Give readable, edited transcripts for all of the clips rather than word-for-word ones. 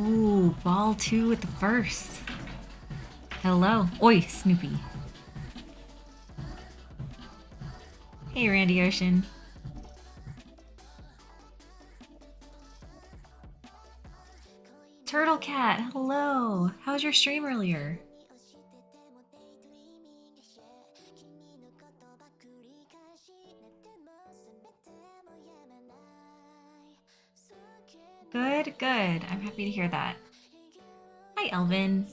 Ooh, ball two with the first. Hello. Oi, Snoopy. Hey, Randy Ocean. Turtle Cat, hello. How was your stream earlier? Good, good. I'm happy to hear that. Hi, Elvin.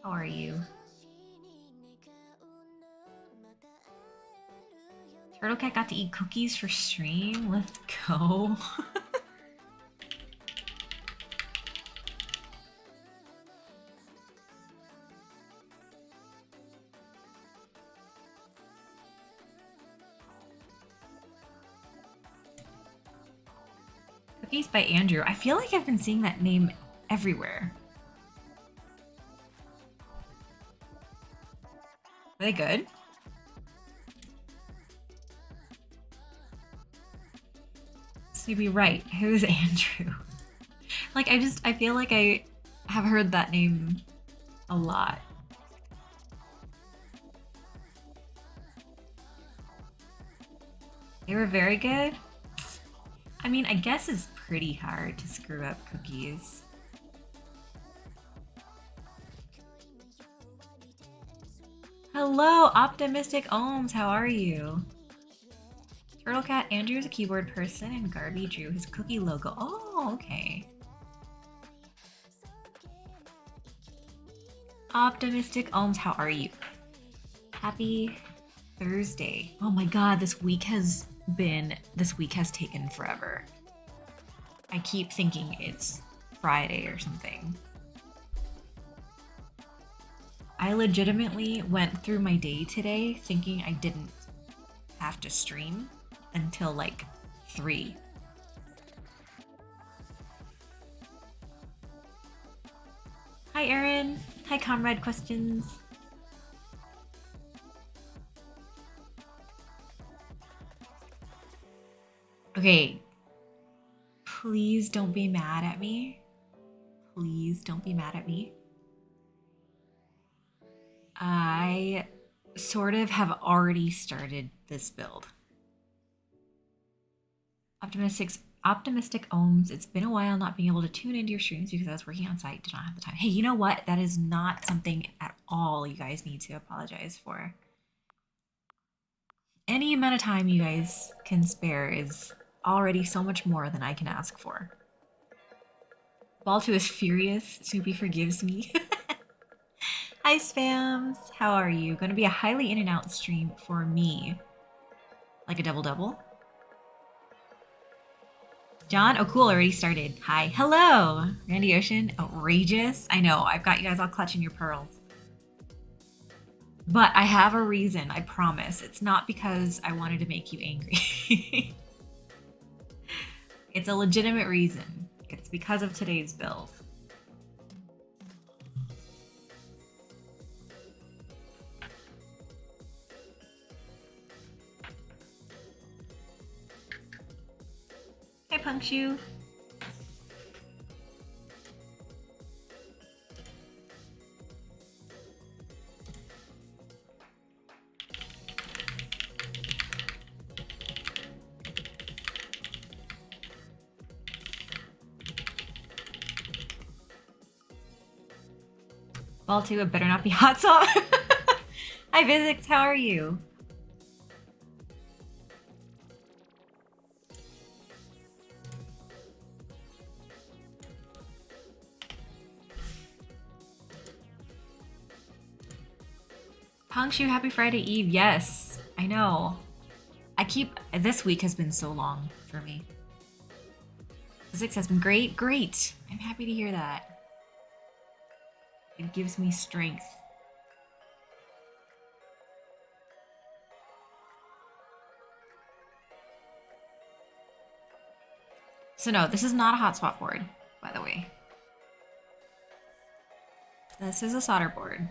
How are you? Turtle Cat got to eat cookies for stream. Let's go. Cookies by Andrew. I feel like I've been seeing that name everywhere. Are they good? So you'd be right. Who's Andrew? Like, I feel like I have heard that name a lot. They were very good. I mean, I guess it's pretty hard to screw up cookies. Hello, Optimistic Ohms. How are you? Turtle Cat Andrew's a keyboard person, and Garby drew his cookie logo. Oh, okay. Optimistic Ohms, how are you? Happy Thursday. Oh my god, this week has taken forever. I keep thinking it's Friday or something. I legitimately went through my day today thinking I didn't have to stream until like 3. Hi, Erin. Hi, Comrade Questions. Okay. Please don't be mad at me. Please don't be mad at me. I sort of have already started this build. Optimistic Ohms, it's been a while not being able to tune into your streams because I was working on site, did not have the time. Hey, you know what? That is not something at all you guys need to apologize for. Any amount of time you guys can spare is already so much more than I can ask for. Balto is furious. Snoopy forgives me. Hi, Spams. How are you? Going to be a highly in and out stream for me. Like a double-double. John? Oh, cool. Already started. Hi. Hello. Randy Ocean. Outrageous. I know. I've got you guys all clutching your pearls. But I have a reason. I promise. It's not because I wanted to make you angry. It's a legitimate reason. It's because of today's build. Hi, Punkshoe. Ball 2, it better not be hot sauce. Hi, Physics. How are you? Punkshoe, happy Friday Eve. Yes, I know. This week has been so long for me. Physics has been great. Great. I'm happy to hear that. It gives me strength. So no, this is not a hotspot board, by the way. This is a solder board.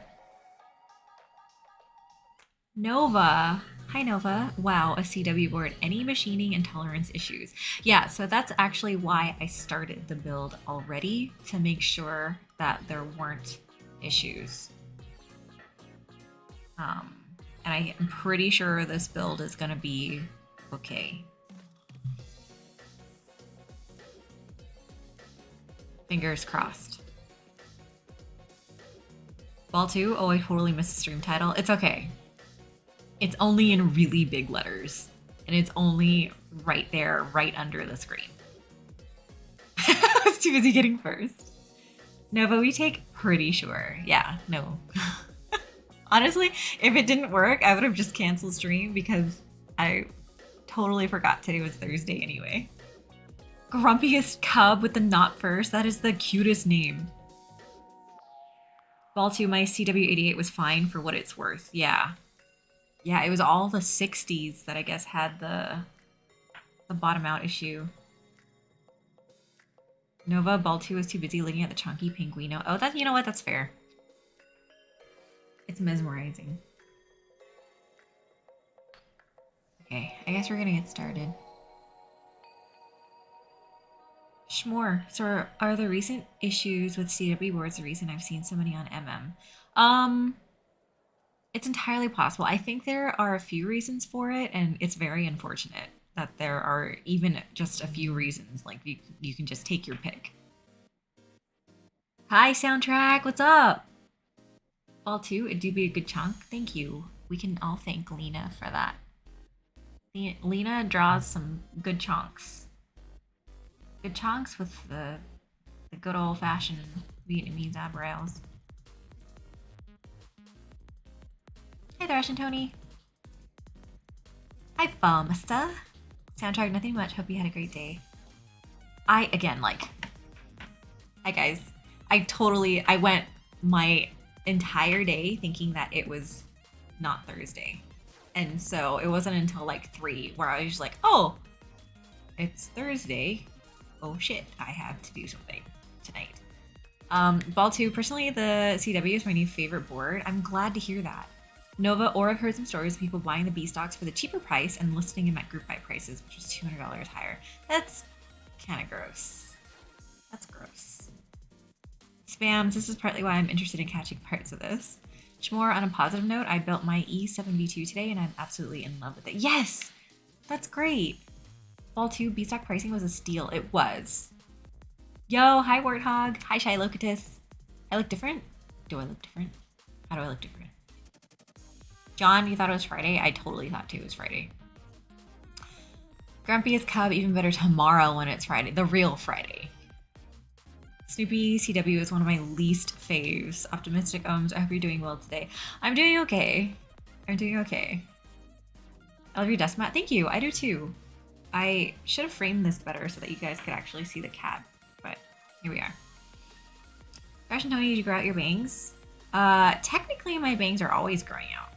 Nova. Hi Nova. Wow, a CW board. Any machining and tolerance issues? Yeah, so that's actually why I started the build already, to make sure that there weren't issues. And I am pretty sure this build is gonna be okay. Fingers crossed. Ball 2? Oh, I totally missed the stream title. It's okay. It's only in really big letters. And it's only right there, right under the screen. I was too busy getting first. Nova, we take pretty sure. Yeah, no. Honestly, if it didn't work, I would have just canceled stream because I totally forgot today was Thursday anyway. Grumpiest cub with the not first. That is the cutest name. Ball 2, my CW88 was fine for what it's worth. Yeah. Yeah, it was all the 60s that I guess had the bottom out issue. Nova, Ball 2 was too busy looking at the chunky pinguino. Oh, you know what? That's fair. It's mesmerizing. Okay, I guess we're gonna get started. Schmore, so are the recent issues with CW boards the reason I've seen so many on MM? It's entirely possible. I think there are a few reasons for it, and it's very unfortunate that there are even just a few reasons. Like, you can just take your pick. Hi, Soundtrack, what's up? Ball 2, it do be a good chunk. Thank you. We can all thank Lena for that. Lena draws some good chunks. Good chunks with the good old-fashioned Vietnamese eyebrows. Hey there, Ash and Tony. Hi, Bumsta. Soundtrack, nothing much. Hope you had a great day. Hi guys. I went my entire day thinking that it was not Thursday. And so it wasn't until like 3 where I was just like, oh, it's Thursday. Oh shit, I have to do something tonight. Ball 2, personally, the CW is my new favorite board. I'm glad to hear that. Nova, or I've heard some stories of people buying the B stocks for the cheaper price and listing them at group buy prices, which is $200 higher. That's kind of gross. That's gross. Spams, this is partly why I'm interested in catching parts of this. More on a positive note, I built my E72 today and I'm absolutely in love with it. Yes! That's great! Ball 2, B-stock pricing was a steal. It was. Yo, hi Warthog. Hi Shy Locatus. I look different? Do I look different? How do I look different? John, you thought it was Friday? I totally thought too it was Friday. Grumpiest Cub, even better tomorrow when it's Friday. The real Friday. Snoopy CW is one of my least faves. Optimistic ums. I hope you're doing well today. I'm doing okay. I'm doing okay. I love your dust mat. Thank you. I do too. I should have framed this better so that you guys could actually see the cat, but here we are. Crash and Tony, did you grow out your bangs? Technically my bangs are always growing out.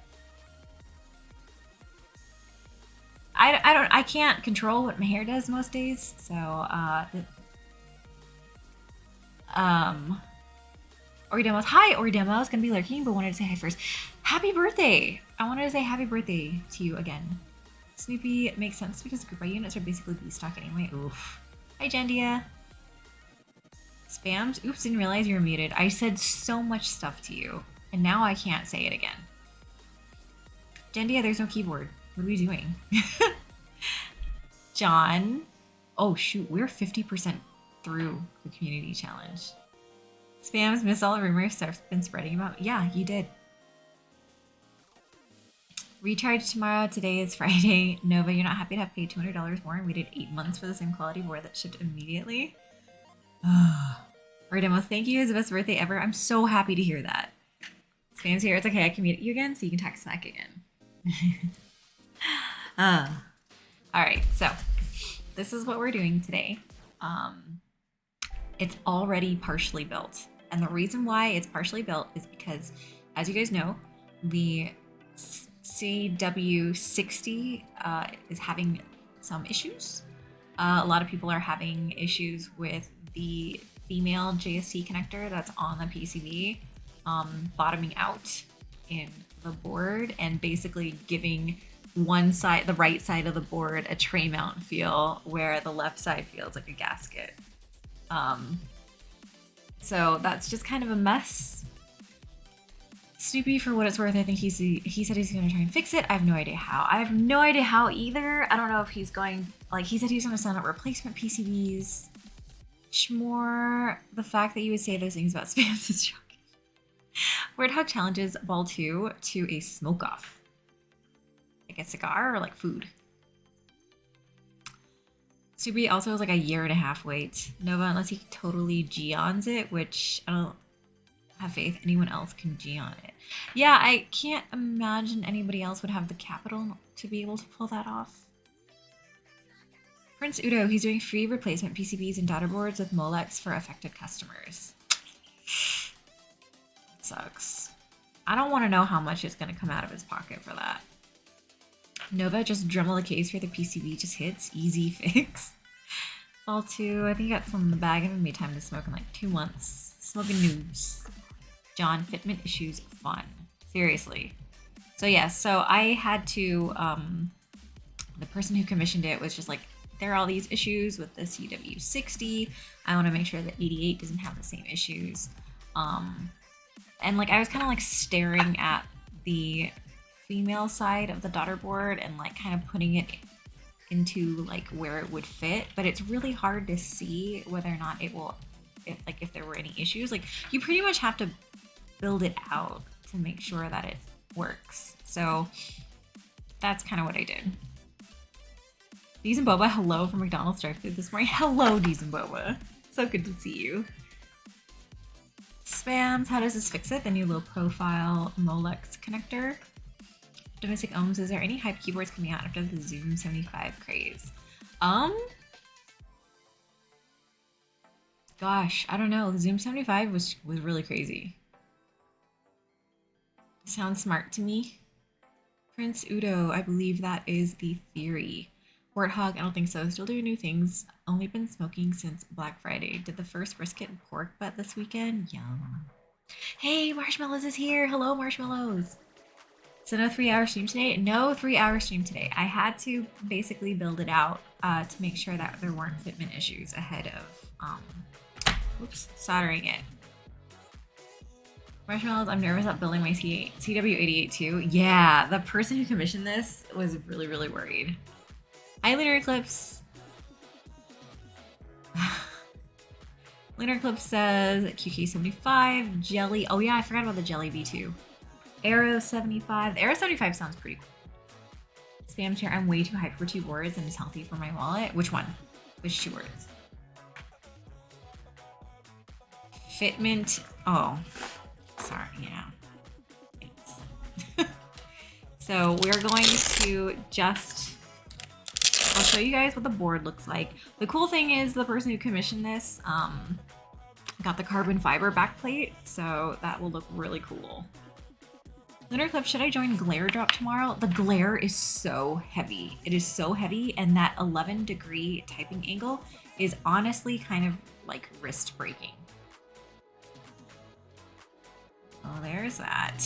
I can't control what my hair does most days, so Ori Demos. Hi, Ori Demos. Gonna be lurking, but wanted to say hi first. Happy birthday! I wanted to say happy birthday to you again. Snoopy makes sense because group buy units are basically B-stock anyway. Oof. Hi, Gendia. Spams? Oops, didn't realize you were muted. I said so much stuff to you, and now I can't say it again. Gendia, there's no keyboard. What are we doing? John. Oh, shoot. We're 50% through the community challenge. Spams, miss all the rumors I've been spreading about. Yeah, you did. Recharge tomorrow. Today is Friday. Nova, you're not happy to have paid $200 more and waited 8 months for the same quality board that shipped immediately? Alright, Demos, thank you. It's the best birthday ever. I'm so happy to hear that. Spams here. It's okay. I can mute you again so you can talk smack again. Alright, so this is what we're doing today. It's already partially built. And the reason why it's partially built is because, as you guys know, the CW60 is having some issues. A lot of people are having issues with the female JST connector that's on the PCB bottoming out in the board and basically giving one side, the right side of the board, a tray mount feel, where the left side feels like a gasket. So that's just kind of a mess. Snoopy, for what it's worth, I think he said he's going to try and fix it. I have no idea how. I have no idea how either. I don't know if he's going, like, he said he was going to send out replacement PCBs. Schmore, the fact that you would say those things about spams is shocking. Weird how challenges Ball 2 to a smoke-off. Like a cigar or like food. Snoopy also has like a 1.5 year wait. Nova, unless he totally G-ons it, which I don't have faith anyone else can G-on it. Yeah, I can't imagine anybody else would have the capital to be able to pull that off. Prince Udo, he's doing free replacement PCBs and data boards with Molex for affected customers. That sucks. I don't want to know how much is going to come out of his pocket for that. Nova, just Dremel the case for the PCB just hits. Easy fix. All 2, I think I got some in the bag. Haven't made time to smoke in like 2 months. Smoking noobs. John, fitment issues fun. Seriously. So yes, so I had to, the person who commissioned it was just like, there are all these issues with the CW60. I want to make sure that 88 doesn't have the same issues. And like, I was kind of like staring at the female side of the daughter board and like kind of putting it into like where it would fit, but it's really hard to see whether or not it will, if there were any issues. Like, you pretty much have to build it out to make sure that it works. So that's kind of what I did. Deez and Boba, hello from McDonald's drive-thru this morning. Hello, Deez and Boba. So good to see you. Spams, how does this fix it? The new low profile Molex connector. Domestic Ohms, is there any hype keyboards coming out after the Zoom 75 craze? Gosh, I don't know. The Zoom 75 was really crazy. Sounds smart to me. Prince Udo, I believe that is the theory. Warthog, I don't think so. Still doing new things. Only been smoking since Black Friday. Did the first brisket and pork butt this weekend? Yum. Hey, Marshmallows is here. Hello, Marshmallows. So no 3-hour stream today? No 3-hour stream today. I had to basically build it out to make sure that there weren't fitment issues ahead of soldering it. Marshmallows, I'm nervous about building my CW88 too. Yeah, the person who commissioned this was really, really worried. Hi, Lunar Eclipse. Lunar Eclipse says QK75, Jelly. Oh yeah, I forgot about the Jelly V2. Arrow 75. The Arrow 75 sounds pretty cool. Spams here. I'm way too hyped for 2 boards and it's healthy for my wallet. Which one? Which 2 words? Fitment. Oh, sorry. Yeah. Thanks. So we're going to just. I'll show you guys what the board looks like. The cool thing is the person who commissioned this got the carbon fiber backplate, so that will look really cool. Lunar Eclipse, should I join Glare Drop tomorrow? The glare is so heavy. It is so heavy, and that 11-degree typing angle is honestly kind of like wrist breaking. Oh, there's that.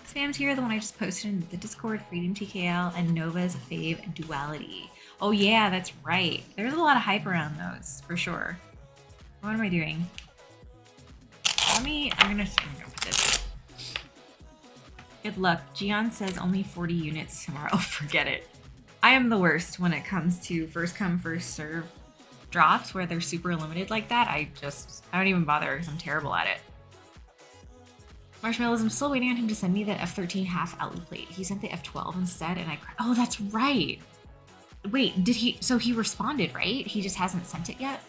Spam's here, the one I just posted in the Discord, Freedom TKL, and Nova's fave Duality. Oh yeah, that's right. There's a lot of hype around those, for sure. What am I doing? I'm gonna put this. Good luck. Gian says only 40 units tomorrow. Forget it. I am the worst when it comes to first come, first serve drops where they're super limited like that. I don't even bother because I'm terrible at it. Marshmallows, I'm still waiting on him to send me the F13 half outlet plate. He sent the F12 instead and I cried. Oh, that's right. Wait, did he? So he responded, right? He just hasn't sent it yet?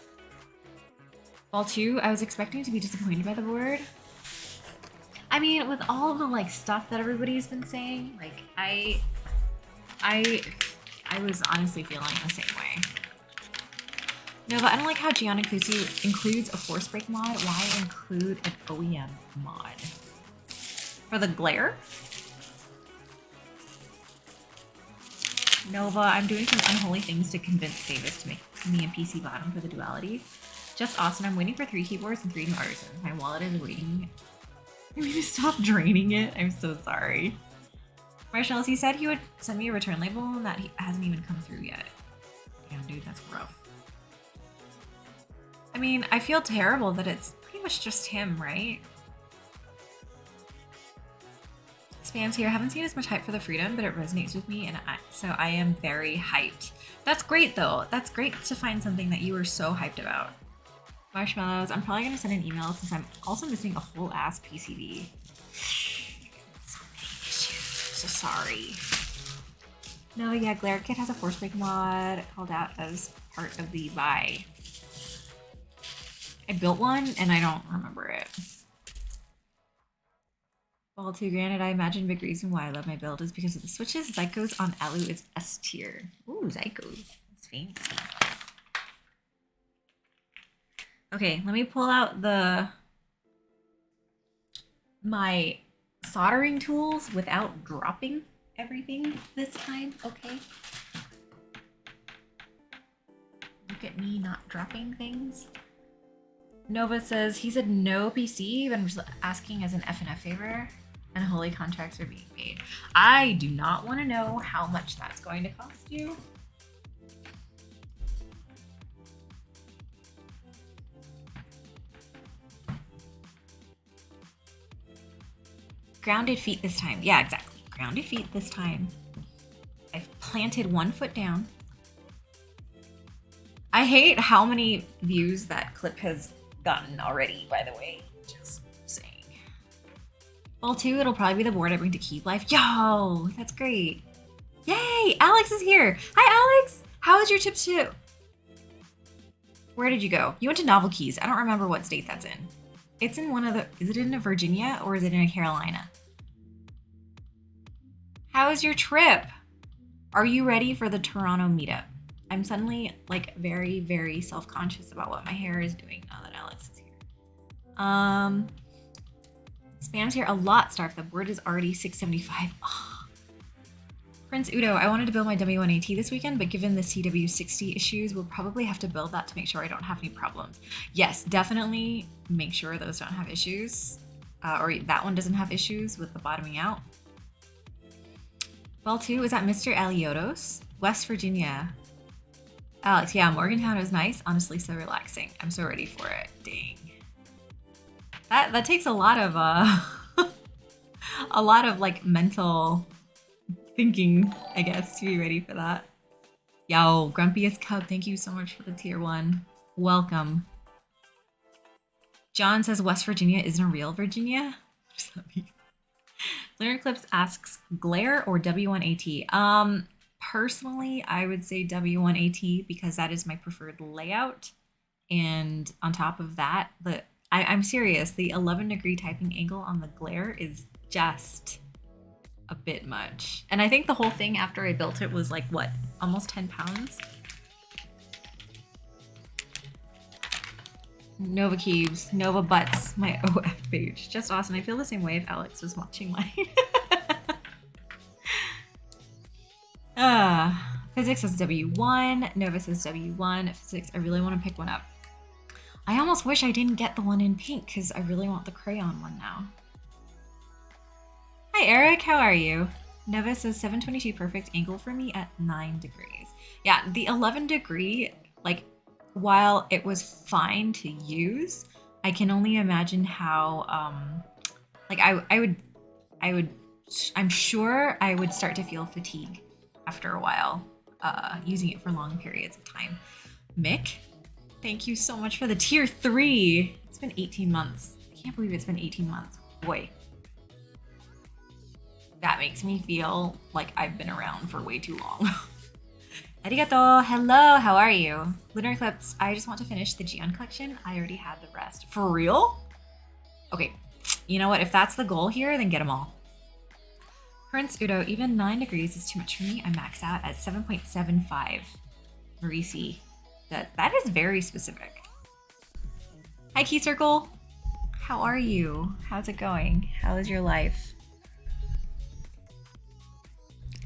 Ball 2, I was expecting to be disappointed by the board. I mean, with all of the like stuff that everybody's been saying, like I was honestly feeling the same way. No, but I don't like how Gian includes a force break mod. Why include an OEM mod? For the glare? Nova, I'm doing some unholy things to convince Davis to make me a PC bottom for the duality. Just Austin, I'm waiting for 3 keyboards and 3 new artisans. My wallet is waiting. I need to stop draining it. I'm so sorry. Marshmallows, he said he would send me a return label and that hasn't even come through yet. Damn, dude, that's rough. I mean, I feel terrible that it's pretty much just him, right? Spams here. Haven't seen as much hype for the freedom, but it resonates with me, and so I am very hyped. That's great, though. That's great to find something that you were so hyped about. Marshmallows, I'm probably going to send an email since I'm also missing a whole ass PCB. So sorry. No, yeah, Glare Kit has a Force Break mod called out as part of the buy. I built one and I don't remember it. Well, to granted, I imagine a big reason why I love my build is because of the switches. Zyko's on Alu is S tier. Ooh, Zyko's. That's fancy. Okay, let me pull out my soldering tools without dropping everything this time, okay? Look at me not dropping things. Nova says, he said no PC, but I'm just asking as an FNF favor, and holy contracts are being made. I do not want to know how much that's going to cost you. Grounded feet this time. Yeah, exactly. Grounded feet this time. I've planted 1 foot down. I hate how many views that clip has gotten already, by the way. Just saying. Well, too, it'll probably be the board I bring to Keep Life. Yo, that's great. Yay, Alex is here. Hi, Alex. How was your trip to... Where did you go? You went to Novel Keys. I don't remember what state that's in. It's in one of the... Is it in a Virginia or is it in a Carolina? How was your trip? Are you ready for the Toronto meetup? I'm suddenly like very, very self-conscious about what my hair is doing now that Alex is here. Spam's here a lot, Starf. The board is already 675. Oh. Prince Udo, I wanted to build my W1AT this weekend, but given the CW60 issues, we'll probably have to build that to make sure I don't have any problems. Yes, definitely make sure those don't have issues, or that one doesn't have issues with the bottoming out. Well, too, is that Mr. Aliotos? West Virginia. Alex, yeah, Morgantown was nice. Honestly, so relaxing. I'm so ready for it. Dang. That takes a lot of a lot of like mental thinking, I guess, to be ready for that. Yo, Grumpiest Cub, thank you so much for the tier 1. Welcome. John says West Virginia isn't a real Virginia. What does that mean? Lunar Clips asks Glare or W1AT. Personally, I would say W1AT because that is my preferred layout. And on top of that, I'm serious, the 11-degree typing angle on the Glare is just a bit much. And I think the whole thing after I built it was like, what, almost 10 pounds? Nova Cubes, Nova Butts, my OF page. Just awesome. I feel the same way if Alex was watching mine. Physics says W1, Nova says W1. Physics, I really want to pick one up. I almost wish I didn't get the one in pink because I really want the crayon one now. Hi Eric, how are you? Nova says 722 perfect angle for me at 9 degrees. Yeah, the 11 degree, like, while it was fine to use, I can only imagine how, like I'm sure I would start to feel fatigue after a while, using it for long periods of time. Mick, thank you so much for the tier 3. It's been 18 months. I can't believe it's been 18 months. Boy. That makes me feel like I've been around for way too long. Arigato! Hello, how are you? Lunar Eclipse, I just want to finish the Gion collection. I already had the rest. For real? Okay, you know what? If that's the goal here, then get them all. Prince Udo, even 9 degrees is too much for me. I max out at 7.75. Marisi, that is very specific. Hi, Key Circle. How are you? How's it going? How is your life?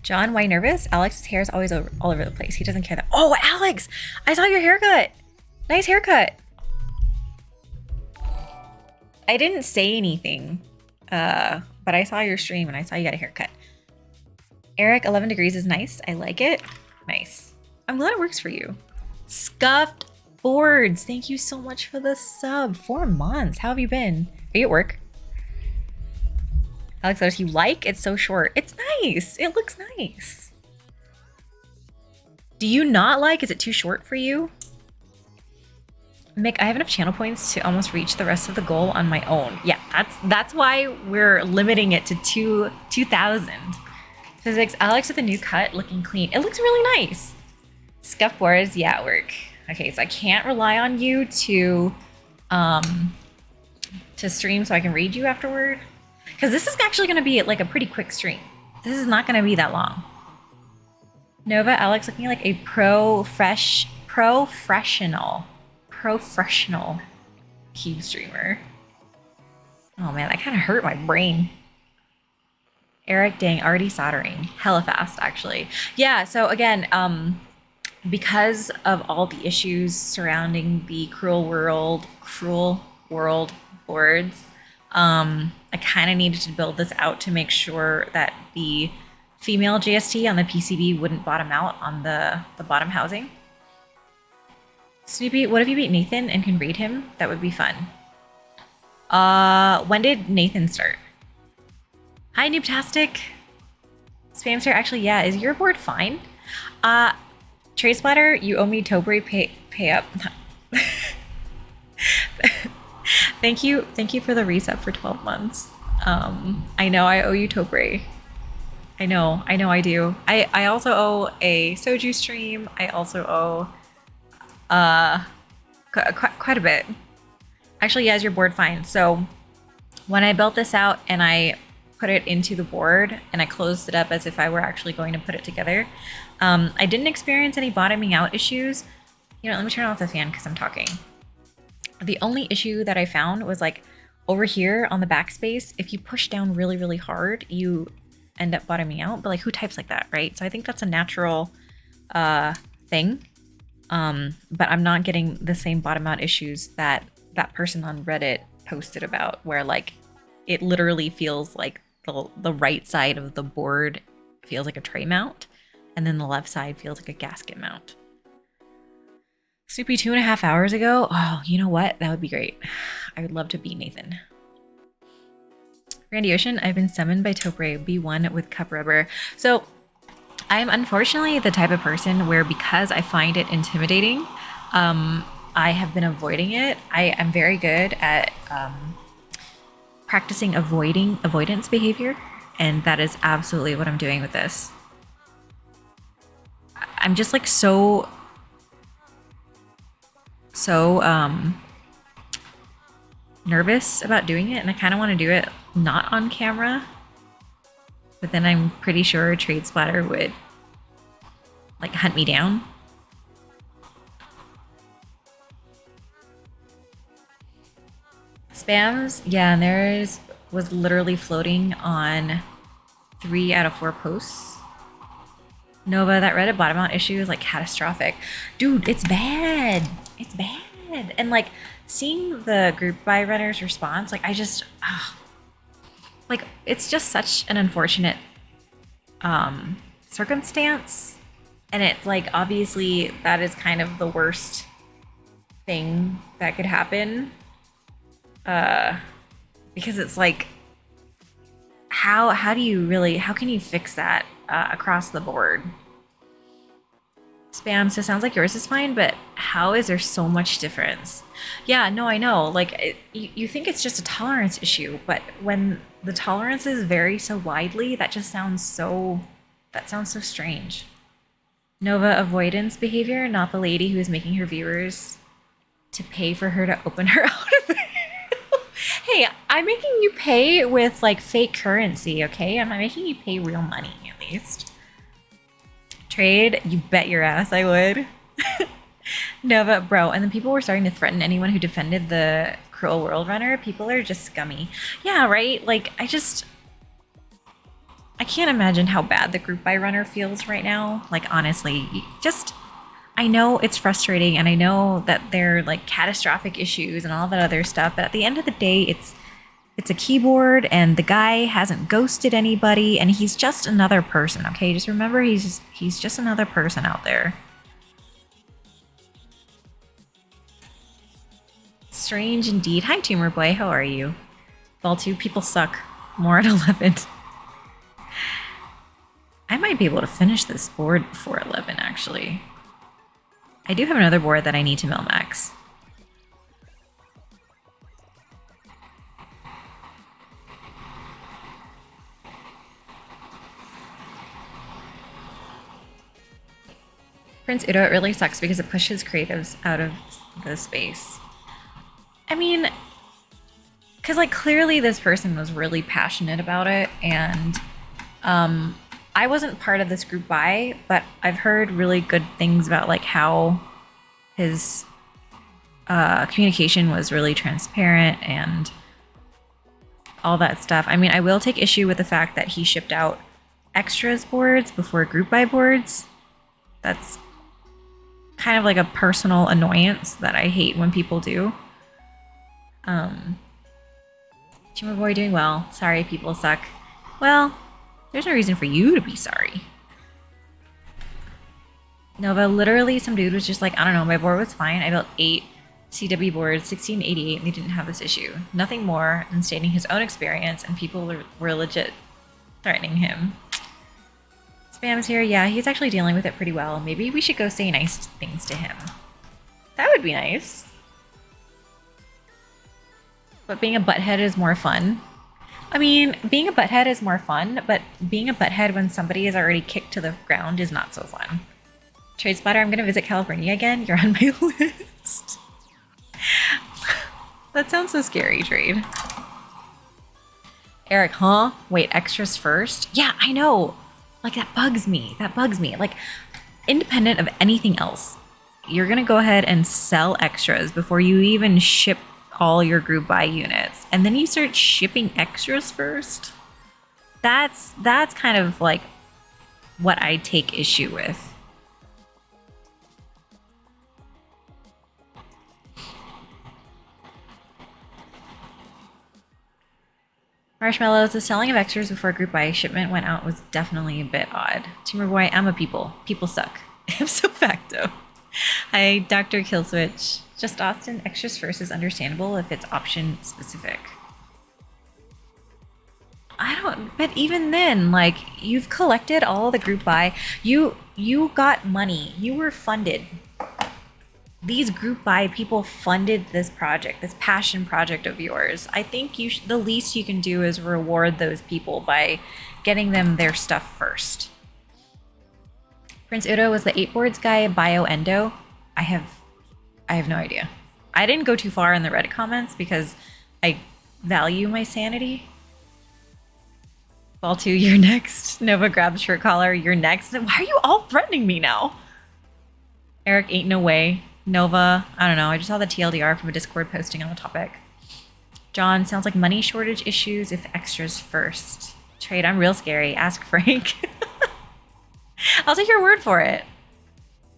John, why nervous? Alex's hair is always all over the place. He doesn't care that. Oh, Alex! I saw your haircut! Nice haircut! I didn't say anything, but I saw your stream and I saw you got a haircut. Eric, 11 degrees is nice. I like it. Nice. I'm glad it works for you. Scuffed Boards, thank you so much for the sub. 4 months. How have you been? Are you at work? Alex says you like? It's so short. It's nice. It looks nice. Do you not like? Is it too short for you? Mick, I have enough channel points to almost reach the rest of the goal on my own. Yeah, that's why we're limiting it to 2,000. Physics, Alex with a new cut, looking clean. It looks really nice. Scuff boards, yeah, work. Okay, so I can't rely on you to stream so I can read you afterward. Because this is actually going to be like a pretty quick stream. This is not going to be that long. Nova, Alex looking like a professional cube streamer. Oh man, that kind of hurt my brain. Eric, dang, already soldering. Hella fast, actually. Yeah, so again, because of all the issues surrounding the Cruel World boards, I kind of needed to build this out to make sure that the female JST on the PCB wouldn't bottom out on the bottom housing. Snoopy, what if you beat Nathan and can read him? That would be fun. When did Nathan start? Hi, Noobtastic. Spamster, actually, yeah. Is your board fine? Trade Splatter, you owe me Tobre pay up. Thank you for the reset for 12 months. I know I owe you Tobre. I know I do. I also owe a Soju stream. I also owe quite a bit. Actually, yeah, is your board fine? So when I built this out and I put it into the board and I closed it up as if I were actually going to put it together, I didn't experience any bottoming out issues. You know, let me turn off the fan because I'm talking. The only issue that I found was like over here on the backspace, if you push down really, really hard, you end up bottoming out. But like, who types like that, right? So I think that's a natural thing. But I'm not getting the same bottom out issues that that person on Reddit posted about, where like it literally feels like the right side of the board feels like a tray mount, and then the left side feels like a gasket mount. Snoopy 2.5 hours ago? Oh, you know what? That would be great. I would love to beat Nathan. Randy Ocean, I've been summoned by Tobre B1 with cup rubber. So I am unfortunately the type of person where, because I find it intimidating, I have been avoiding it. I am very good at practicing avoidance behavior, and that is absolutely what I'm doing with this. I'm just like so nervous about doing it, and I kind of want to do it not on camera, but then I'm pretty sure Trade Splatter would like hunt me down. Spams, yeah, and theirs was literally floating on 3 out of 4 posts. Nova, that Reddit bottom out issue is like catastrophic. Dude, it's bad. It's bad. And like seeing the group buy runners response, like I just, like it's just such an unfortunate circumstance. And it's like, obviously that is kind of the worst thing that could happen. Because it's like, how can you fix that across the board? Spam, so it sounds like yours is fine, but how is there so much difference? Yeah, no, I know. Like, you think it's just a tolerance issue, but when the tolerances vary so widely, that sounds so strange. Nova, avoidance behavior, not the lady who is making her viewers to pay for her to open her out of it. Hey, I'm making you pay with like fake currency, okay? I'm not making you pay real money, at least. Trade, you bet your ass I would. Nova, bro, and then people were starting to threaten anyone who defended the Cruel World runner. People are just scummy. Yeah, right? Like, I can't imagine how bad the group buy runner feels right now. Like, honestly, I know it's frustrating, and I know that they're like catastrophic issues and all that other stuff, but at the end of the day, it's a keyboard and the guy hasn't ghosted anybody and he's just another person, okay? Just remember he's just another person out there. Strange indeed. Hi, Tumor Boy. How are you? Ball 2, people suck. More at 11. I might be able to finish this board before 11, actually. I do have another board that I need to mill max. Prince Udo, it really sucks because it pushes creatives out of the space. I mean, because like clearly this person was really passionate about it, and I wasn't part of this group buy, but I've heard really good things about like how his communication was really transparent and all that stuff. I mean, I will take issue with the fact that he shipped out extras boards before group buy boards. That's kind of like a personal annoyance that I hate when people do. Tumor Boy doing well. Sorry, people suck. Well, there's no reason for you to be sorry. Nova, literally some dude was just like, I don't know, my board was fine. I built 8 CW boards, 1688, and they didn't have this issue. Nothing more than stating his own experience, and people were legit threatening him. Spam's here. Yeah, he's actually dealing with it pretty well. Maybe we should go say nice things to him. That would be nice. But being a butthead is more fun. I mean, being a butthead is more fun, but being a butthead when somebody is already kicked to the ground is not so fun. Trade Splatter, I'm going to visit California again. You're on my list. That sounds so scary, Trade. Eric, huh? Wait, extras first? Yeah, I know. Like, that bugs me. That bugs me. Like, independent of anything else, you're going to go ahead and sell extras before you even ship all your group buy units. And then you start shipping extras first? That's kind of like what I take issue with. Marshmallows, the selling of extras before group buy shipment went out was definitely a bit odd. Tumor Boy, I'm a people. People suck. Ipso facto. Hi, Dr. Killswitch. Just Austin, extras first is understandable if it's option specific. But even then, like, you've collected all the group buy. You got money. You were funded. These group buy people funded this project, this passion project of yours. I think the least you can do is reward those people by getting them their stuff first. Prince Udo was the 8 boards guy, Bioendo. I have no idea. I didn't go too far in the Reddit comments because I value my sanity. Ball 2, you're next. Nova grabs shirt collar, you're next. Why are you all threatening me now? Eric, ain't no way. Nova, I don't know. I just saw the TLDR from a Discord posting on the topic. John, sounds like money shortage issues if extras first. Trade, I'm real scary. Ask Frank. I'll take your word for it.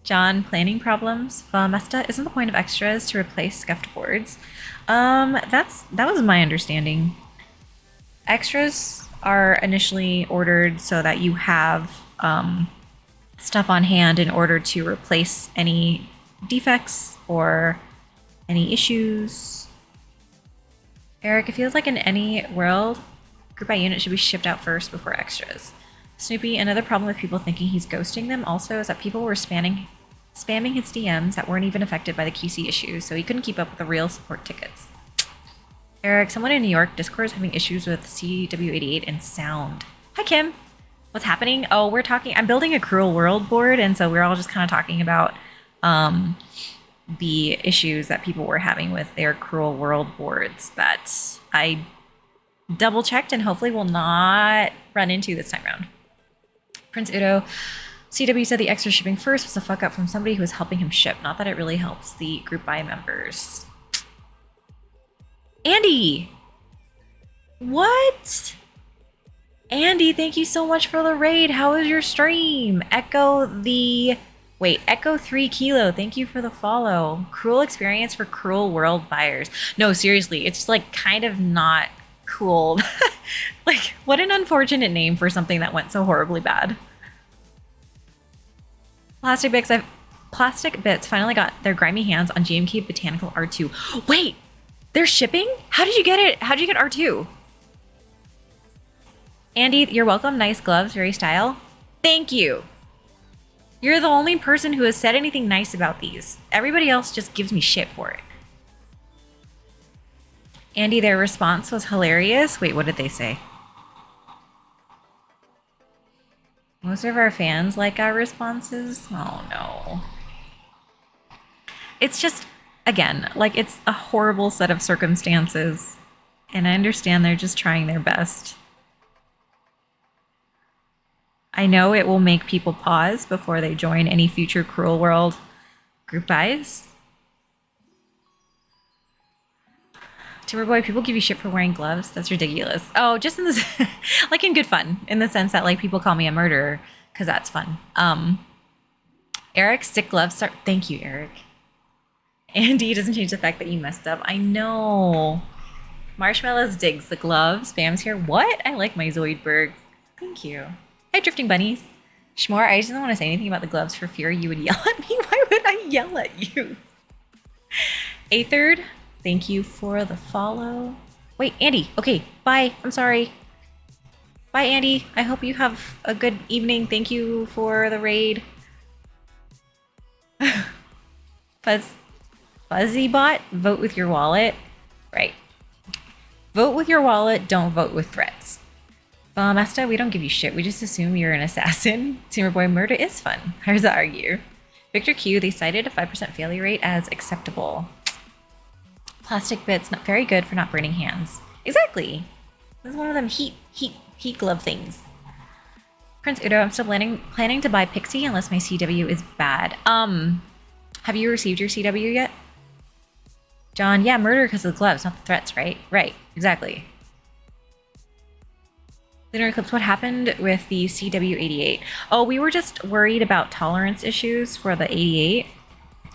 John, planning problems. Mesta, isn't the point of extras to replace scuffed boards? That was my understanding. Extras are initially ordered so that you have stuff on hand in order to replace any defects or any issues. Eric, it feels like in any world, group by unit should be shipped out first before extras. Snoopy, another problem with people thinking he's ghosting them also is that people were spamming his DMs that weren't even affected by the QC issues, so he couldn't keep up with the real support tickets. Eric, someone in New York Discord is having issues with CW88 and sound. Hi, Kim. What's happening? Oh, I'm building a Cruel World board, and so we're all just kind of talking about the issues that people were having with their Cruel World boards that I double checked and hopefully will not run into this time around. Prince Udo, CW said the extra shipping first was a fuck up from somebody who was helping him ship. Not that it really helps the group buy members. Andy! What? Andy, thank you so much for the raid. How was your stream? Echo 3 Kilo, thank you for the follow. Cruel experience for Cruel World buyers. No, seriously, it's like kind of not Cool. Like, what an unfortunate name for something that went so horribly bad. Plastic Bits finally got their grimy hands on GMK Botanical R2. Wait, they're shipping? How did you get it? How did you get R2? Andy, you're welcome. Nice gloves, very style. Thank you. You're the only person who has said anything nice about these. Everybody else just gives me shit for it. Andy, their response was hilarious. Wait, what did they say? Most of our fans like our responses. Oh no. It's just, again, like it's a horrible set of circumstances. And I understand they're just trying their best. I know it will make people pause before they join any future Cruel World group buys. Timberboy, people give you shit for wearing gloves? That's ridiculous. Oh, just in this, like in good fun, in the sense that like people call me a murderer, because that's fun. Eric, stick gloves. Thank you, Eric. Andy doesn't change the fact that you messed up. I know. Marshmallows digs the gloves. Bam's here. What? I like my Zoidberg. Thank you. Hi, Drifting Bunnies. Shmore, I just don't want to say anything about the gloves for fear you would yell at me. Why would I yell at you? Aetherd, thank you for the follow. Wait, Andy. Okay, bye. I'm sorry. Bye, Andy. I hope you have a good evening. Thank you for the raid. Fuzzy Bot, vote with your wallet. Right. Vote with your wallet. Don't vote with threats. Asta, we don't give you shit. We just assume you're an assassin. Timberboy, murder is fun. How's that argue? Victor Q, they cited a 5% failure rate as acceptable. Plastic Bits, not very good for not burning hands. Exactly. This is one of them heat glove things. Prince Udo, I'm still planning to buy Pixie unless my CW is bad. Have you received your CW yet? John, yeah, murder because of the gloves, not the threats, right? Right, exactly. Lunar Eclipse, what happened with the CW88? Oh, we were just worried about tolerance issues for the 88.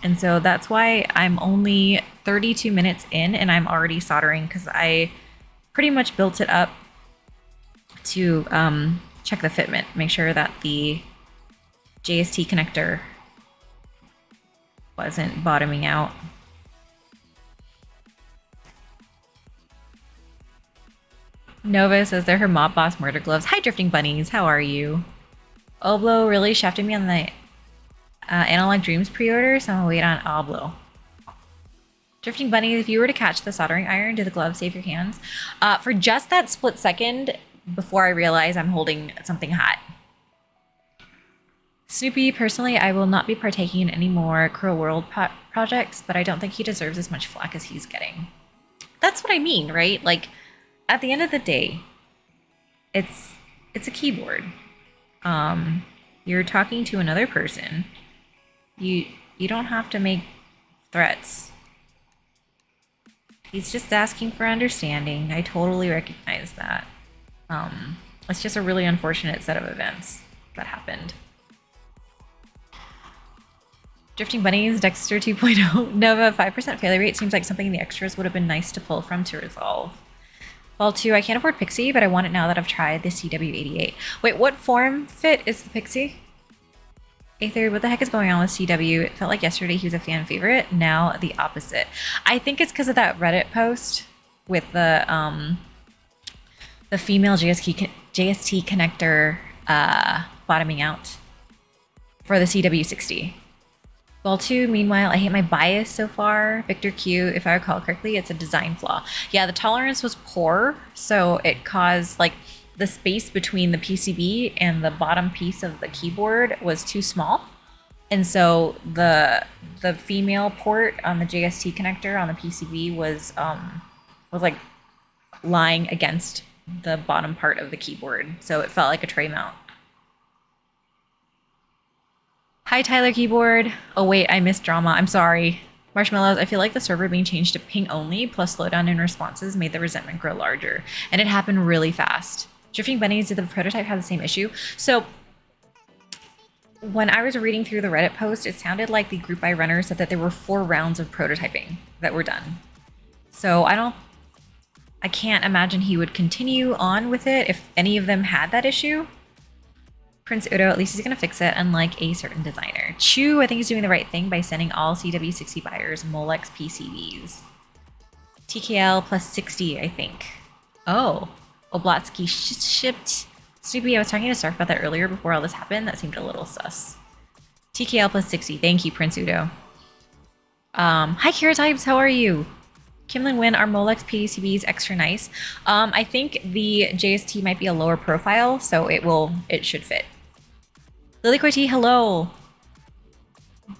And so that's why I'm only 32 minutes in and I'm already soldering because I pretty much built it up to check the fitment, make sure that the JST connector wasn't bottoming out. Nova says they're her mob boss murder gloves. Hi, Drifting Bunnies. How are you? Oblo really shafted me on the Analog Dreams pre-order, so I'm gonna wait on Oblo. Drifting Bunnies, if you were to catch the soldering iron, do the gloves save your hands? For just that split second before I realize I'm holding something hot. Snoopy, personally, I will not be partaking in any more Cruel World projects, but I don't think he deserves as much flack as he's getting. That's what I mean, right? Like, at the end of the day, it's a keyboard. You're talking to another person. You don't have to make threats. He's just asking for understanding. I totally recognize that. It's just a really unfortunate set of events that happened. Drifting Bunnies, Dexter 2.0, Nova, 5% failure rate seems like something the extras would have been nice to pull from to resolve. Well, 2, I can't afford Pixie, but I want it now that I've tried the CW88. Wait, what form fit is the Pixie? Aether, what the heck is going on with CW? It felt like yesterday he was a fan favorite, now the opposite. I think it's because of that Reddit post with the female JST connector bottoming out for the CW60. Well, 2, meanwhile, I hate my bias so far. Victor Q, if I recall correctly, it's a design flaw. Yeah, the tolerance was poor, so it caused, like, the space between the PCB and the bottom piece of the keyboard was too small. And so the female port on the JST connector on the PCB was like lying against the bottom part of the keyboard. So it felt like a tray mount. Hi, Tyler Keyboard. Oh, wait, I missed drama. I'm sorry. Marshmallows, I feel like the server being changed to ping only plus slowdown in responses made the resentment grow larger. And it happened really fast. Drifting Bunnies, did the prototype have the same issue? So when I was reading through the Reddit post, it sounded like the group buy runner said that there were 4 rounds of prototyping that were done. So I I can't imagine he would continue on with it if any of them had that issue. Prince Udo, at least he's gonna fix it, unlike a certain designer. Chu, I think he's doing the right thing by sending all CW60 buyers Molex PCBs. TKL plus 60, I think. Oh, Oblatsky shipped. Snoopy, I was talking to Sark about that earlier before all this happened. That seemed a little sus. TKL plus 60. Thank you, Prince Udo. Hi, Karatypes. How are you? Kimlin Win, are Molex PCBs extra nice? I think the JST might be a lower profile, so it should fit. Lily Coity, hello.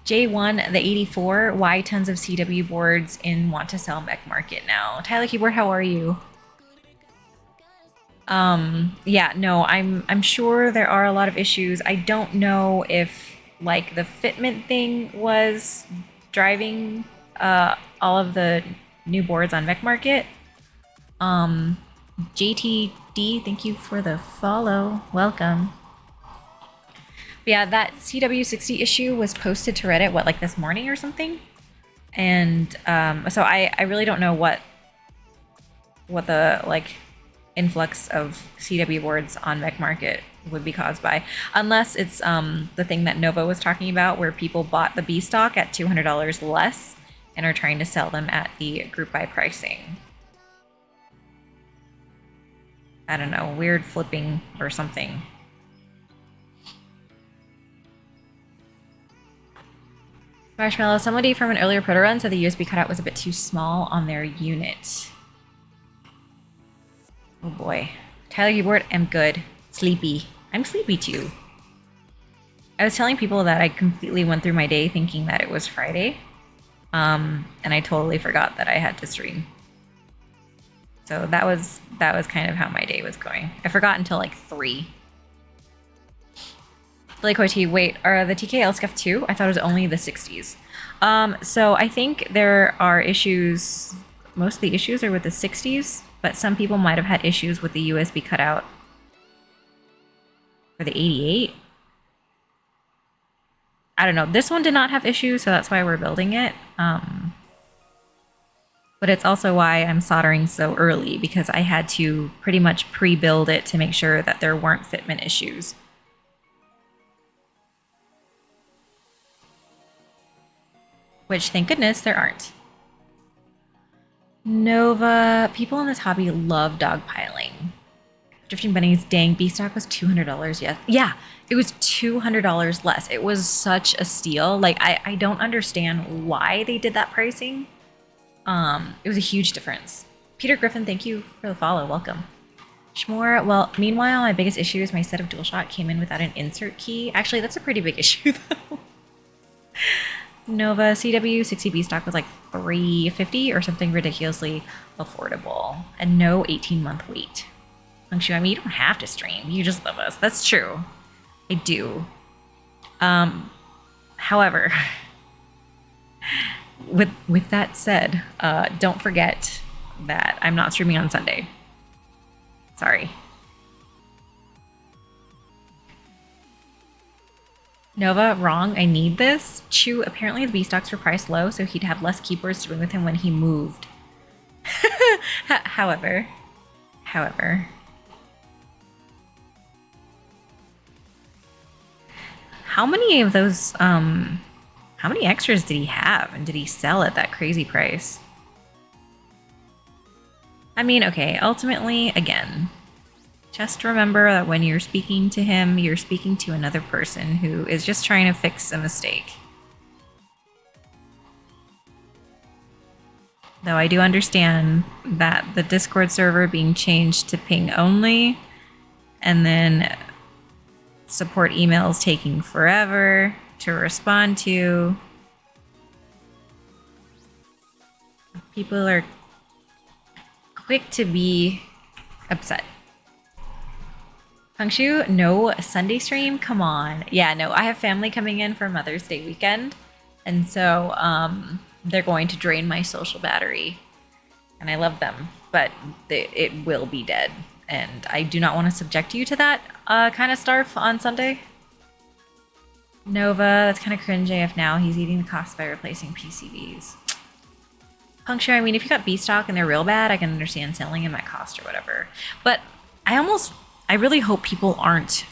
J1, the 84. Why tons of CW boards in want to sell mech market now? Tyler Keyboard, how are you? Yeah, no, I'm sure there are a lot of issues. I don't know if like the fitment thing was driving all of the new boards on mech market. JTD, thank you for the follow. Welcome. But yeah, that CW60 issue was posted to Reddit, what, like this morning or something? And so I really don't know what the like influx of CW boards on mech market would be caused by, unless it's the thing that Nova was talking about, where people bought the B stock at $200 less and are trying to sell them at the group buy pricing. I don't know, weird flipping or something. Marshmallow, somebody from an earlier proto run said the USB cutout was a bit too small on their unit. Oh boy. Tyler Keyboard, I'm good. Sleepy. I'm sleepy too. I was telling people that I completely went through my day thinking that it was Friday. And I totally forgot that I had to stream. So that was kind of how my day was going. I forgot until like 3. Billy Coity, wait, are the TKL scuffed too? I thought it was only the 60s. So I think there are issues, most of the issues are with the 60s, but some people might have had issues with the USB cutout for the 88. I don't know. This one did not have issues, so that's why we're building it. But it's also why I'm soldering so early, because I had to pretty much pre-build it to make sure that there weren't fitment issues. Which, thank goodness, there aren't. Nova, people in this hobby love dogpiling. Drifting Bunny's dang B stock was $200. Yes, yeah, it was $200 less. It was such a steal. Like I don't understand why they did that pricing. It was a huge difference. Peter Griffin, thank you for the follow. Welcome. Shmore, well, meanwhile, my biggest issue is my set of DualShock came in without an insert key. Actually, that's a pretty big issue though. Nova CW60B stock was like $350 or something ridiculously affordable, and no 18-month wait. Funkshu, I mean, you don't have to stream. You just love us. That's true. I do. However, with that said, don't forget that I'm not streaming on Sunday. Sorry. Nova, wrong. I need this. Chu, apparently the B stocks were priced low, so he'd have less keyboards to bring with him when he moved. However. How many of those, how many extras did he have, and did he sell at that crazy price? I mean, okay, ultimately, again, just remember that when you're speaking to him, you're speaking to another person who is just trying to fix a mistake. Though I do understand that the Discord server being changed to ping only, and then support emails taking forever to respond to. People are quick to be upset. Funkshu, no Sunday stream? Come on. Yeah, no, I have family coming in for Mother's Day weekend. And so they're going to drain my social battery. And I love them, but it will be dead. And I do not want to subject you to that kind of starve on Sunday. Nova, that's kind of cringe AF now. He's eating the cost by replacing PCBs. Puncture, I mean, if you got B stock and they're real bad, I can understand selling them at cost or whatever. But I really hope people aren't,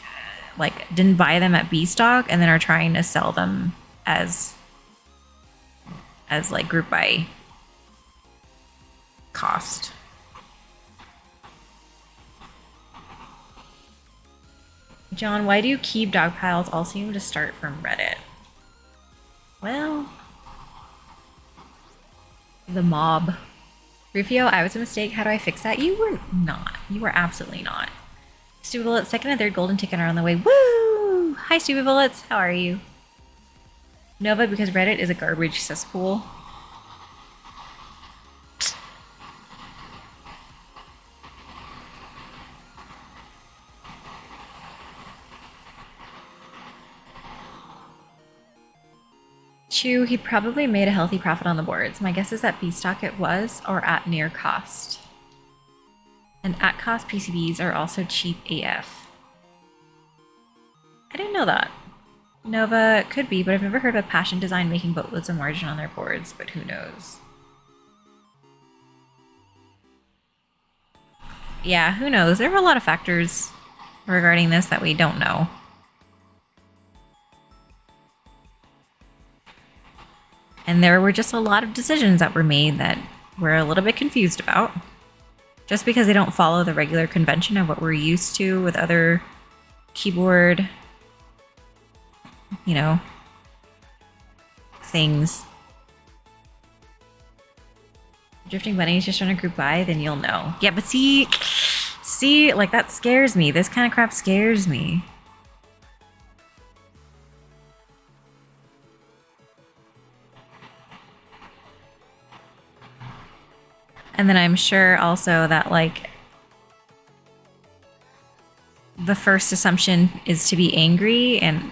like, didn't buy them at B stock and then are trying to sell them as like group by cost. John, why do keep dog piles all seem to start from Reddit? Well, the mob. Rufio, I was a mistake. How do I fix that? You were not. You were absolutely not. Stupid Bullets, second and third golden ticket are on the way. Woo! Hi, Stupid Bullets. How are you? Nova, because Reddit is a garbage cesspool. Chew, he probably made a healthy profit on the boards. My guess is that B stock it was, or at near cost. And at cost PCBs are also cheap AF. I didn't know that. Nova could be, but I've never heard of Passion Design making boatloads of margin on their boards, but who knows? Yeah, who knows? There are a lot of factors regarding this that we don't know. And there were just a lot of decisions that were made that we're a little bit confused about. Just because they don't follow the regular convention of what we're used to with other keyboard, you know, things. Drifting Bunnies just trying to group by, then you'll know. Yeah, but see, like that scares me. This kind of crap scares me. And then I'm sure also that, like, the first assumption is to be angry, and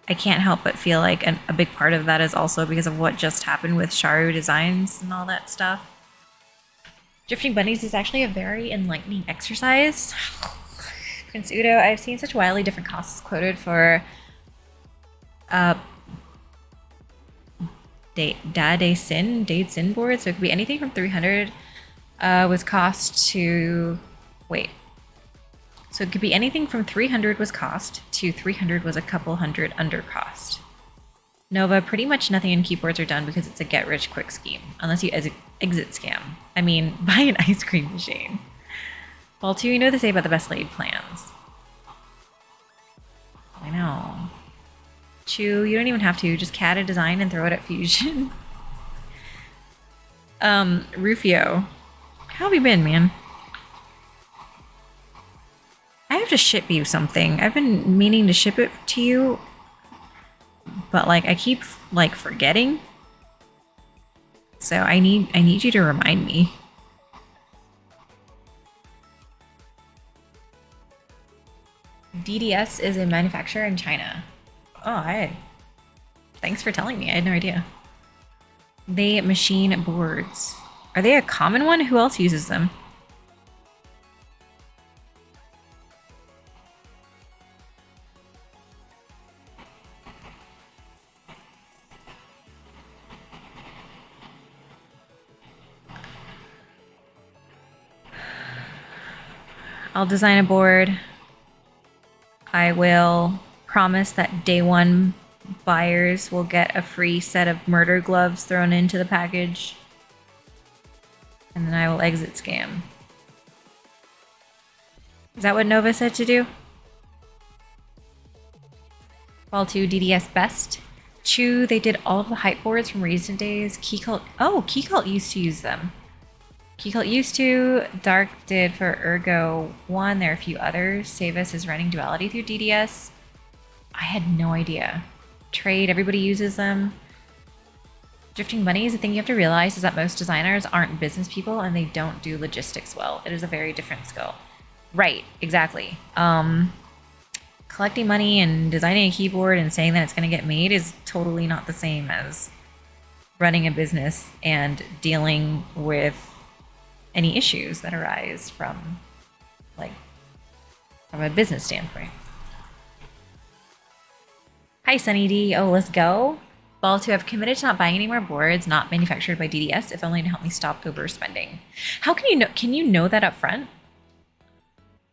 I can't help but feel like a big part of that is also because of what just happened with Sharu Designs and all that stuff. Drifting Bunnies is actually a very enlightening exercise. Prince Udo, I've seen such wildly different costs quoted for Dade Sin board, so it could be anything from 300 was cost to so it could be anything from 300 was cost to 300 was a couple hundred under cost. Nova, pretty much nothing in keyboards are done because it's a get rich quick scheme, unless you exit scam. I mean, buy an ice cream machine. Well, too, you know what they say about the best laid plans. I know. Chew, you don't even have to. Just CAD a design and throw it at Fusion. Rufio. How have you been, man? I have to ship you something. I've been meaning to ship it to you, but like I keep like forgetting. So I need you to remind me. DDS is a manufacturer in China. Oh, thanks for telling me. I had no idea. They machine boards. Are they a common one? Who else uses them? I'll design a board. I will promise that day one buyers will get a free set of murder gloves thrown into the package. And then I will exit scam. Is that what Nova said to do? Fall 2 DDS best. Chew, they did all of the hype boards from recent days. Keycult, oh, Keycult used to use them. Keycult used to. Dark did for Ergo 1. There are a few others. Savis is running Duality through DDS. I had no idea. Trade, everybody uses them. Drifting Bunnies, the thing you have to realize is that most designers aren't business people and they don't do logistics well. It is a very different skill. Right, exactly. Collecting money and designing a keyboard and saying that it's going to get made is totally not the same as running a business and dealing with any issues that arise from a business standpoint. Hi, Sunny D. Oh, let's go. Ball 2, I've committed to not buying any more boards not manufactured by DDS, if only to help me stop overspending. How can you know that up front?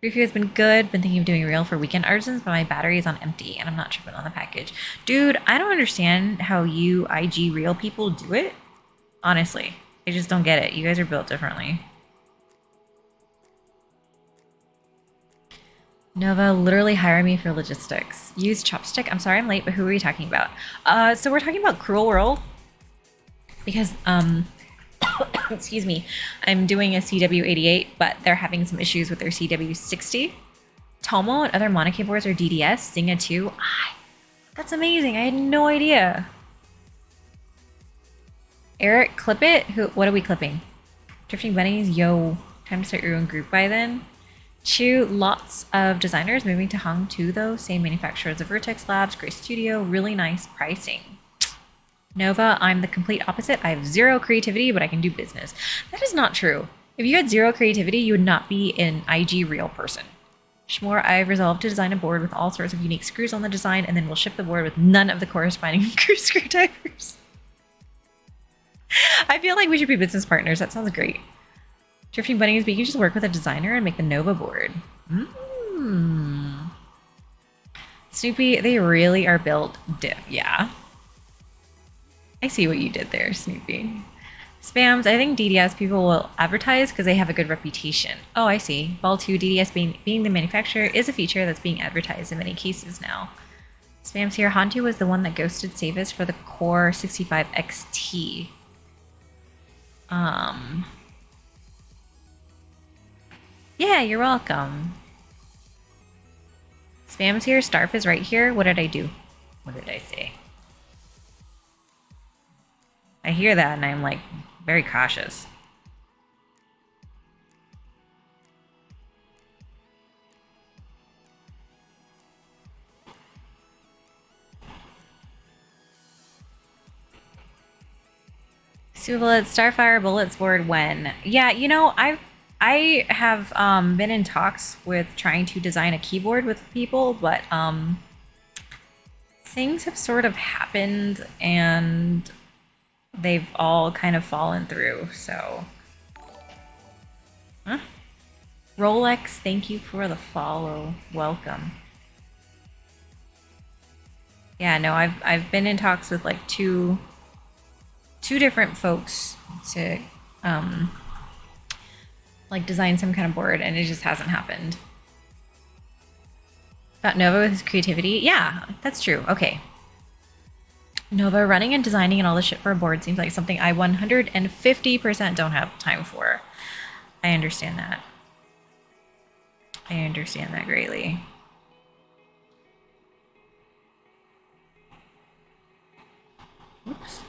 Review has been good, been thinking of doing a reel for weekend artisans, but my battery is on empty and I'm not tripping on the package. Dude, I don't understand how you IG reel people do it. Honestly, I just don't get it. You guys are built differently. Nova, literally hire me for logistics. Use chopstick. I'm sorry I'm late, but who are you talking about? So we're talking about CruelWorld because excuse me, I'm doing a CW88, but they're having some issues with their CW60. Tomo and other Monica boards are DDS. Singa 2. That's amazing. I had no idea. Eric, clip it. What are we clipping? Drifting Bunnies. Yo, time to start your own group by then. Chew, lots of designers moving to Hung 2 though. Same manufacturer as the Vertex Labs, Gray Studio, really nice pricing. Nova, I'm the complete opposite. I have zero creativity, but I can do business. That is not true. If you had zero creativity, you would not be an IG real person. Shmore, I've resolved to design a board with all sorts of unique screws on the design, and then we'll ship the board with none of the corresponding screwdrivers. I feel like we should be business partners. That sounds great. Drifting Bunnies, but you can just work with a designer and make the Nova board. Snoopy, they really are built yeah. I see what you did there, Snoopy. Spams, I think DDS people will advertise because they have a good reputation. Oh, I see. Ball 2, DDS being the manufacturer is a feature that's being advertised in many cases now. Spams here, Hantu was the one that ghosted Savis for the Core 65 XT. Yeah, you're welcome. Spam's here, Starf is right here. What did I do? What did I say? I hear that and I'm like very cautious. Super Bullets, Starfire Bullets board when? Yeah, you know, I have been in talks with trying to design a keyboard with people, but things have sort of happened and they've all kind of fallen through, so. Huh? Rolex, thank you for the follow. Welcome. Yeah, no, I've been in talks with like two different folks to like design some kind of board, and it just hasn't happened. About Nova with his creativity? Yeah, that's true. Okay. Nova running and designing and all this shit for a board seems like something I 150% don't have time for. I understand that. I understand that greatly. Oops.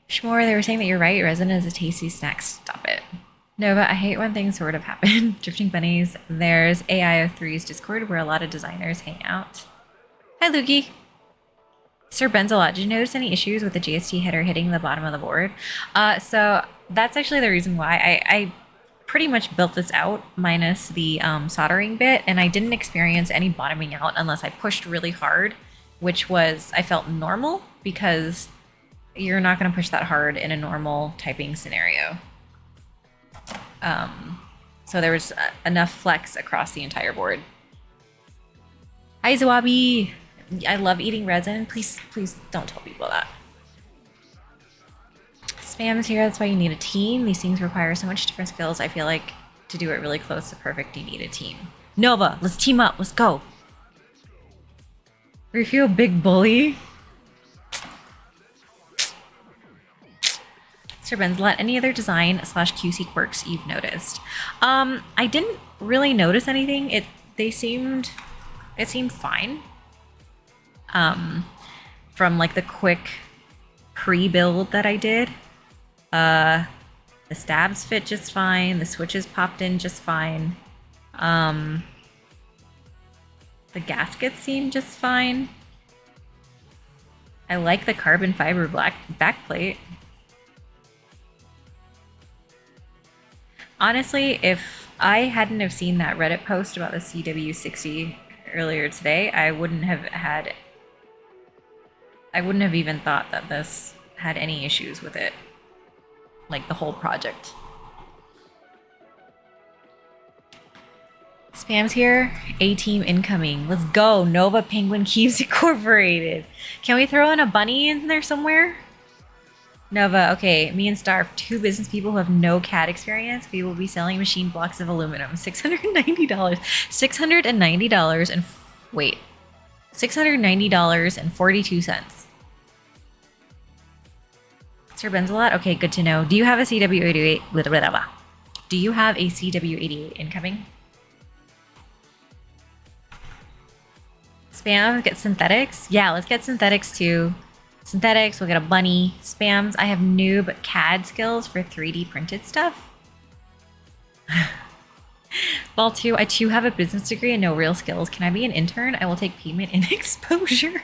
Shmore, they were saying that you're right. Resin is a tasty snack. Stop it. Nova, I hate when things sort of happen. Drifting Bunnies, there's AIO3's Discord where a lot of designers hang out. Hi, Lukey. Sir Benzalot, did you notice any issues with the GST header hitting the bottom of the board? So that's actually the reason why I pretty much built this out minus the soldering bit, and I didn't experience any bottoming out unless I pushed really hard, which was, I felt normal because you're not going to push that hard in a normal typing scenario. So there was enough flex across the entire board. Hi, Zawabi. I love eating resin. Please don't tell people that. Spam's here. That's why you need a team. These things require so much different skills. I feel like to do it really close to perfect, you need a team. Nova, let's team up. Let's go. Refuel big bully. Sir Benzlet, any other design / QC quirks you've noticed? I didn't really notice anything. It seemed fine. From like the quick pre-build that I did. The stabs fit just fine. The switches popped in just fine. The gaskets seem just fine. I like the carbon fiber black backplate. Honestly, if I hadn't have seen that Reddit post about the CW60 earlier today, I wouldn't have even thought that this had any issues with it. Like the whole project. Spam's here. A-team incoming. Let's go. Nova Penguin Keeps Incorporated. Can we throw in a bunny in there somewhere? Nova, okay. Me and Starf, two business people who have no CAD experience. We will be selling machine blocks of aluminum. $690. $690 and wait. $690.42. Sir Benzalot? Okay, good to know. Do you have a CW88? Do you have a CW88 incoming? Spam, get synthetics? Yeah, let's get synthetics too. Synthetics, we'll get a bunny. Spams, I have noob CAD skills for 3D printed stuff. Ball 2, I too have a business degree and no real skills. Can I be an intern? I will take payment in exposure.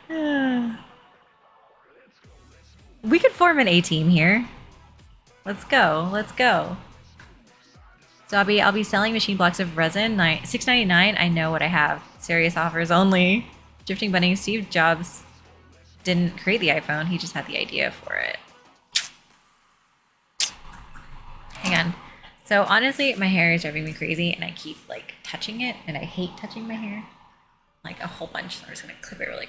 We could form an A-team here. Let's go, let's go. So I'll be selling machine blocks of resin. $6.99. I know what I have. Serious offers only. Drifting Bunny. Steve Jobs didn't create the iPhone. He just had the idea for it. Hang on. So honestly, my hair is driving me crazy, and I keep like touching it, and I hate touching my hair, like a whole bunch. So I'm just gonna clip it really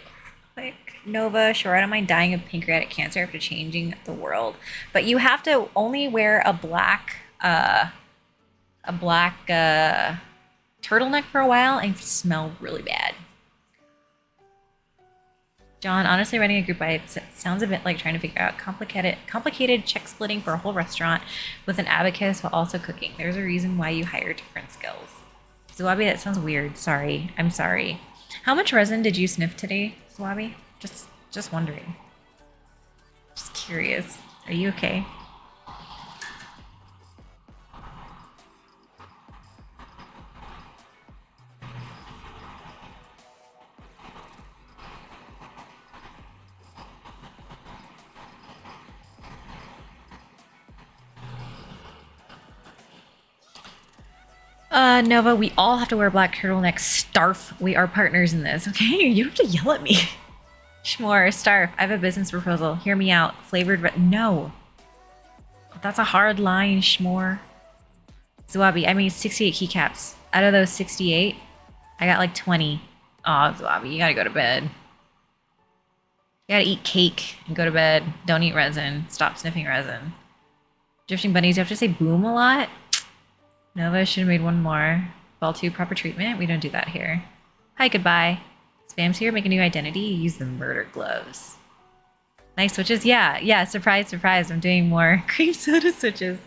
quick. Nova, sure, I don't mind dying of pancreatic cancer after changing the world, but you have to only wear a black turtleneck for a while and smell really bad. John, honestly, running a group by sounds a bit like trying to figure out complicated check splitting for a whole restaurant with an abacus while also cooking. There's a reason why you hire different skills. Zwabi, that sounds weird. Sorry. I'm sorry. How much resin did you sniff today, Zwabi? Just wondering. Just curious. Are you okay? Nova, we all have to wear black turtlenecks. Starf, we are partners in this, okay? You don't have to yell at me. Shmore, Starf, I have a business proposal. Hear me out. Flavored no. That's a hard line, Shmore. Zwabi, I made 68 keycaps. Out of those 68, I got like 20. Aw, Zwabi, you gotta go to bed. You gotta eat cake and go to bed. Don't eat resin. Stop sniffing resin. Drifting bunnies, you have to say boom a lot. Nova should have made one more. Ball 2, proper treatment. We don't do that here. Hi, goodbye. Spam's here, make a new identity. Use the murder gloves. Nice switches. Yeah. Surprise, surprise. I'm doing more cream soda switches.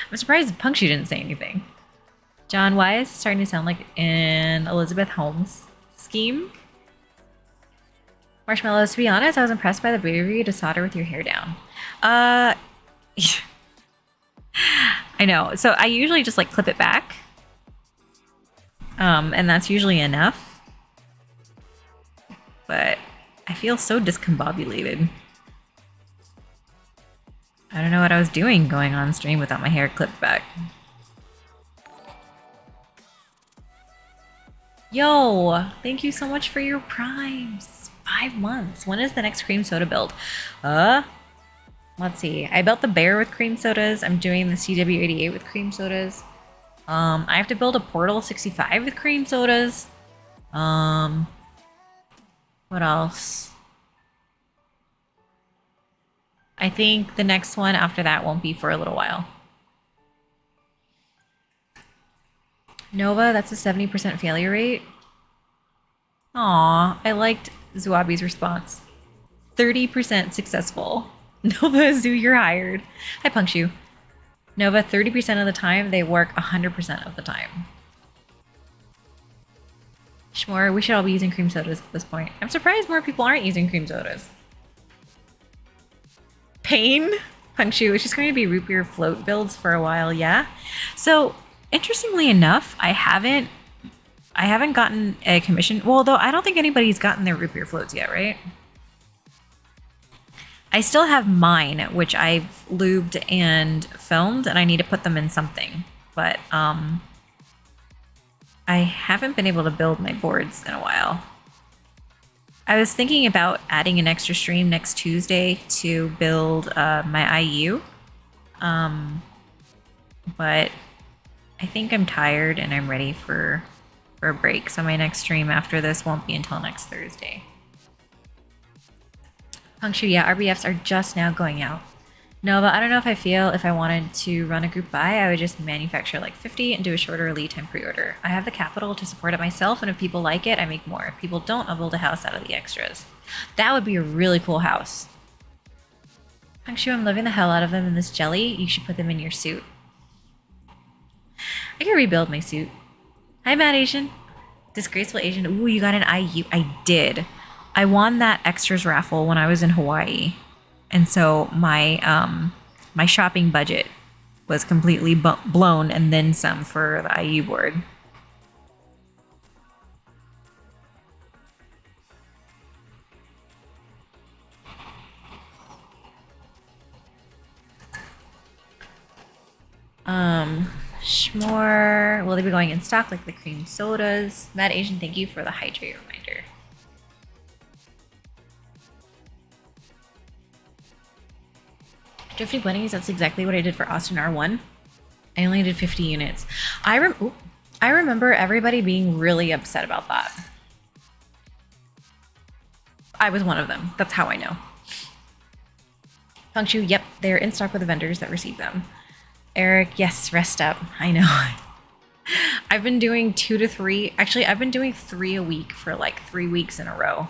I'm surprised Punkshu didn't say anything. John, why is it starting to sound like an Elizabeth Holmes scheme? Marshmallows, to be honest, I was impressed by the bravery to solder with your hair down. I know. So I usually just like clip it back. And that's usually enough. But I feel so discombobulated. I don't know what I was doing going on stream without my hair clipped back. Yo, thank you so much for your primes. 5 months. When is the next cream soda build? Let's see. I built the bear with cream sodas. I'm doing the CW88 with cream sodas. I have to build a Portal 65 with cream sodas. What else? I think the next one after that won't be for a little while. Nova, that's a 70% failure rate. Aw, I liked Zwabi's response. 30% successful. Nova, Zoo, you're hired. Hi, Punkshu. Nova, 30% of the time, they work 100% of the time. Shmore, we should all be using cream sodas at this point. I'm surprised more people aren't using cream sodas. Pain? Punkshu, it's just going to be root beer float builds for a while, yeah? So, interestingly enough, I haven't gotten a commission. Well, though, I don't think anybody's gotten their root beer floats yet, right? I still have mine, which I've lubed and filmed, and I need to put them in something. But I haven't been able to build my boards in a while. I was thinking about adding an extra stream next Tuesday to build my IU. But I think I'm tired and I'm ready for a break. So my next stream after this won't be until next Thursday. Puncture, yeah, RBFs are just now going out. Nova, I don't know if I feel if I wanted to run a group buy, I would just manufacture like 50 and do a shorter lead time pre-order. I have the capital to support it myself, and if people like it, I make more. If people don't, I'll build a house out of the extras. That would be a really cool house. Puncture, I'm living the hell out of them in this jelly. You should put them in your suit. I can rebuild my suit. Hi, Mad Asian. Disgraceful Asian. Ooh, you got an IU. I did. I won that extras raffle when I was in Hawaii. And so my my shopping budget was completely blown and then some for the IU board. Schmore. Will they be going in stock like the cream sodas? Mad Asian, thank you for the hydrate reminder. Drifting Bunnies, that's exactly what I did for Austin R1. I only did 50 units. I remember everybody being really upset about that. I was one of them. That's how I know. Punctu, yep, they're in stock with the vendors that receive them. Eric, yes, rest up. I know. I've been doing 2 to 3. Actually, I've been doing 3 a week for like 3 weeks in a row.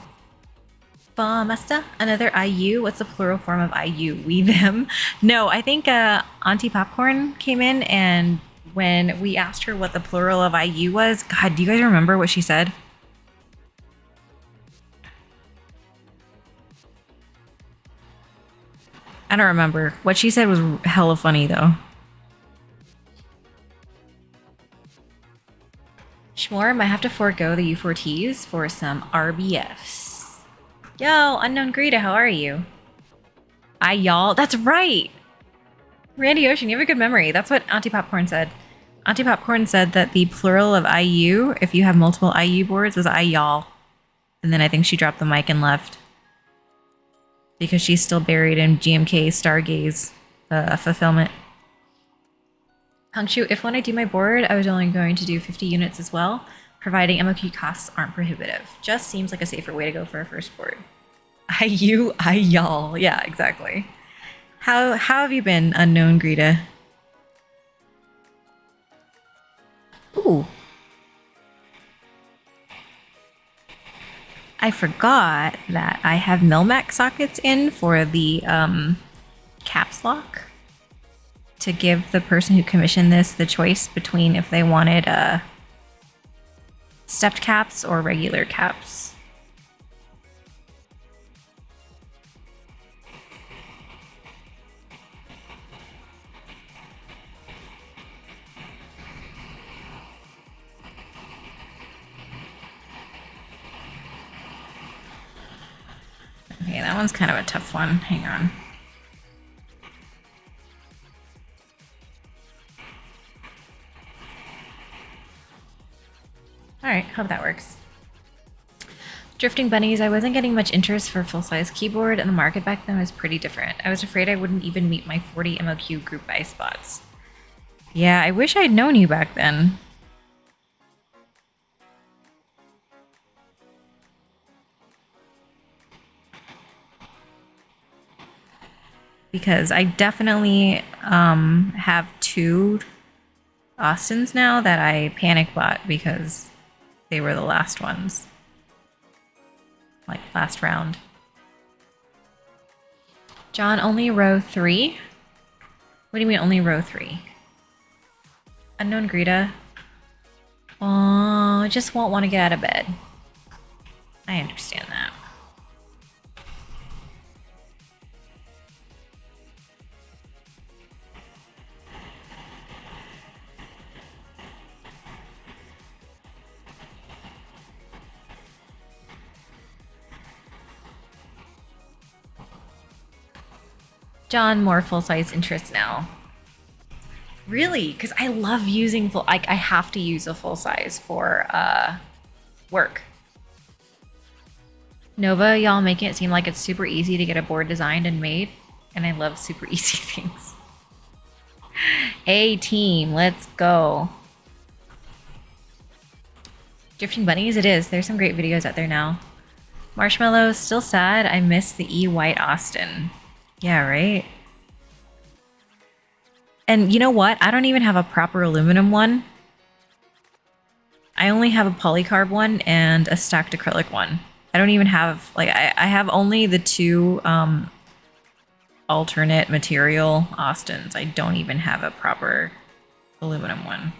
Bamasta, another IU. What's the plural form of IU? We, them? No, I think Auntie Popcorn came in, and when we asked her what the plural of IU was, God, do you guys remember what she said? I don't remember. What she said was hella funny, though. Schmore might have to forego the U4Ts for some RBFs. Yo, Unknown Greta, how are you? Y'all. That's right! Randy Ocean, you have a good memory. That's what Auntie Popcorn said. Auntie Popcorn said that the plural of IU, if you have multiple IU boards, was y'all. And then I think she dropped the mic and left. Because she's still buried in GMK Stargaze fulfillment. Punctu, if when I do my board, I was only going to do 50 units as well, providing MOQ costs aren't prohibitive. Just seems like a safer way to go for a first board. Y'all. Yeah, exactly. How have you been, Unknown Greta? Ooh. I forgot that I have Milmac sockets in for the caps lock to give the person who commissioned this the choice between if they wanted stepped caps or regular caps. Okay, that one's kind of a tough one. Hang on. Alright, hope that works. Drifting Bunnies, I wasn't getting much interest for a full-size keyboard, and the market back then was pretty different. I was afraid I wouldn't even meet my 40 MOQ group buy spots. Yeah, I wish I'd known you back then. Because I definitely have 2 Austins now that I panic bought because they were the last ones. Like last round. John, only row 3? What do you mean only row 3? Unknown Greta. Oh, just won't want to get out of bed. I understand that. John, more full-size interest now. Really? Because I love using full. I have to use a full size for work. Nova, y'all making it seem like it's super easy to get a board designed and made, and I love super easy things. A team, let's go. Drifting Bunnies, it is. There's some great videos out there now. Marshmallow, still sad. I miss the E. White Austin. Yeah, right? And you know what? I don't even have a proper aluminum one. I only have a polycarb one and a stacked acrylic one. I don't even have, like, I have only the two alternate material Austins. I don't even have a proper aluminum one.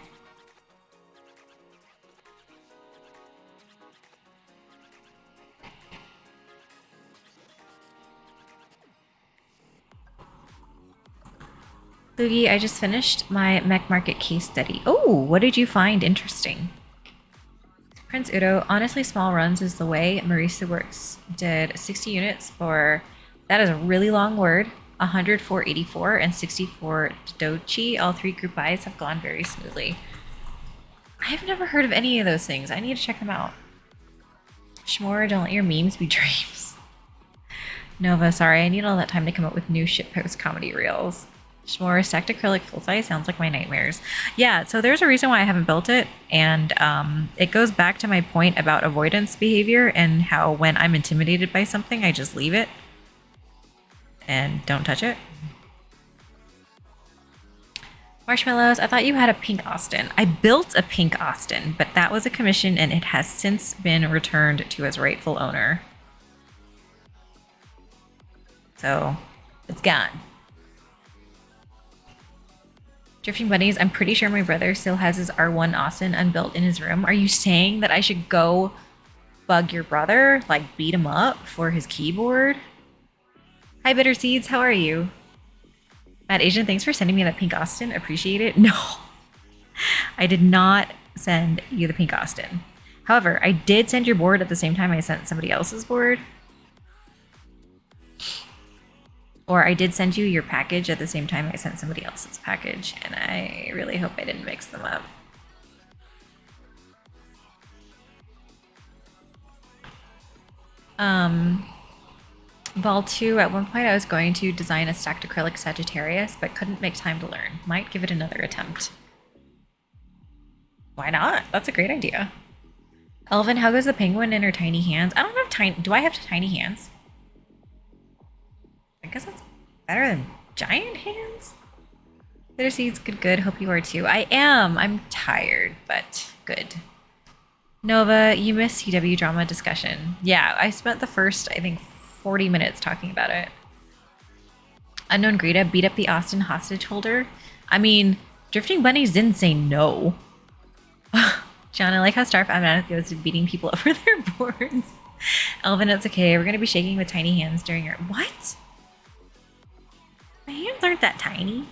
Loogie, I just finished my Mech Market case study. Oh, what did you find interesting? Prince Udo, honestly, small runs is the way. Marisa Works did 60 units for, that is a really long word, 100 for 84 and 64 Dochi. All three group buys have gone very smoothly. I've never heard of any of those things. I need to check them out. Shmore, don't let your memes be dreams. Nova, sorry, I need all that time to come up with new shitpost comedy reels. Shmore, stacked acrylic full size sounds like my nightmares. Yeah, so there's a reason why I haven't built it, and it goes back to my point about avoidance behavior and how when I'm intimidated by something, I just leave it and don't touch it. Marshmallows, I thought you had a pink Austin. I built a pink Austin, but that was a commission and it has since been returned to its rightful owner. So it's gone. Drifting Bunnies, I'm pretty sure my brother still has his R1 Austin unbuilt in his room. Are you saying that I should go bug your brother? Like beat him up for his keyboard? Hi Bitter Seeds, how are you? Mad Asian, thanks for sending me that pink Austin. Appreciate it. No, I did not send you the pink Austin. However, I did send your board at the same time I sent somebody else's board. Or I did send you your package at the same time I sent somebody else's package, and I really hope I didn't mix them up. Ball 2, at one point I was going to design a stacked acrylic Sagittarius, but couldn't make time to learn. Might give it another attempt. Why not? That's a great idea. Elvin, how goes the penguin in her tiny hands? I don't have tiny... Do I have tiny hands? I guess that's better than giant hands. Bitter Seeds, good. Hope you are too. I am. I'm tired, but good. Nova, you missed CW drama discussion. Yeah, I spent the first, I think, 40 minutes talking about it. Unknown Greta beat up the Austin hostage holder. I mean, Drifting Bunnies didn't say no. John, I like how Starf automatically goes to beating people over their boards. Elvin, it's okay. We're going to be shaking with tiny hands during your... What? My hands aren't that tiny.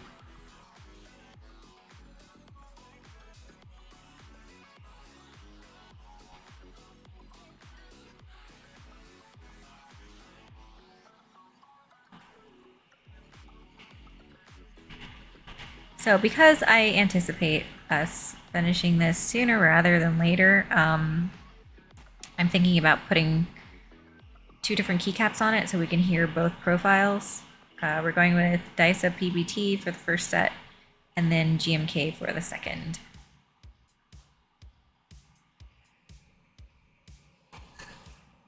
So because I anticipate us finishing this sooner rather than later, I'm thinking about putting 2 different keycaps on it so we can hear both profiles. We're going with DISA PBT for the first set and then GMK for the second.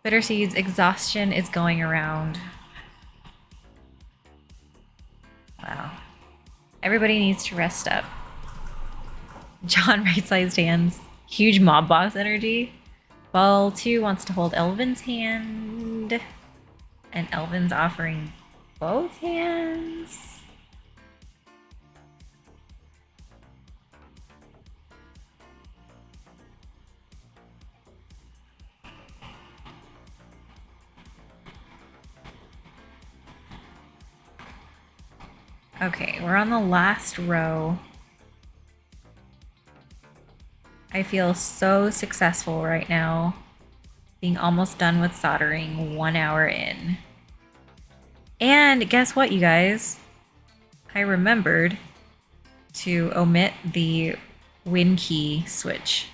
Bitter Seeds, exhaustion is going around. Wow. Everybody needs to rest up. John, right-sized hands. Huge mob boss energy. Ball 2 wants to hold Elvin's hand. And Elvin's offering both hands. Okay, we're on the last row. I feel so successful right now, being almost done with soldering 1 hour in. And guess what, you guys? I remembered to omit the win key switch.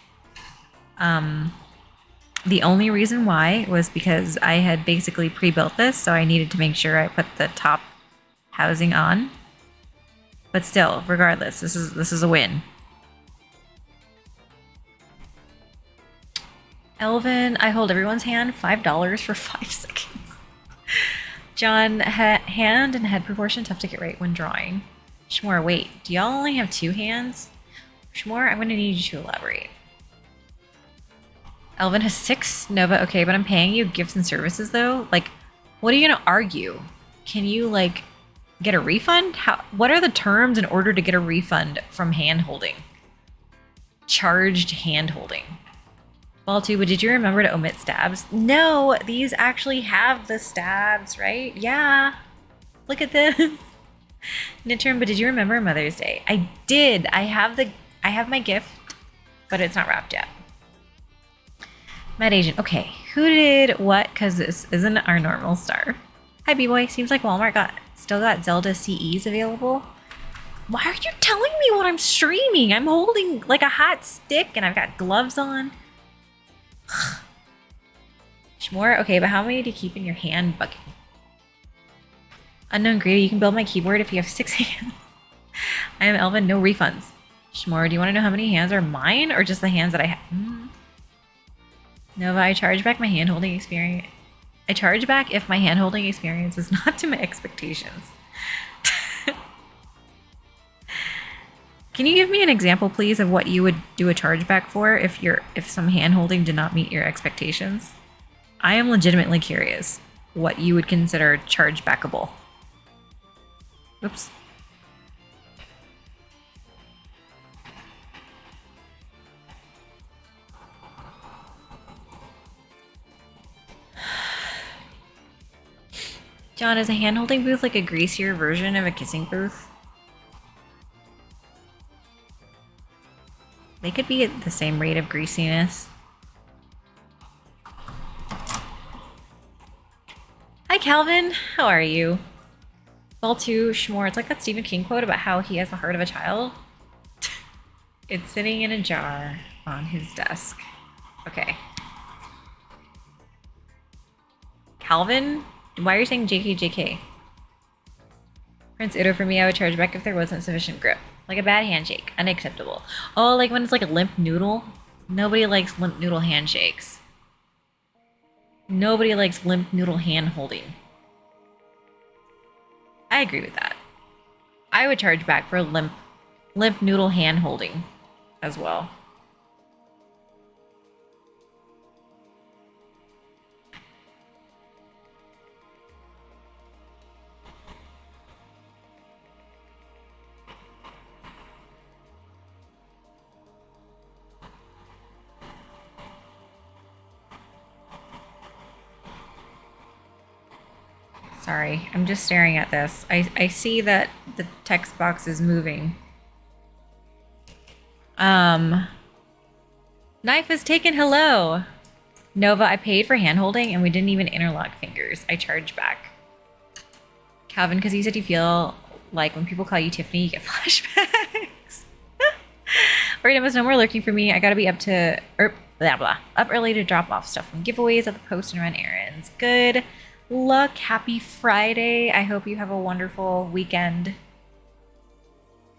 The only reason why was because I had basically pre-built this, so I needed to make sure I put the top housing on. But still, regardless, this is a win. Elvin, I hold everyone's hand, $5 for 5 seconds. John, hand and head proportion tough to get right when drawing. Shmore, wait, do y'all only have 2 hands? Shmore, I'm gonna need you to elaborate. Elvin has 6. Nova, okay, but I'm paying you gifts and services though. Like, what are you gonna argue? Can you like get a refund? What are the terms in order to get a refund from hand holding? Charged hand holding. Ball 2, but did you remember to omit stabs? No, these actually have the stabs, right? Yeah. Look at this. Nitram, but did you remember Mother's Day? I did. I have my gift, but it's not wrapped yet. Mad Agent. Okay, who did what? Because this isn't our normal star. Hi, B-Boy. Seems like Walmart still got Zelda CEs available. Why are you telling me what I'm streaming? I'm holding like a hot stick and I've got gloves on. Shmore. Okay, but how many do you keep in your hand bucket? Unknown Greedy. You can build my keyboard if you have 6 hands. I am Elvin. No refunds. Shmore. Do you want to know how many hands are mine or just the hands that I have? Nova, I charge back my hand-holding experience. I charge back if my hand-holding experience is not to my expectations. Can you give me an example, please, of what you would do a chargeback for if some hand-holding did not meet your expectations? I am legitimately curious what you would consider chargebackable. Oops. John, is a hand-holding booth like a greasier version of a kissing booth? They could be at the same rate of greasiness. Hi, Calvin. How are you? Ball 2, Shmore. It's like that Stephen King quote about how he has the heart of a child. It's sitting in a jar on his desk. Okay. Calvin? Why are you saying JK? Prince Udo, for me, I would charge back if there wasn't sufficient grip. Like a bad handshake. Unacceptable. Oh, like when it's like a limp noodle? Nobody likes limp noodle handshakes. Nobody likes limp noodle hand holding. I agree with that. I would charge back for limp noodle hand holding as well. Sorry, I'm just staring at this. I see that the text box is moving. Knife is taken. Hello. Nova, I paid for hand-holding and we didn't even interlock fingers. I charged back. Calvin, because you said you feel like when people call you Tiffany, you get flashbacks. Alright, Emma's no more lurking for me. I gotta be up early to drop off stuff from giveaways at the post and run errands. Good luck. Happy Friday. I hope you have a wonderful weekend.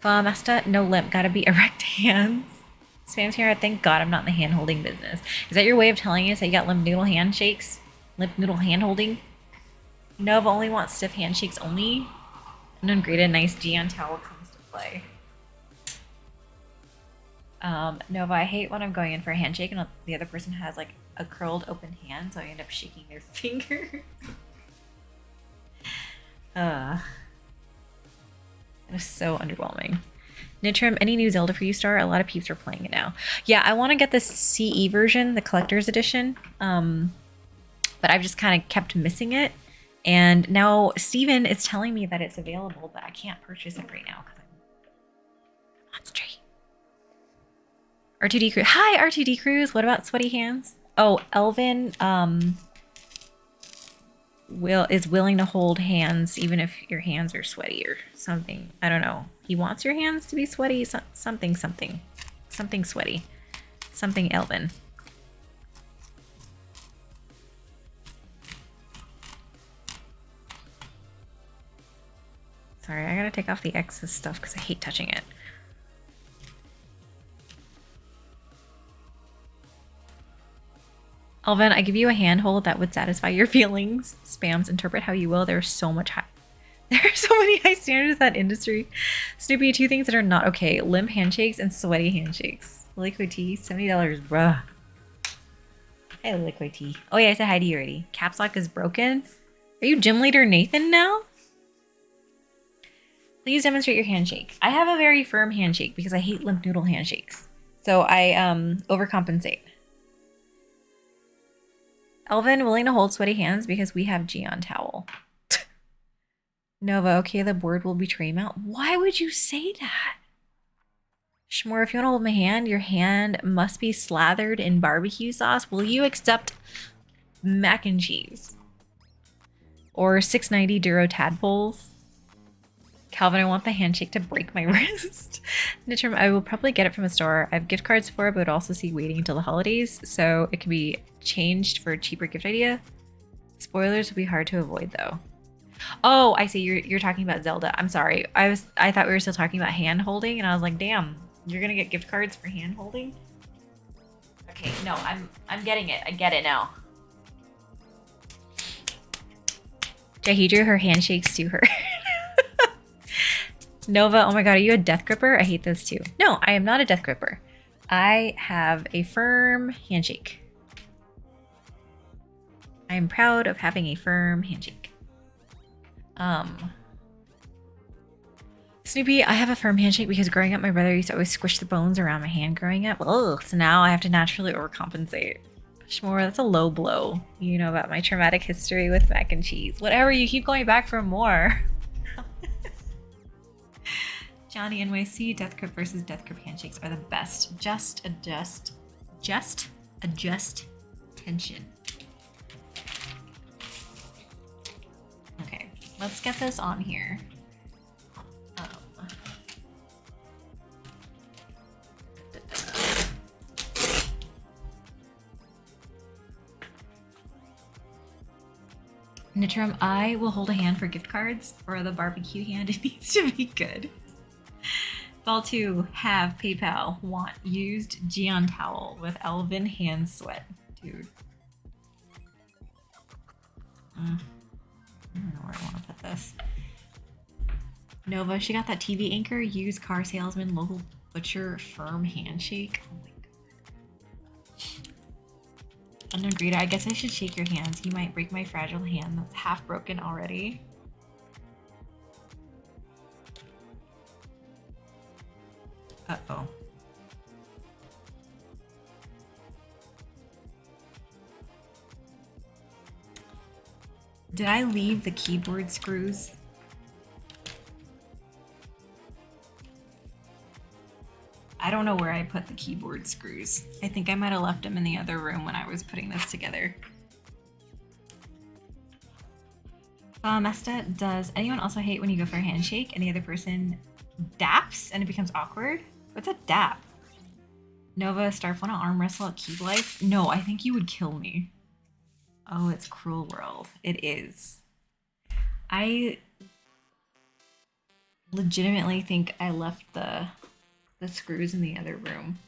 Famasta, no limp. Gotta be erect hands. Spam's here. Thank God I'm not in the hand-holding business. Is that your way of telling us that you got limp noodle handshakes? Limp noodle hand-holding? Nova only wants stiff handshakes only. Unknown Greta, nice G on towel comes to play. Nova, I hate when I'm going in for a handshake and the other person has like a curled open hand, so I end up shaking their fingers. It was so underwhelming. Nitram, any new Zelda for you, Star? A lot of peeps are playing it now. Yeah, I want to get the CE version, the collector's edition. But I've just kind of kept missing it. And now Steven is telling me that it's available, but I can't purchase it right now because I'm on stream. R2D Cruz. Hi, R2D Cruz. What about sweaty hands? Oh, Elvin. is willing to hold hands even if your hands are sweaty or something. I don't know. He wants your hands to be sweaty. Something sweaty. Something Elven. Sorry, I gotta take off the excess stuff because I hate touching it. Elven, I give you a handhold that would satisfy your feelings. Spams, interpret how you will. There are so many high standards in that industry. Snoopy, 2 things that are not okay. Limp handshakes and sweaty handshakes. Liquid tea, $70, bruh. Hey, Liquid tea. Oh yeah, I said hi to you already. Caps lock is broken. Are you gym leader Nathan now? Please demonstrate your handshake. I have a very firm handshake because I hate limp noodle handshakes. So I overcompensate. Elvin, willing to hold sweaty hands because we have G on towel. Nova, okay, the board will betray Mount. Why would you say that? Shmore, if you want to hold my hand, your hand must be slathered in barbecue sauce. Will you accept mac and cheese? Or 690 Duro tadpoles? Calvin, I want the handshake to break my wrist. Nitram, I will probably get it from a store. I have gift cards for it, but would also see waiting until the holidays, so it can be changed for a cheaper gift idea. Spoilers would be hard to avoid, though. Oh, I see. You're talking about Zelda. I'm sorry. I thought we were still talking about hand holding, and I was like, damn, you're gonna get gift cards for hand holding? Okay, no, I'm getting it. I get it now. Jahidra, her handshakes to her. Nova, oh my god, are you a death gripper? I hate those too. No, I am not a death gripper. I have a firm handshake. I am proud of having a firm handshake. Snoopy, I have a firm handshake because growing up, my brother used to always squish the bones around my hand growing up. Ugh, so now I have to naturally overcompensate. Shmore, that's a low blow. You know about my traumatic history with mac and cheese. Whatever, you keep going back for more. Johnny NYC, death grip versus death grip handshakes are the best. Just adjust tension. Okay, let's get this on here. Nitram, I will hold a hand for gift cards. For the barbecue hand, it needs to be good. Ball 2, have PayPal, want used Gion towel with Elven hand sweat. Dude. I don't know where I want to put this. Nova, she got that TV anchor, used car salesman, local butcher, firm handshake. Oh my god. Unagrita, I guess I should shake your hands. You might break my fragile hand that's half broken already. Uh-oh. Did I leave the keyboard screws? I don't know where I put the keyboard screws. I think I might have left them in the other room when I was putting this together. Mesta, does anyone also hate when you go for a handshake and the other person daps and it becomes awkward? What's a dap? Nova, Starf, wanna arm wrestle at Cube Life? No, I think you would kill me. Oh, it's Cruel World. It is. I legitimately think I left the screws in the other room.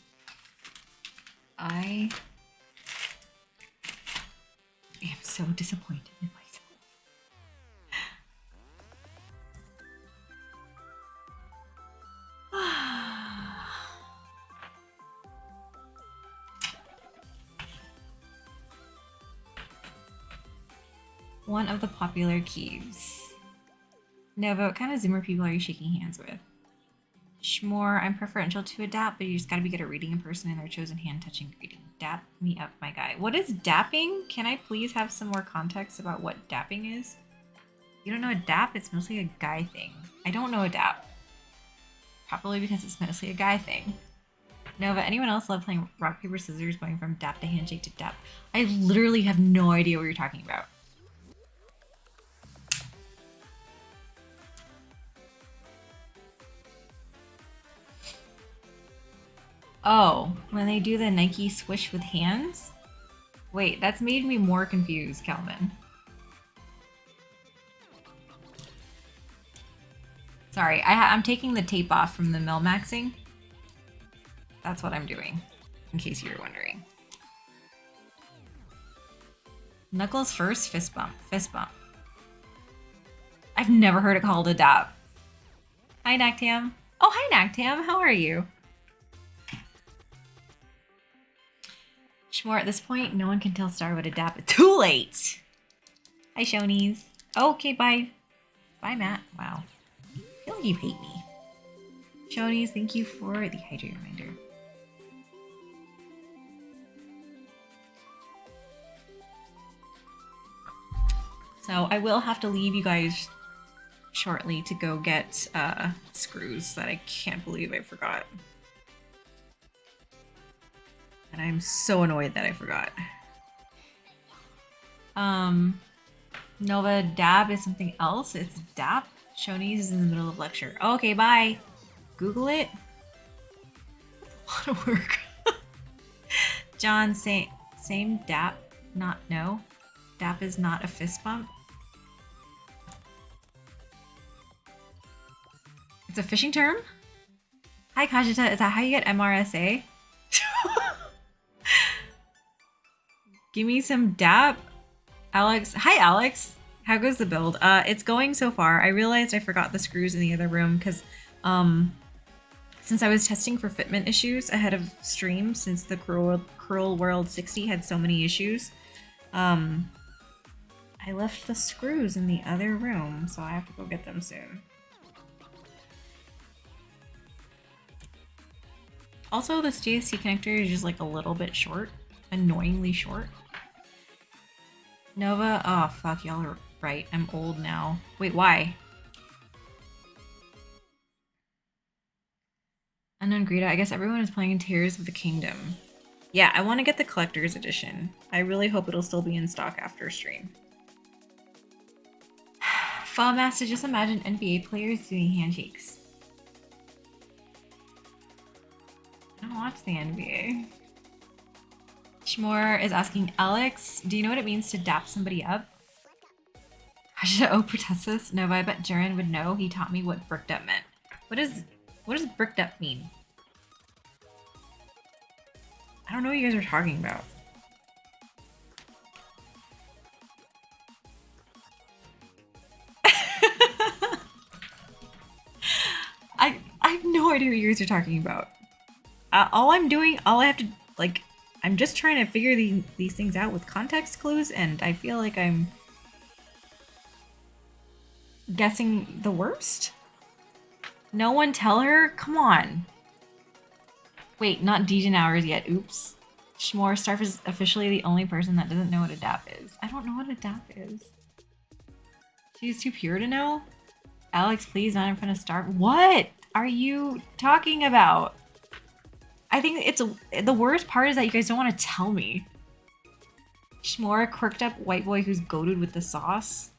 I am so disappointed in myself. One of the popular keys. Nova, what kind of Zoomer people are you shaking hands with? Shmore, I'm preferential to adapt, but you just gotta be good at reading a person in their chosen hand touching greeting. Dap me up, my guy. What is dapping? Can I please have some more context about what dapping is? You don't know a dap? It's mostly a guy thing. I don't know a dap. Probably because it's mostly a guy thing. Nova, anyone else love playing rock, paper, scissors, going from dap to handshake to dap? I literally have no idea what you're talking about. Oh, when they do the Nike swish with hands? Wait, that's made me more confused, Calvin. Sorry, I'm taking the tape off from the Milmaxing. That's what I'm doing, in case you were wondering. Knuckles first, fist bump, fist bump. I've never heard it called a dab. Hi, Nactam. Oh, hi, Nactam. How are you? Shmore, at this point, no one can tell Star what a dab is. Too late! Hi, Shonies. Oh, okay, bye. Bye, Matt. Wow. I feel like you hate me. Shonies, thank you for the hydrate reminder. So I will have to leave you guys shortly to go get screws that I can't believe I forgot. And I'm so annoyed that I forgot. Nova, dab is something else. It's dap. Shonies is in the middle of lecture. Okay, bye. Google it. That's a lot of work. John, same dap, not no. Dap is not a fist bump. It's a fishing term? Hi, Kajita. Is that how you get MRSA? Give me some dap. Alex. Hi, Alex. How goes the build? It's going so far. I realized I forgot the screws in the other room because since I was testing for fitment issues ahead of stream, since the CruelWorld 60 had so many issues, I left the screws in the other room, so I have to go get them soon. Also, this JSC connector is just like a little bit short, annoyingly short. Nova, oh fuck, y'all are right. I'm old now. Wait, why? Unknown Greta, I guess everyone is playing Tears of the Kingdom. Yeah, I want to get the collector's edition. I really hope it'll still be in stock after stream. Master, just imagine NBA players doing handshakes. I don't watch the NBA. Shmore is asking Alex, do you know what it means to dap somebody up? Hasha O Protessus? Nova, I bet Jaren would know. He taught me what bricked up meant. What does bricked up mean? I don't know what you guys are talking about. I have no idea what you guys are talking about. All I have to, like, I'm just trying to figure these things out with context clues, and I feel like I'm guessing the worst? No one tell her? Come on. Wait, not Dejan hours yet. Oops. Shmore, Starf is officially the only person that doesn't know what a dap is. I don't know what a dap is. She's too pure to know? Alex, please, not in front of Starf. What are you talking about? I think the worst part is that you guys don't want to tell me. Shmore, quirked up white boy who's goated with the sauce.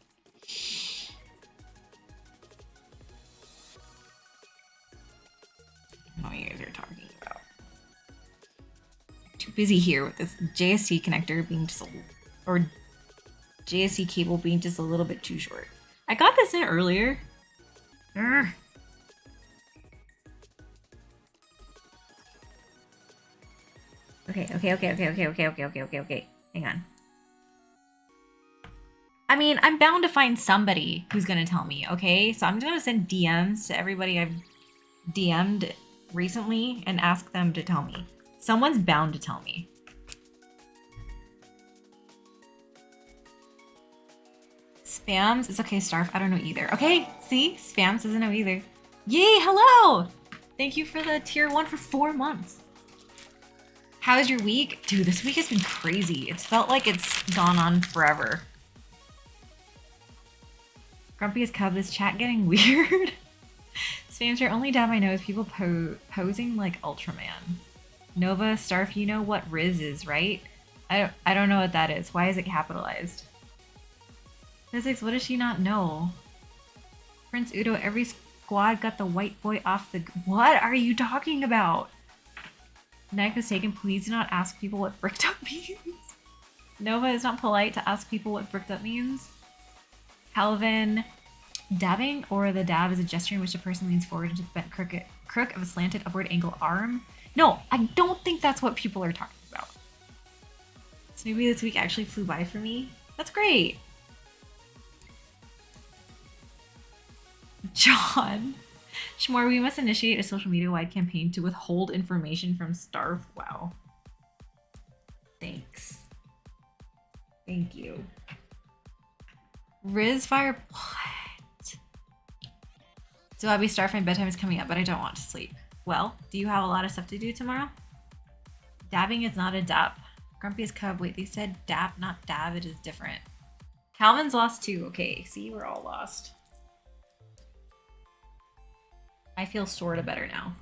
I don't know what you guys are talking about. Too busy here with this JSC connector being just or JSC cable being just a little bit too short. I got this in earlier. Urgh. Okay. Hang on. I mean, I'm bound to find somebody who's gonna tell me, okay? So I'm gonna send DMs to everybody I've DM'd recently and ask them to tell me. Someone's bound to tell me. Spams? It's okay, Starf. I don't know either. Okay, see? Spams doesn't know either. Yay, hello! Thank you for the tier 1 for 4 months. How's your week? Dude, this week has been crazy. It's felt like it's gone on forever. Grumpy as Cub, is chat getting weird? Spams are only dab I know is people posing like Ultraman. Nova, Starf, you know what Riz is, right? I don't know what that is. Why is it capitalized? Physics, what does she not know? Prince Udo, every squad got the white boy off the... What are you talking about? Knife is taken. Please do not ask people what bricked up means. Nova, is not polite to ask people what bricked up means. Calvin, dabbing or the dab is a gesture in which a person leans forward into the bent crook of a slanted upward angle arm. No, I don't think that's what people are talking about. So maybe this week actually flew by for me. That's great. John. Shmore, we must initiate a social media-wide campaign to withhold information from Starf. Wow. Thanks. Thank you. Riz Fire. What? So Abby, Starf, my bedtime is coming up, but I don't want to sleep. Well, do you have a lot of stuff to do tomorrow? Dabbing is not a dab. Grumpy's Cub. Wait, they said dab, not dab. It is different. Calvin's lost too. Okay, see, we're all lost. I feel sorta better now.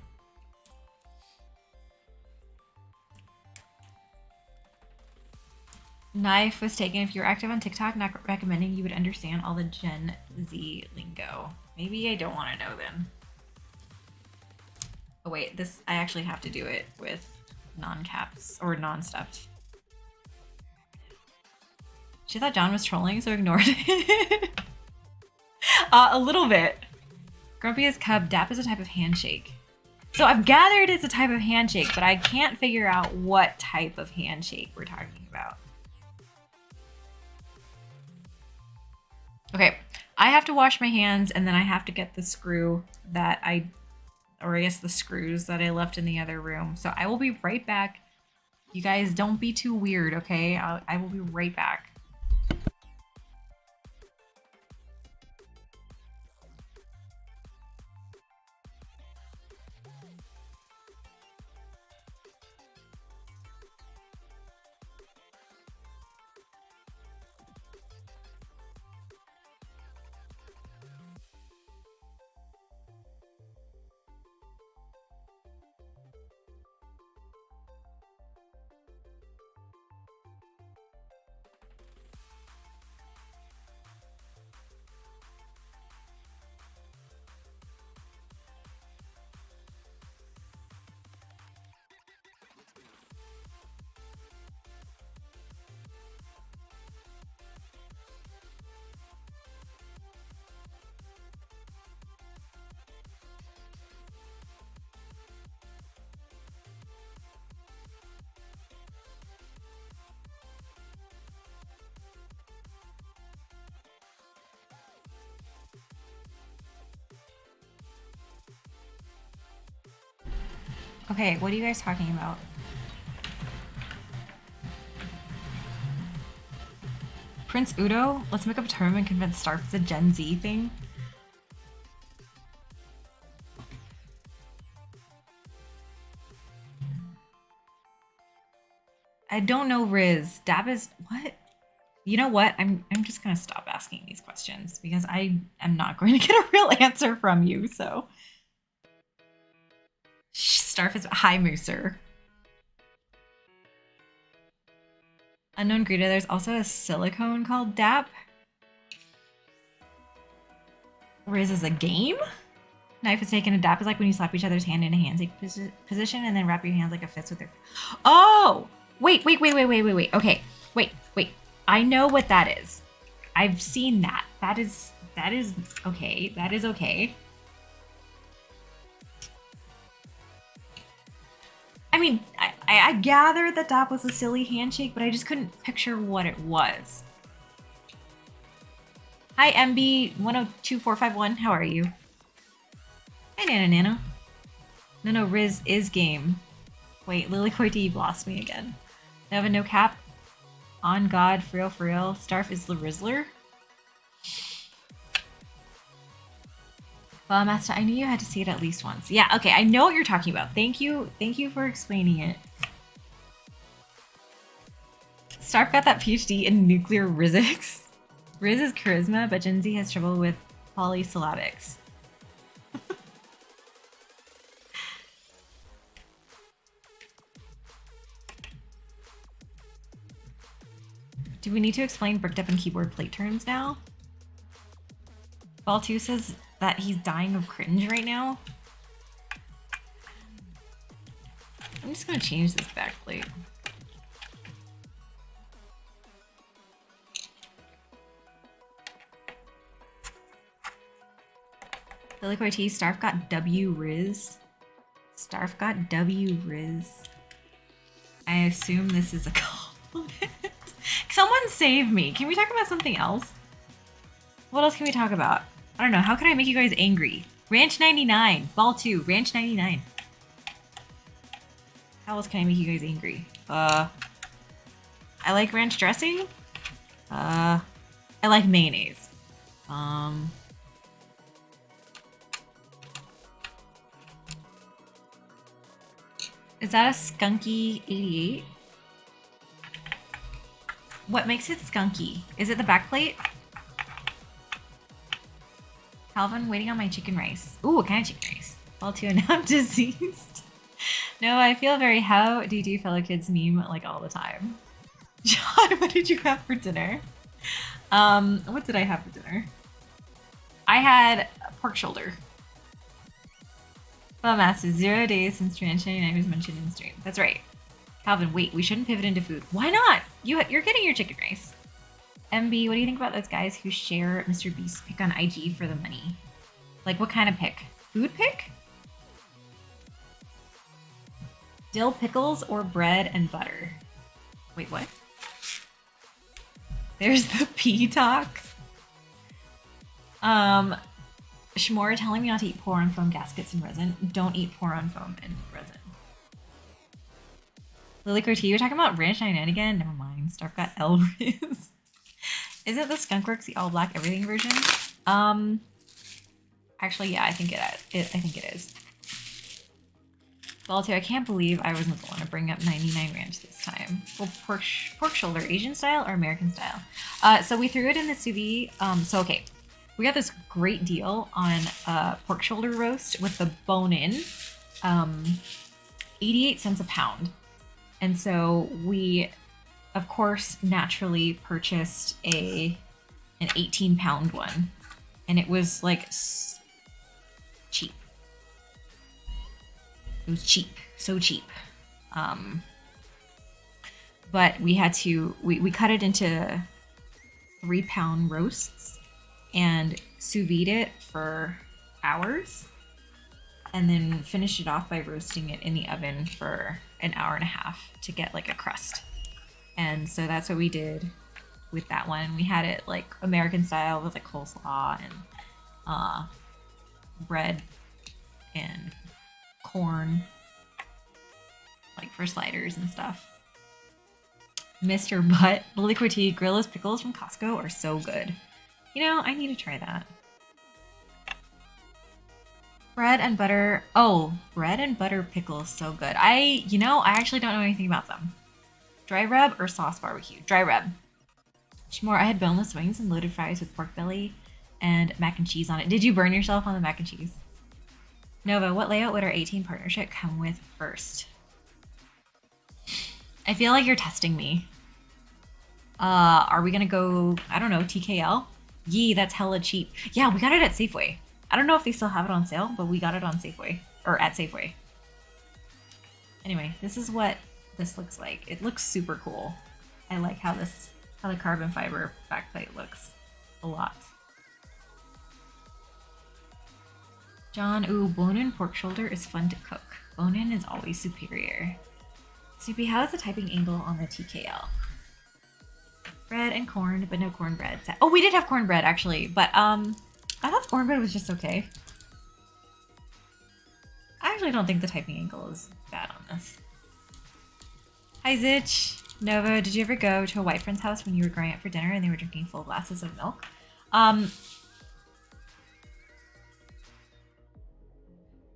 Knife was taken. If you're active on TikTok, not recommending you would understand all the Gen Z lingo. Maybe I don't want to know then. Oh wait, this, I actually have to do it with non-caps or non-stuffed. She thought John was trolling, so ignored it. A little bit. Grumpy as Cub, dap is a type of handshake. So I've gathered it's a type of handshake, but I can't figure out what type of handshake we're talking about. Okay, I have to wash my hands and then I have to get the screw that I guess the screws that I left in the other room. So I will be right back. You guys don't be too weird, okay? I will be right back. Okay, what are you guys talking about? Prince Udo? Let's make up a term and convince Starf it's a Gen Z thing. I don't know, Riz. Dab is what? You know what? I'm just gonna stop asking these questions because I am not going to get a real answer from you, so. Starf is hi, Mooser. Unknown Greta, there's also a silicone called DAP. Riz is a game? Knife is taken. A DAP is like when you slap each other's hand in a handshake position and then wrap your hands like a fist with your... Oh! Wait. Okay, wait. I know what that is. I've seen that. That is okay. That is okay. I mean, I gathered that DAP was a silly handshake, but I just couldn't picture what it was. Hi, MB102451. How are you? Hi, Nano. No, Riz is game. Wait, Lilycoy You've lost me again. Nova, no cap. On God, for real. Starf is the Rizzler. Well, Master, I knew you had to see it at least once. Yeah, okay, I know what you're talking about. Thank you for explaining it. Starf got that PhD in nuclear physics. Riz is charisma, but Gen Z has trouble with polysyllabics. Do we need to explain bricked up and keyboard plate turns now? Ball2 says that he's dying of cringe right now. I'm just gonna change this backplate. Billy Cortez, Starf got W Riz. Starf got W Riz. I assume this is a compliment. Someone save me. Can we talk about something else? What else can we talk about? I don't know. How can I make you guys angry? Ranch 99. Ball 2. Ranch 99. How else can I make you guys angry? I like ranch dressing. I like mayonnaise. Is that a skunky 88? What makes it skunky? Is it the backplate? Calvin, waiting on my chicken rice. Ooh, what kind of chicken rice? All two and I'm deceased. No, I feel very how do you do fellow kids meme like all the time. John, what did you have for dinner? What did I have for dinner? I had pork shoulder. Well, Master, 0 days since Ranch 99 was mentioned in stream. That's right. Calvin, wait, we shouldn't pivot into food. Why not? You're getting your chicken rice. MB, what do you think about those guys who share Mr. Beast's pick on IG for the money? Like, what kind of pick? Food pick? Dill pickles or bread and butter? Wait, what? There's the pea talk. Shmore telling me not to eat pour on foam gaskets and resin. Don't eat pour on foam and resin. Lily Corti, you're talking about Ranch 99 again? Never mind. Starf got Elriz. Isn't the Skunkworks the all black everything version? Actually, yeah, I think it is. Well, too, I can't believe I wasn't the one to bring up 99 Ranch this time. Well, pork shoulder, Asian style or American style? So we threw it in the sous vide. So okay, we got this great deal on pork shoulder roast with the bone in, 88 cents a pound. And so we, of course, naturally purchased an 18-pound one, and it was like cheap. It was cheap, so cheap. But we had to, we cut it into 3-pound roasts and sous vide it for hours, and then finished it off by roasting it in the oven for an hour and a half to get like a crust. And so that's what we did with that one. We had it like American style with like coleslaw and bread and corn, like for sliders and stuff. Mr. Butt, Lily Corti, Grillo's pickles from Costco are so good. You know, I need to try that. Bread and butter. Oh, bread and butter pickles, so good. I actually don't know anything about them. Dry rub or sauce barbecue? Dry rub. Shmore, I had boneless wings and loaded fries with pork belly and mac and cheese on it. Did you burn yourself on the mac and cheese? Nova, what layout would our 18 partnership come with first? I feel like you're testing me. Are we gonna go, I don't know, TKL? Yee, that's hella cheap. Yeah, we got it at Safeway. I don't know if they still have it on sale, but we got it on Safeway, or at Safeway. Anyway, this is what this looks like. It looks super cool. I like how the carbon fiber backplate looks a lot. John, ooh, bone-in pork shoulder is fun to cook. Bone-in is always superior. Snoopy, how is the typing angle on the TKL? Bread and corn, but no cornbread. Oh, we did have cornbread actually, but I thought cornbread was just okay. I actually don't think the typing angle is bad on this. Hi Zitch. Nova, did you ever go to a white friend's house when you were growing up for dinner and they were drinking full glasses of milk?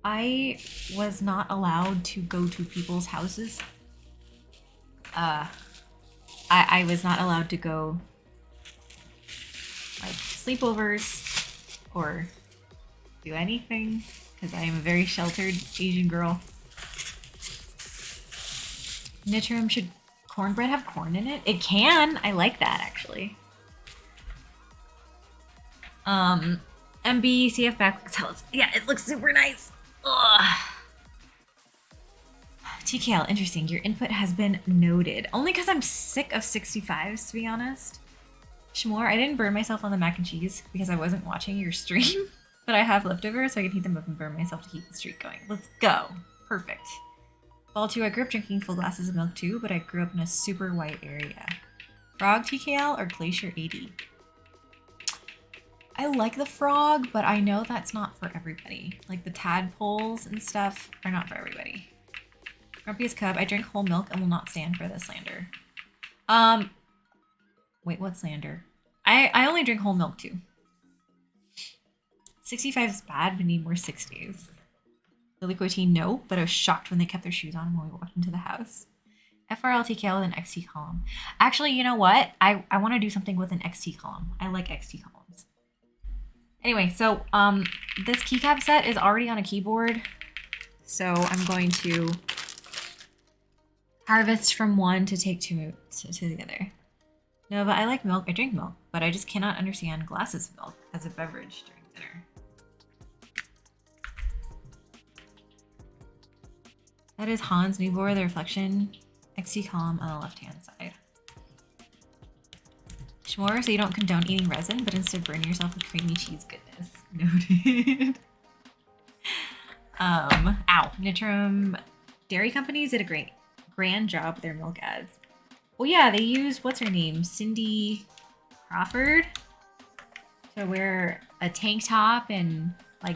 I was not allowed to go to people's houses. I was not allowed to go like sleepovers or do anything because I am a very sheltered Asian girl. Nitram, should cornbread have corn in it? It can. I like that actually. MB CF backwards. Yeah, it looks super nice. Ugh. TKL, interesting. Your input has been noted. Only because I'm sick of 65s, to be honest. Shmore, I didn't burn myself on the mac and cheese because I wasn't watching your stream, but I have leftovers, so I can heat them up and burn myself to keep the streak going. Let's go. Perfect. Ball 2, I grew up drinking full glasses of milk too, but I grew up in a super white area. Frog TKL or Glacier 80? I like the frog, but I know that's not for everybody. Like the tadpoles and stuff are not for everybody. Grumpiest Cub, I drink whole milk and will not stand for the slander. Wait, what slander? I only drink whole milk too. 65 is bad, we need more 60s. Lily Quoteen, no, but I was shocked when they kept their shoes on when we walked into the house. FRLTKL with an XT column. Actually, you know what? I want to do something with an XT column. I like XT columns. Anyway, so this keycap set is already on a keyboard. So I'm going to harvest from one to take to the other. No, but I like milk. I drink milk, but I just cannot understand glasses of milk as a beverage during dinner. That is Hans Newbor, the reflection XT column on the left-hand side. Shmore, so you don't condone eating resin, but instead burn yourself with creamy cheese goodness. Noted. Ow. Nitram Dairy Companies did a grand job with their milk ads. Well, yeah, they used, what's her name? Cindy Crawford to wear a tank top and like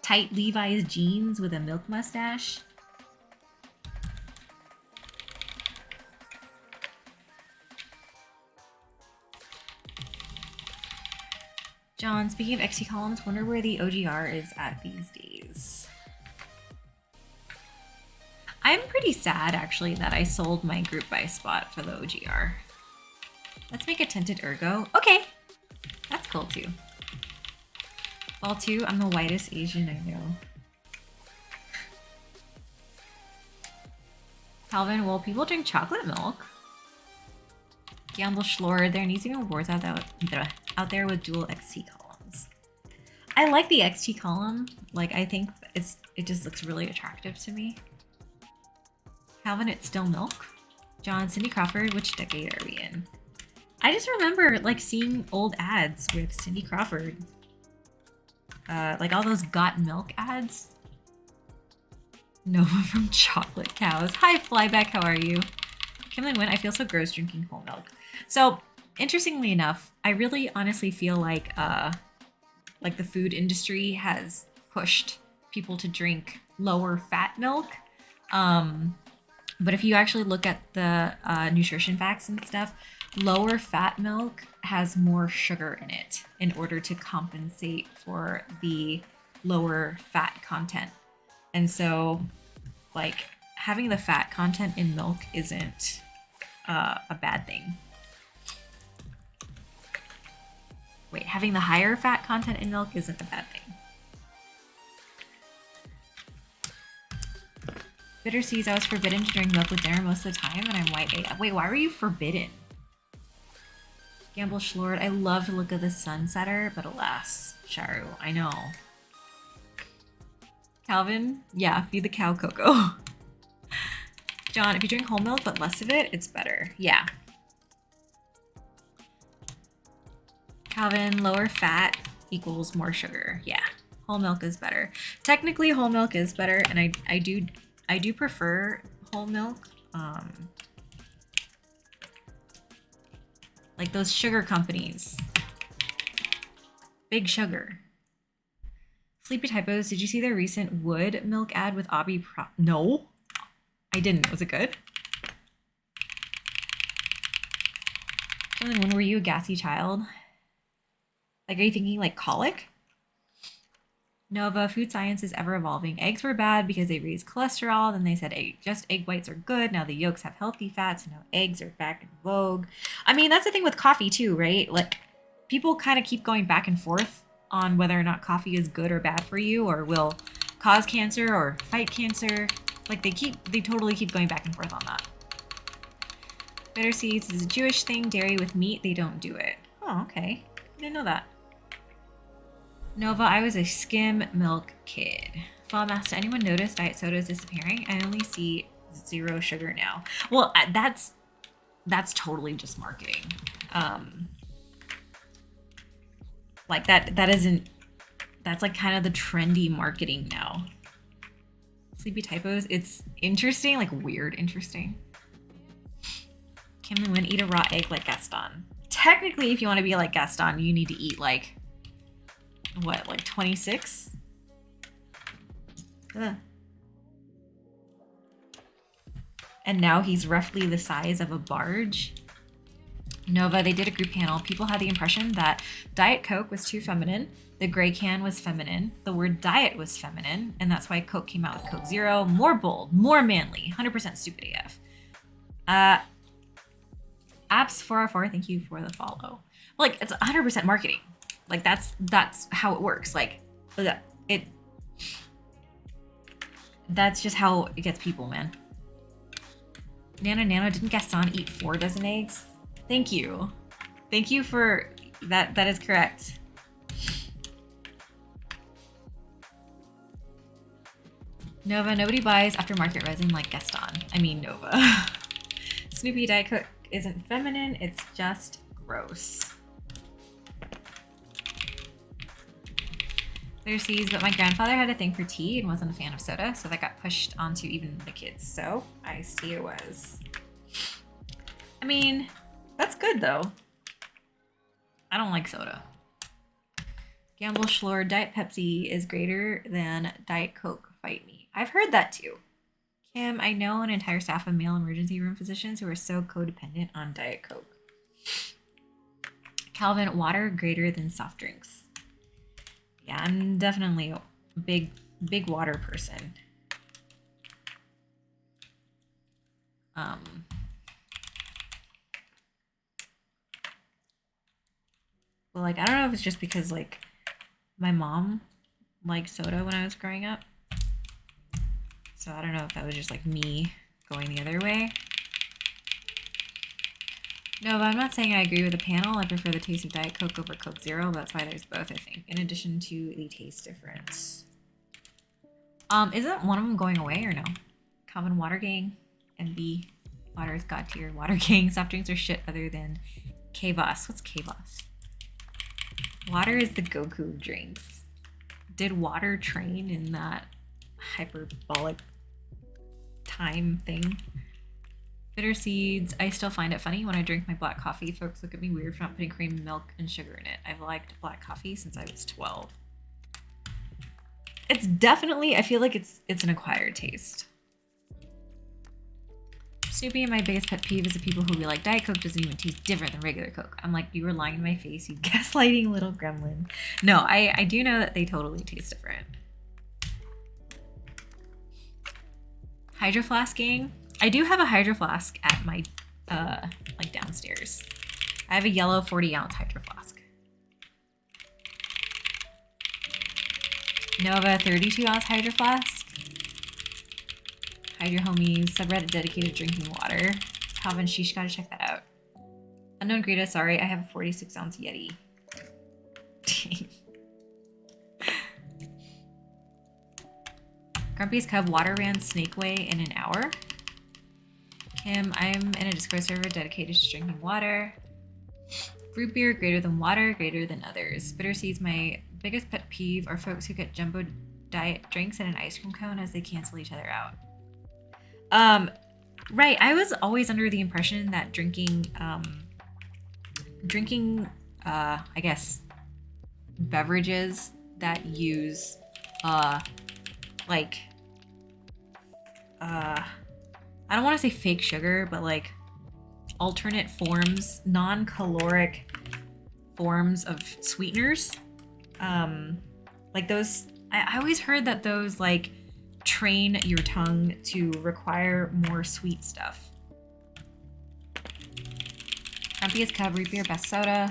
tight Levi's jeans with a milk mustache. John, speaking of XT columns, wonder where the OGR is at these days. I'm pretty sad, actually, that I sold my group buy spot for the OGR. Let's make a tinted ergo. Okay, that's cool too. Ball 2, I'm the whitest Asian I know. Calvin, well, people drink chocolate milk. Gamble Schlord, there needs to be more boards out there with dual XT columns. I like the XT column. Like, I think it just looks really attractive to me. Calvin, it's still milk. John, Cindy Crawford, which decade are we in? I just remember like seeing old ads with Cindy Crawford. Like all those got milk ads. Nova from Chocolate Cows. Hi, Flyback, how are you? Kimlin Wynn, I feel so gross drinking whole milk. So, interestingly enough, I really honestly feel like the food industry has pushed people to drink lower fat milk. But if you actually look at the nutrition facts and stuff, lower fat milk has more sugar in it in order to compensate for the lower fat content. And so, like, having the fat content in milk isn't a bad thing. Wait, having the higher fat content in milk isn't a bad thing. Bitter Seas, I was forbidden to drink milk with dinner most of the time, and I'm white AF. Wait, why were you forbidden? Gamble Schlord, I love to look at the sunsetter, but alas, Charu, I know. Calvin, yeah, feed the cow cocoa. John, if you drink whole milk but less of it, it's better. Yeah. Calvin, lower fat equals more sugar. Yeah, whole milk is better. Technically, whole milk is better, and I do prefer whole milk. Like those sugar companies. Big Sugar. Sleepy Typos, did you see their recent Wood milk ad with Abby No, I didn't. Was it good? When were you a gassy child? Like, are you thinking like colic? Nova, food science is ever evolving. Eggs were bad because they raise cholesterol. Then they said just egg whites are good. Now the yolks have healthy fats. Now eggs are back in vogue. I mean, that's the thing with coffee too, right? Like, people kind of keep going back and forth on whether or not coffee is good or bad for you, or will cause cancer or fight cancer. Like, they totally keep going back and forth on that. Bitter Seeds is a Jewish thing. Dairy with meat, they don't do it. Oh, okay. I didn't know that. Nova, I was a skim milk kid. Fall Master, anyone notice diet soda is disappearing? I only see 0 sugar now. Well, that's totally just marketing. Like that isn't, that's like kind of the trendy marketing now. Sleepy typos. It's interesting, like weird interesting. Can we win? Eat a raw egg like Gaston. Technically, if you want to be like Gaston, you need to eat like, what, like 26? Ugh. And now he's roughly the size of a barge. Nova, they did a group panel. People had the impression that Diet Coke was too feminine, the gray can was feminine, the word diet was feminine, and that's why Coke came out with Coke Zero. More bold, more manly, 100% stupid AF. Apps404, thank you for the follow. Like, it's 100% marketing. Like, that's how it works. Like, that's just how it gets people, man. Nano, didn't Gaston eat 4 dozen eggs? Thank you. Thank you for that. That is correct. Nova, nobody buys aftermarket resin like Gaston. I mean, Nova. Snoopy Diet Coke isn't feminine, it's just gross. There's but my grandfather had a thing for tea and wasn't a fan of soda, so that got pushed onto even the kids. So iced tea it was. I mean, that's good though. I don't like soda. Gamble Schlor, Diet Pepsi is greater than Diet Coke. Fight me. I've heard that too. Kim, I know an entire staff of male emergency room physicians who are so codependent on Diet Coke. Calvin, water greater than soft drinks. Yeah, I'm definitely a big water person. Well, like, I don't know if it's just because, like, my mom liked soda when I was growing up. So I don't know if that was just, like, me going the other way. No, but I'm not saying I agree with the panel. I prefer the taste of Diet Coke over Coke Zero. That's why there's both, I think, in addition to the taste difference. Isn't one of them going away or no? Common Water Gang, MB, Water is God tier, Water Gang, soft drinks are shit other than K-Boss. What's K-Boss? Water is the Goku drinks. Did water train in that hyperbolic time thing? Bitter seeds. I still find it funny when I drink my black coffee. Folks look at me weird for not putting cream, milk, and sugar in it. I've liked black coffee since I was 12. It's definitely, I feel like it's an acquired taste. Snoopy, and my biggest pet peeve is the people who be like, Diet Coke doesn't even taste different than regular Coke. I'm like, you were lying in my face, you gaslighting little gremlin. No, I do know that they totally taste different. Hydro Flask gang. I do have a Hydro Flask at my, like downstairs. I have a yellow 40-ounce Hydro Flask. Nova 32-ounce Hydro Flask. Hydro Homies, subreddit dedicated to drinking water. Calvin Sheesh, gotta check that out. Unknown Greta, sorry, I have a 46-ounce Yeti. Grumpy's Cub, water ran Snakeway in an hour. Kim, I'm in a Discord server dedicated to drinking water. Root beer, greater than water, greater than others. Bitter seeds, my biggest pet peeve are folks who get jumbo diet drinks and an ice cream cone as they cancel each other out. Right, I was always under the impression that drinking, I guess, beverages that use, like, I don't want to say fake sugar, but like alternate forms, non-caloric forms of sweeteners. Like those, I always heard that those like train your tongue to require more sweet stuff. Grumpiest Cub, root beer, best soda.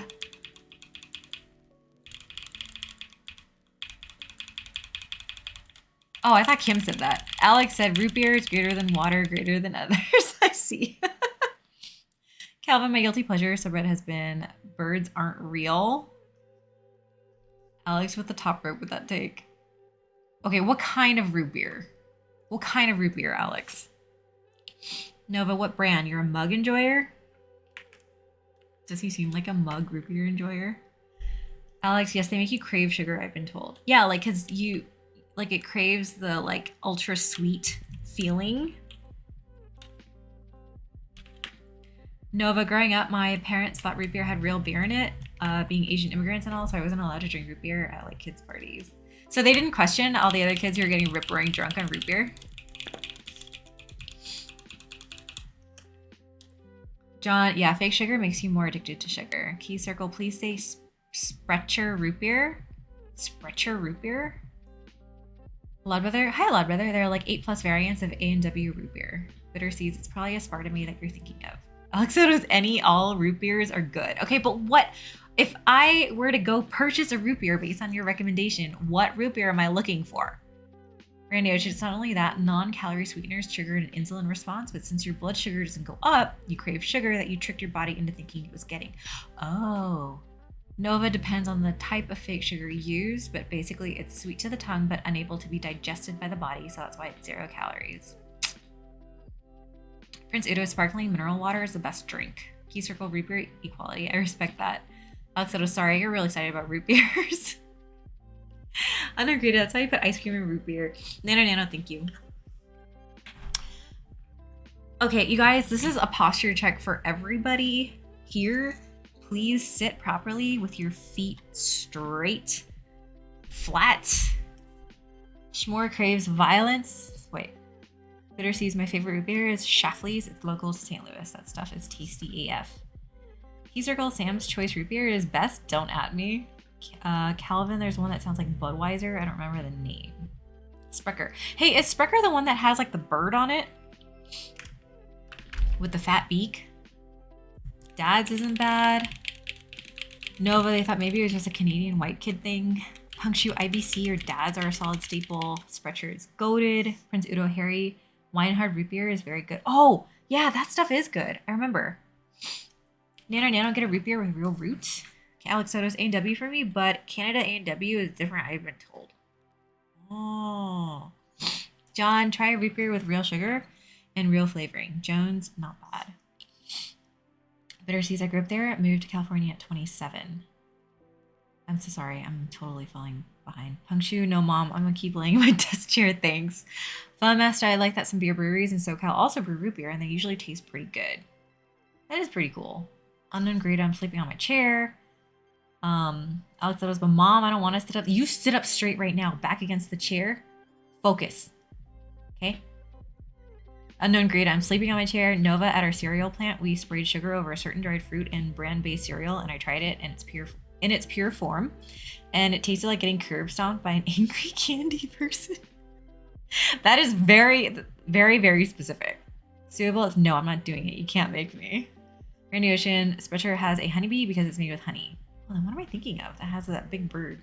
Oh, I thought Kim said that. Alex said root beer is greater than water, greater than others. I see. Calvin, my guilty pleasure subreddit has been birds aren't real. Alex with the top rope with that take. Okay, what kind of root beer? What kind of root beer, Alex? Nova, what brand? You're a mug enjoyer? Does he seem like a mug root beer enjoyer? Alex, yes, they make you crave sugar, I've been told. Yeah, like, cause you, like, it craves the, like, ultra sweet feeling. Nova, growing up, my parents thought root beer had real beer in it, being Asian immigrants and all, so I wasn't allowed to drink root beer at, like, kids' parties. So they didn't question all the other kids who were getting rip-roaring drunk on root beer. John, yeah, fake sugar makes you more addicted to sugar. Key circle, please say Sprecher root beer. Sprecher root beer? Lodbrother, hi Lodbrother. There are like 8+ variants of A&W root beer. Bitter seeds, it's probably a Spartamy that you're thinking of. Alex Soto's all root beers are good. Okay, but what if I were to go purchase a root beer based on your recommendation? What root beer am I looking for? Randy Ocean, it's not only that non-calorie sweeteners trigger an insulin response, but since your blood sugar doesn't go up, you crave sugar that you tricked your body into thinking it was getting. Oh. Nova depends on the type of fake sugar used, but basically it's sweet to the tongue but unable to be digested by the body, so that's why it's 0 calories. Prince Udo sparkling mineral water is the best drink. Key circle root beer equality. I respect that. Alex Soto, sorry, you're really excited about root beers. Unagreed, that's how you put ice cream in root beer. Nano, thank you. Okay, you guys, this is a posture check for everybody here. Please sit properly with your feet straight, flat. Schmore craves violence. Wait. Bitter Seas, my favorite root beer is Schlafly's. It's local to St. Louis. That stuff is tasty AF. Key circle, Sam's Choice root beer is best. Don't at me. Calvin, there's one that sounds like Budweiser. I don't remember the name. Sprecher. Hey, is Sprecher the one that has like the bird on it? With the fat beak? Dad's isn't bad. Nova, they thought maybe it was just a Canadian white kid thing. Punkshoe, IBC, or Dad's are a solid staple. Sprecher is goated. Prince Udo Harry. Weinhard root beer is very good. Oh, yeah, that stuff is good. I remember. Nano, get a root beer with real root. Alex Soto's A&W for me, but Canada A&W is different, I've been told. Oh. John, try a root beer with real sugar and real flavoring. Jones, not bad. Bitter Seas, I grew up there, moved to California at 27. I'm so sorry, I'm totally falling behind. Punkshoe, no mom, I'm gonna keep laying in my desk chair, thanks. Fun Master, I like that some beer breweries in SoCal also brew root beer, and they usually taste pretty good. That is pretty cool. Unknown Great, I'm sleeping on my chair. Alex Soto's, but mom, I don't want to sit up. You sit up straight right now, back against the chair. Focus. Okay? Unknown Great, I'm sleeping on my chair. Nova, at our cereal plant, we sprayed sugar over a certain dried fruit and brand-based cereal, and I tried it, and it's pure in its pure form, and it tasted like getting curb stomped by an angry candy person. That is very, very, very specific. Suitable, it's no, I'm not doing it. You can't make me. Randy Ocean, Sprecher has a honeybee because it's made with honey. Well, then what am I thinking of that has that big bird?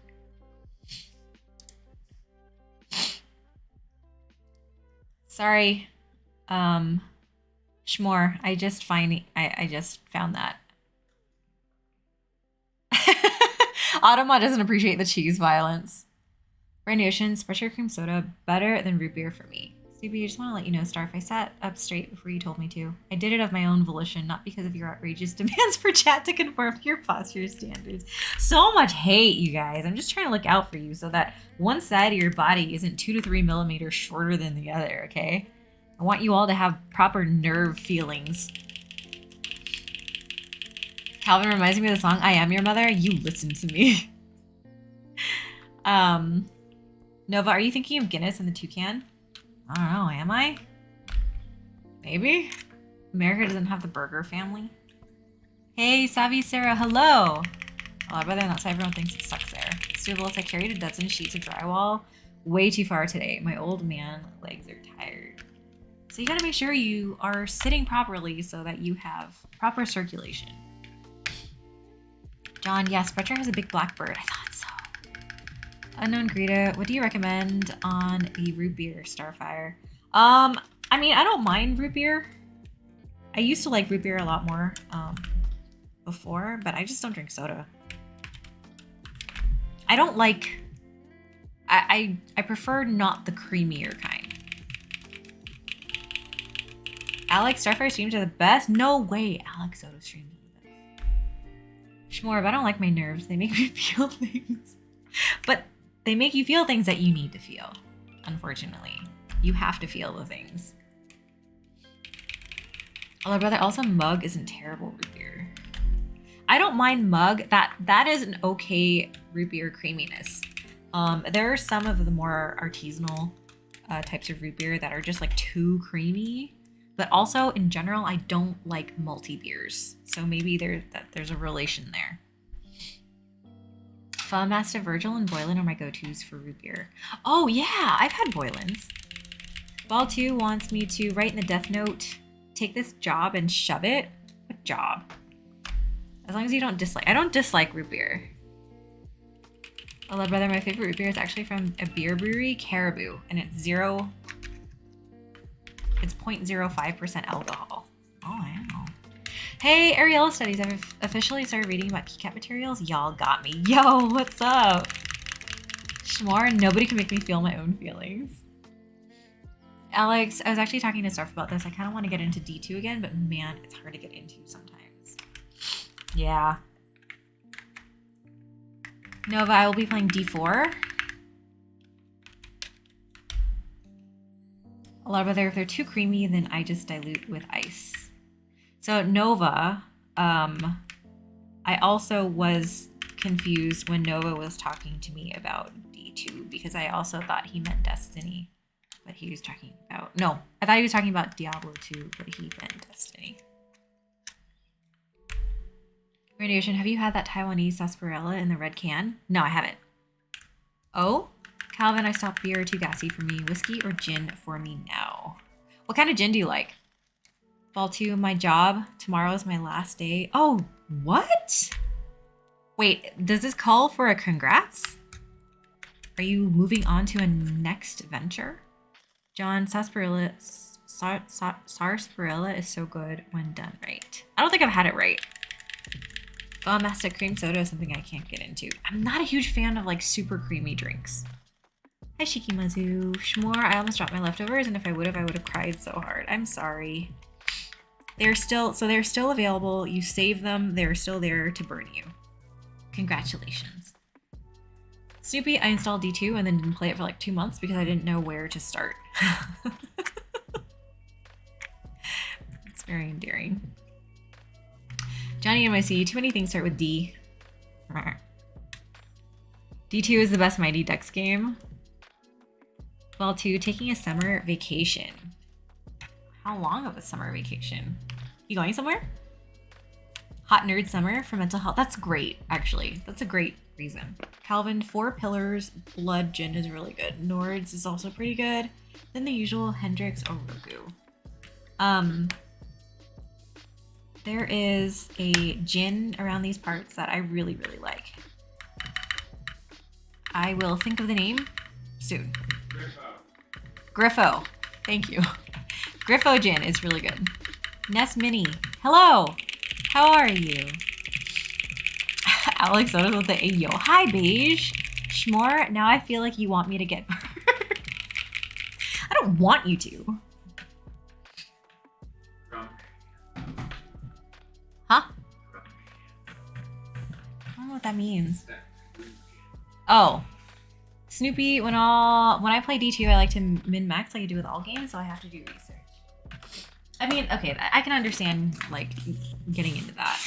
Sorry. Schmore, I just found that. Automa doesn't appreciate the cheese violence. Randy Ocean, Sprecher cream soda, better than root beer for me. CB, I just want to let you know, Starf, I sat up straight before you told me to. I did it of my own volition, not because of your outrageous demands for chat to conform to your posture standards. So much hate, you guys. I'm just trying to look out for you so that one side of your body isn't 2 to 3 millimeters shorter than the other, okay? I want you all to have proper nerve feelings. Calvin reminds me of the song, I Am Your Mother. You listen to me. Nova, are you thinking of Guinness and the toucan? I don't know, am I? Maybe? America doesn't have the burger family. Hey, Savi Sarah, hello! Oh, brother, that's why everyone thinks it sucks there. Suitable, I carried a dozen sheets of drywall way too far today. My old man legs are tired. So you gotta make sure you are sitting properly so that you have proper circulation. John, yes, Sprecher has a big black bird. I thought so. Unknown Greta, what do you recommend on a root beer, Starfire? I mean, I don't mind root beer. I used to like root beer a lot more before, but I just don't drink soda. I don't like... I prefer not the creamier kind. Alex, Starfire streams are the best. No way, Alex Soto streams are the best. Shmorb, I don't like my nerves. They make me feel things. But they make you feel things that you need to feel. Unfortunately, you have to feel the things. Although, brother, also Mug isn't terrible root beer. I don't mind Mug. That is an okay root beer creaminess. There are some of the more artisanal types of root beer that are just like too creamy. But also, in general, I don't like multi beers. So maybe there's a relation there. Master Virgil and Boylan are my go-tos for root beer. Oh yeah, I've had Boylan's. Ball 2 wants me to write in the death note, take this job and shove it. What job? As long as you don't dislike. I don't dislike root beer. Hello, brother. My favorite root beer is actually from a beer brewery, Caribou, and it's 0.05% alcohol. Oh, I know. Hey, Ariella Studies. I've officially started reading about keycap materials. Y'all got me. Yo, what's up? Shmore, nobody can make me feel my own feelings. Alex, I was actually talking to Starf about this. I kind of want to get into D2 again, but man, it's hard to get into sometimes. Yeah. Nova, I will be playing D4. A lot of other, if they're too creamy, then I just dilute with ice. So Nova, I also was confused when Nova was talking to me about D2 because I also thought he meant Destiny, but he was talking about, no, I thought he was talking about Diablo 2, but he meant Destiny. Radiation, have you had that Taiwanese sarsaparilla in the red can? No, I haven't. Oh, Calvin, I stopped beer, too gassy for me. Whiskey or gin for me now? What kind of gin do you like? Ball 2, my job. Tomorrow is my last day. Oh, what? Wait, does this call for a congrats? Are you moving on to a next venture? John, sarsaparilla is so good when done right. I don't think I've had it right. Master cream soda is something I can't get into. I'm not a huge fan of like super creamy drinks. Hi, Shikimazu. Shmore, I almost dropped my leftovers, and if I would have cried so hard. I'm sorry. They're still available. You save them. They're still there to burn you. Congratulations. Snoopy, I installed D2 and then didn't play it for like 2 months because I didn't know where to start. It's very endearing. Johnny MIC, too many things start with D. D2 is the best Mighty Ducks game. Well, 2, taking a summer vacation. How long of a summer vacation? You going somewhere? Hot nerd summer for mental health. That's great, actually. That's a great reason. Calvin, 4 Pillars Blood Gin is really good. Nords is also pretty good. Then the usual Hendrix Orogu. There is a gin around these parts that I really, really like. I will think of the name soon. Griffo. Thank you. Griffo gin is really good. Ness Mini. Hello. How are you? Alex Soto with the Ayo. Hi, Beige. Shmore, now I feel like you want me to get burned. I don't want you to. Huh? I don't know what that means. Oh. Snoopy, when I play D2, I like to min-max like I do with all games, so I have to do research. I mean, okay, I can understand, like, getting into that.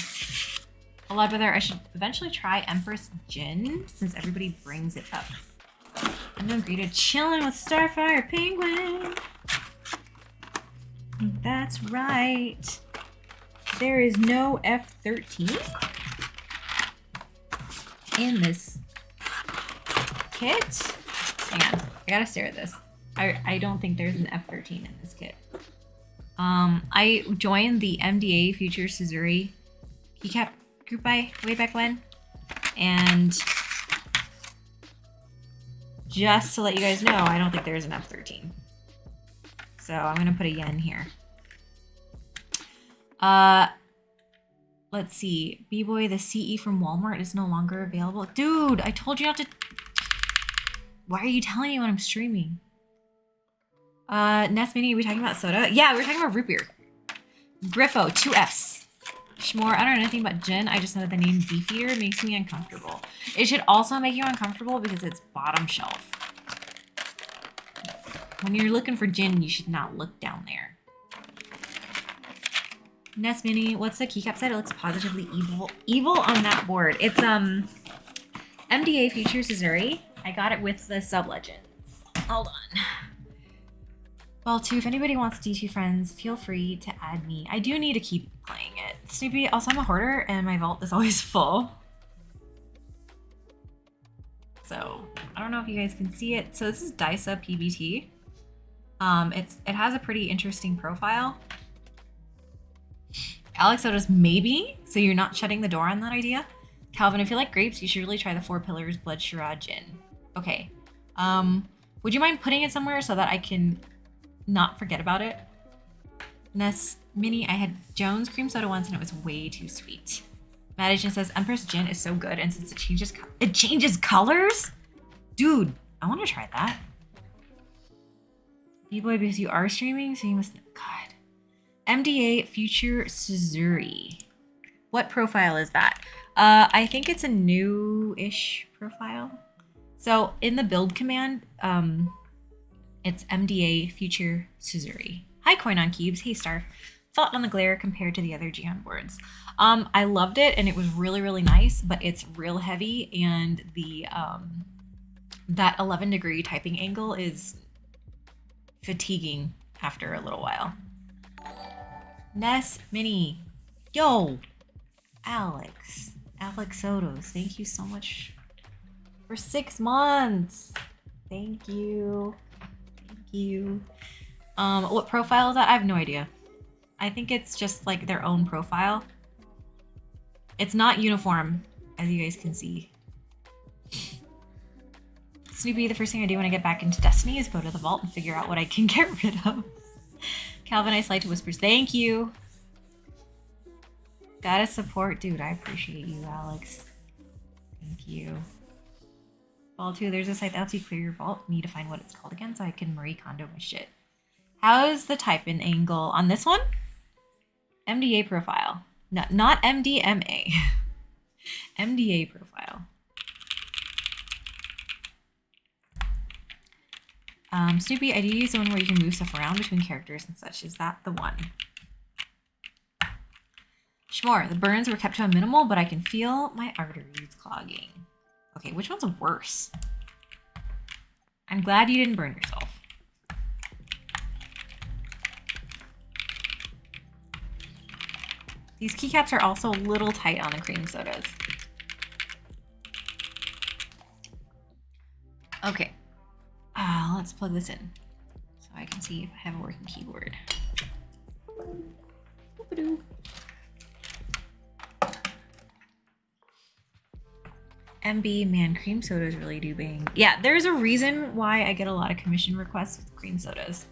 A lot better. I should eventually try Empress Gin, since everybody brings it up. I'm doing greeted chilling with Starfire Penguin. That's right. There is no F-13 in this kit. Hang on, I gotta stare at this. I don't think there's an F-13 in this kit. I joined the MDA Future Suzuri keycap group way back when, and just to let you guys know, I don't think there's an F-13. So I'm gonna put a yen here. Let's see. B-Boy, the CE from Walmart is no longer available. Dude, I told you not to. Why are you telling me when I'm streaming? Ness Mini, are we talking about soda? Yeah, we were talking about root beer. Griffo, 2 Fs. Schmore, I don't know anything about Jin. I just know the name Beefeater makes me uncomfortable. It should also make you uncomfortable because it's bottom shelf. When you're looking for Jin, you should not look down there. Nest Mini, what's the keycap side? It looks positively evil. Evil on that board. It's MDA Future Missouri. I got it with the sub legends. Hold on. Well, too, if anybody wants D2 friends, feel free to add me. I do need to keep playing it. Snoopy, also I'm a hoarder and my vault is always full. So I don't know if you guys can see it. So this is Dysa PBT. It has a pretty interesting profile. Alex Otis, maybe. So you're not shutting the door on that idea. Calvin, if you like grapes, you should really try the 4 Pillars Blood Shiraz Gin. Okay. Would you mind putting it somewhere so that I can not forget about it? Ness Mini, I had Jones cream soda once and it was way too sweet. Matt Agent says Empress Gin is so good, and since it changes colors? Dude, I want to try that. B-Boy, because you are streaming, so you must... God. MDA Future Missouri. What profile is that? I think it's a new-ish profile. So in the build command, it's MDA Future Missouri. Hi, Coin on Cubes. Hey, Star. Thought on the glare compared to the other Gian boards. I loved it, and it was really, really nice, but it's real heavy, and the that 11-degree typing angle is fatiguing after a little while. Ness Mini. Yo! Alex Sotos, thank you so much for 6 months. Thank you. What profile is that? I have no idea. I think it's just like their own profile. It's not uniform, as you guys can see. Snoopy, the first thing I do when I get back into Destiny is go to the vault and figure out what I can get rid of. Calvin, I slide to whispers. Thank you. Gotta support, dude. I appreciate you, Alex. Thank you. Vault 2, there's a site that helps you clear your vault. Need to find what it's called again so I can Marie Kondo my shit. How's the type-in angle on this one? MDA profile. No, not MDMA. MDA profile. Snoopy, I do use the one where you can move stuff around between characters and such. Is that the one? Schmore, the burns were kept to a minimal, but I can feel my arteries clogging. Okay, which one's worse? I'm glad you didn't burn yourself. These keycaps are also a little tight on the cream sodas. Okay. Let's plug this in so I can see if I have a working keyboard. MB, man, cream sodas really do bang. Yeah, there's a reason why I get a lot of commission requests with cream sodas.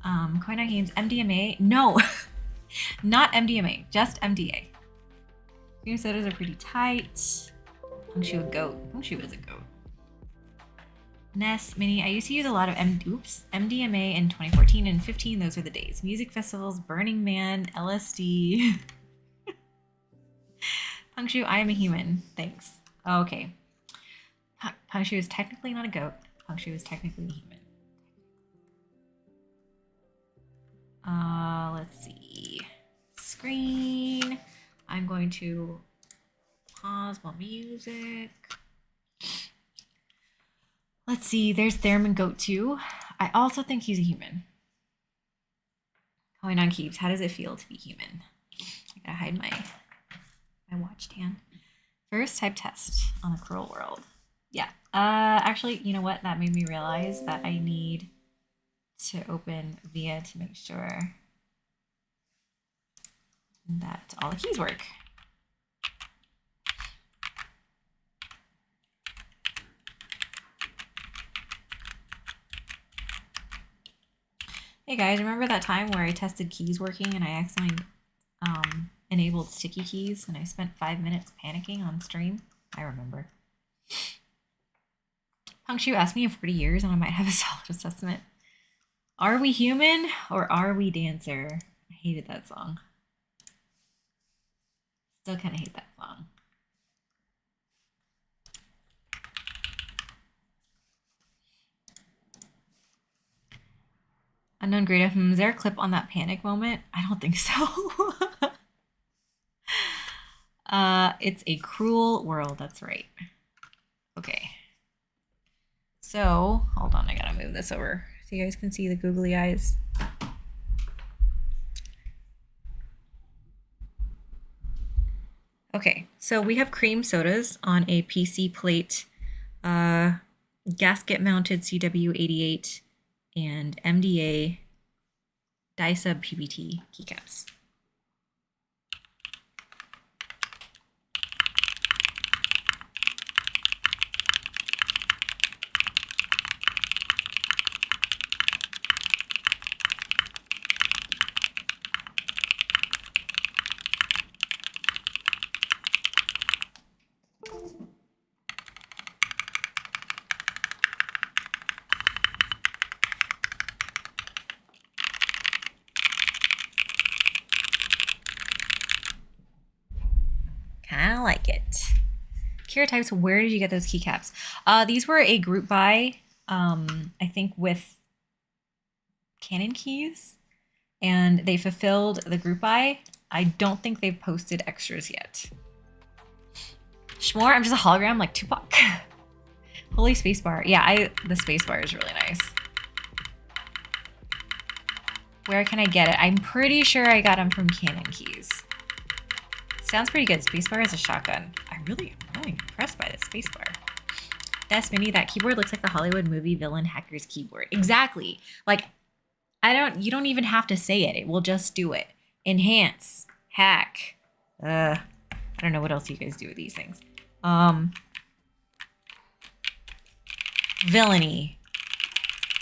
Coin Games, MDMA? No, not MDMA, just MDA. Cream sodas are pretty tight. Hongshu a goat. Hongshu is a goat. Ness Mini, I used to use a lot of MDMA in 2014 and 15. Those are the days. Music festivals, Burning Man, LSD. Hongshu, I am a human. Thanks. Okay. Hongshu is technically not a goat. Hongshu is technically a human. Let's see. Screen. I'm going to pause my music. Let's see. There's Theremin Goat 2. I also think he's a human. Coin on Keeps. How does it feel to be human? I gotta hide my watch tan. First type test on the Cruel World. Yeah. Actually, you know what? That made me realize that I need to open VIA to make sure that all the keys work. Hey guys, remember that time where I tested keys working and I accidentally enabled sticky keys and I spent 5 minutes panicking on stream? I remember. Hongshu asked me in 40 years and I might have a solid assessment. Are we human or are we dancer? I hated that song. Still kind of hate that song. Unknown Greta, is there a clip on that panic moment? I don't think so. It's a cruel world, that's right. Okay. So, hold on, I gotta move this over so you guys can see the googly eyes. Okay, so we have cream sodas on a PC plate, gasket mounted CW88, and MDA dye-sub PBT keycaps. Kind of like it. Kira types, where did you get those keycaps? These were a group buy, I think with Canon keys, and they fulfilled the group buy. I don't think they've posted extras yet. Shmore, I'm just a hologram like Tupac. Holy spacebar. Yeah, the spacebar is really nice. Where can I get it? I'm pretty sure I got them from Canon keys. Sounds pretty good. Spacebar is a shotgun. I'm really impressed by this spacebar. That's Minnie. That keyboard looks like the Hollywood movie villain hacker's keyboard. Exactly. Like, you don't even have to say it. It will just do it. Enhance. Hack. I don't know what else you guys do with these things. Villainy.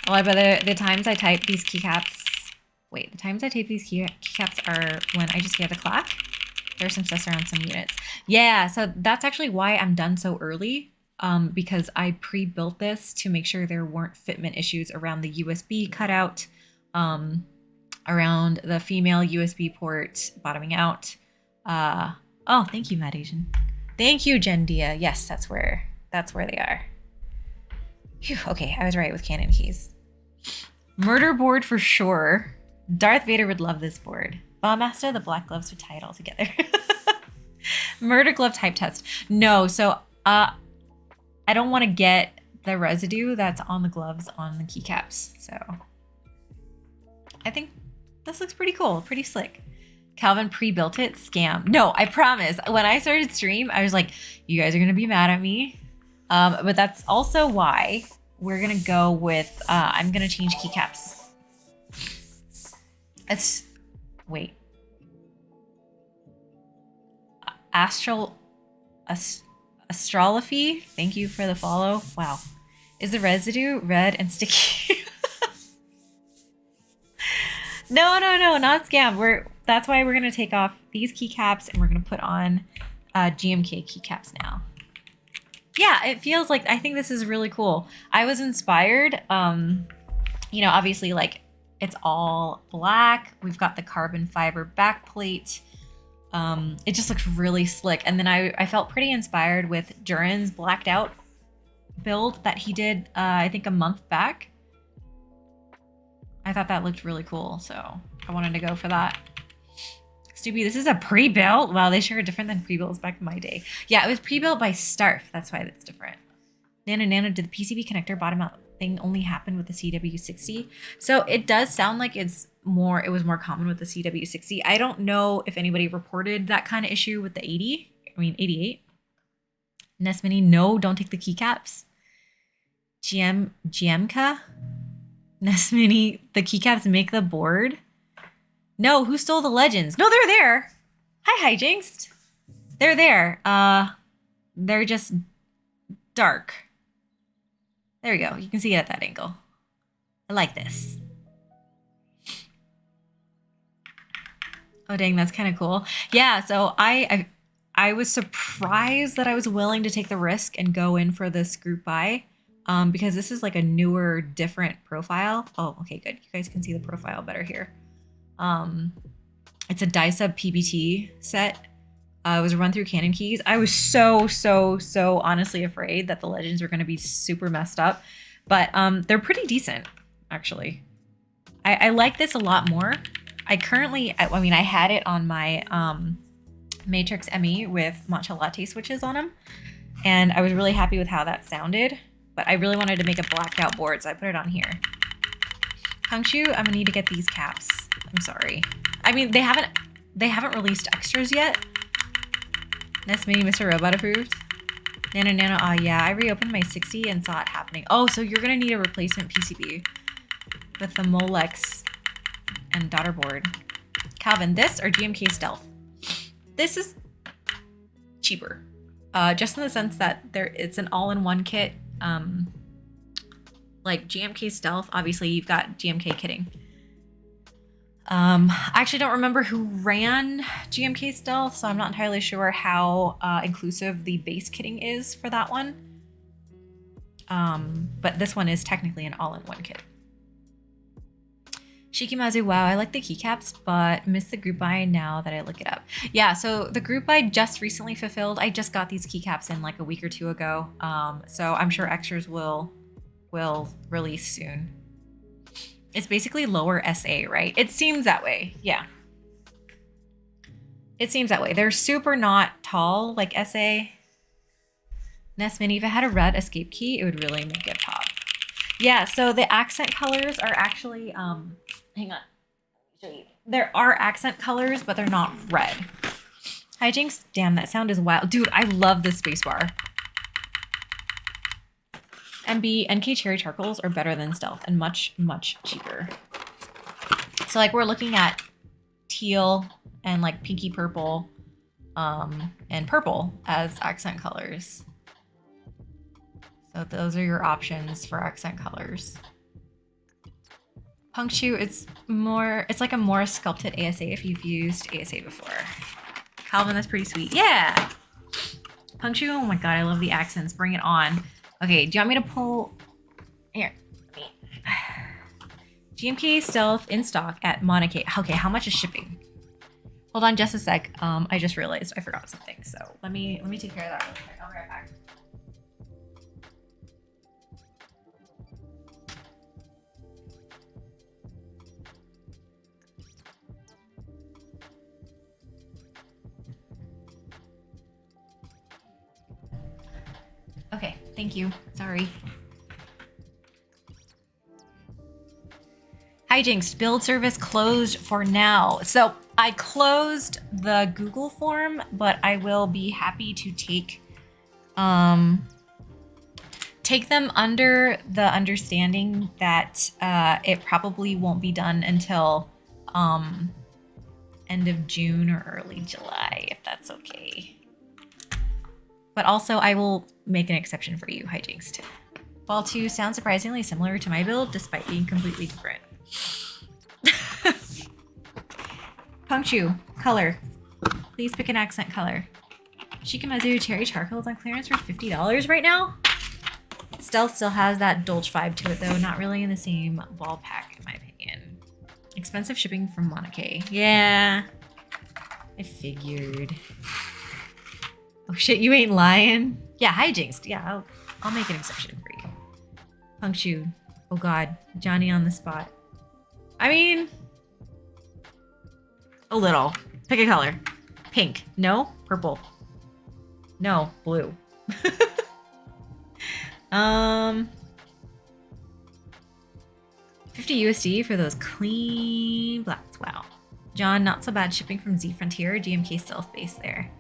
Well, but the times I type these keycaps... Wait, the times I type these keycaps are when I just hear the clack. There's some stuff around some units. Yeah, so that's actually why I'm done so early, because I pre-built this to make sure there weren't fitment issues around the USB cutout, around the female USB port bottoming out. Oh, thank you, Mad Asian. Thank you, Gendia. Yes, that's where they are. Phew, okay, I was right with Canon keys. Murder board for sure. Darth Vader would love this board. Master, the black gloves would tie it all together. Murder glove type test. No, so I don't want to get the residue that's on the gloves on the keycaps. So I think this looks pretty cool, pretty slick. Calvin pre-built it. Scam. No, I promise. When I started stream, I was like, you guys are going to be mad at me. But that's also why we're going to go with, I'm going to change keycaps. Wait. Astrolophy. Thank you for the follow. Wow. Is the residue red and sticky? No, not scam. That's why we're gonna take off these keycaps and we're gonna put on GMK keycaps now. Yeah, it feels like, I think this is really cool. I was inspired. You know, obviously, like, it's all black. We've got the carbon fiber backplate. It just looks really slick. And then I felt pretty inspired with Duran's blacked out build that he did, I think a month back. I thought that looked really cool, so I wanted to go for that. Stubby, this is a pre-built? Wow, they sure are different than pre-builds back in my day. Yeah, it was pre-built by Starf. That's why it's different. Nano, did the PCB connector bottom out thing only happen with the CW60? So it does sound like it was more common with the CW60. I don't know if anybody reported that kind of issue with the 88. Nesmini, no, don't take the keycaps. GMka? Nesmini, the keycaps make the board. No, who stole the legends? No, they're there. Hi, Hijinxed. They're there. They're just dark. There we go. You can see it at that angle. I like this. Oh, dang, that's kind of cool. Yeah, so I was surprised that I was willing to take the risk and go in for this group buy, because this is like a newer, different profile. Oh, okay, good. You guys can see the profile better here. It's a Dye-Sub PBT set. It was a run through Canon keys. I was so honestly afraid that the legends were going to be super messed up, but they're pretty decent, actually. I like this a lot more. I had it on my Matrix ME with matcha latte switches on them, and I was really happy with how that sounded, but I really wanted to make a blacked out board, so I put it on here. Punctu, I'm gonna need to get these caps. I'm sorry. I mean, they haven't released extras yet. Nest Mini Mr. Robot approved. Nano, yeah, I reopened my 60 and saw it happening. Oh, so you're gonna need a replacement PCB with the Molex and daughter board. Calvin, this or GMK Stealth? This is cheaper, just in the sense that it's an all-in-one kit. Like GMK Stealth, obviously you've got GMK kitting. I actually don't remember who ran GMK Stealth, so I'm not entirely sure how inclusive the base kitting is for that one. But this one is technically an all-in-one kit. Shikimazu, wow, I like the keycaps, but miss the group buy now that I look it up. Yeah, so the group buy just recently fulfilled. I just got these keycaps in like a week or two ago. So I'm sure extras will release soon. It's basically lower SA, right? It seems that way. Yeah. It seems that way. They're super not tall like SA. Nest Mini, if it had a red escape key, it would really make it pop. Yeah, so the accent colors are actually, hang on. There are accent colors, but they're not red. Hijinks, damn, that sound is wild. Dude, I love this spacebar. MB, NK Cherry Charcoals are better than Stealth and much, much cheaper. So like we're looking at teal and like pinky purple and purple as accent colors. So those are your options for accent colors. Punctu, it's like a more sculpted ASA if you've used ASA before. Calvin, that's pretty sweet. Yeah. Punctu, oh my God, I love the accents. Bring it on. Okay, do you want me to pull? Here. GMK Stealth in stock at Monarchy. Okay, how much is shipping? Hold on just a sec. I just realized I forgot something. So let me take care of that real quick. I'll be right back. Okay, thank you. Sorry. Hijinks, build service closed for now. So I closed the Google form, but I will be happy to take them under the understanding that it probably won't be done until end of June or early July, if that's okay. But also I will make an exception for you, Hijinks. Ball 2 sounds surprisingly similar to my build, despite being completely different. Punctu, color. Please pick an accent color. Shikamazu Cherry Charcoals on clearance for $50 right now? Stealth still has that Dolce vibe to it though, not really in the same ball pack in my opinion. Expensive shipping from Monarchy. Yeah, I figured. Oh shit, you ain't lying? Yeah, Hijinks. Yeah, I'll make an exception for you. Punctu. Oh God, Johnny on the spot. I mean, a little. Pick a color. Pink. No? Purple. No. Blue. 50 USD for those clean blacks. Wow. John, not so bad shipping from Z Frontier, GMK Stealth base there.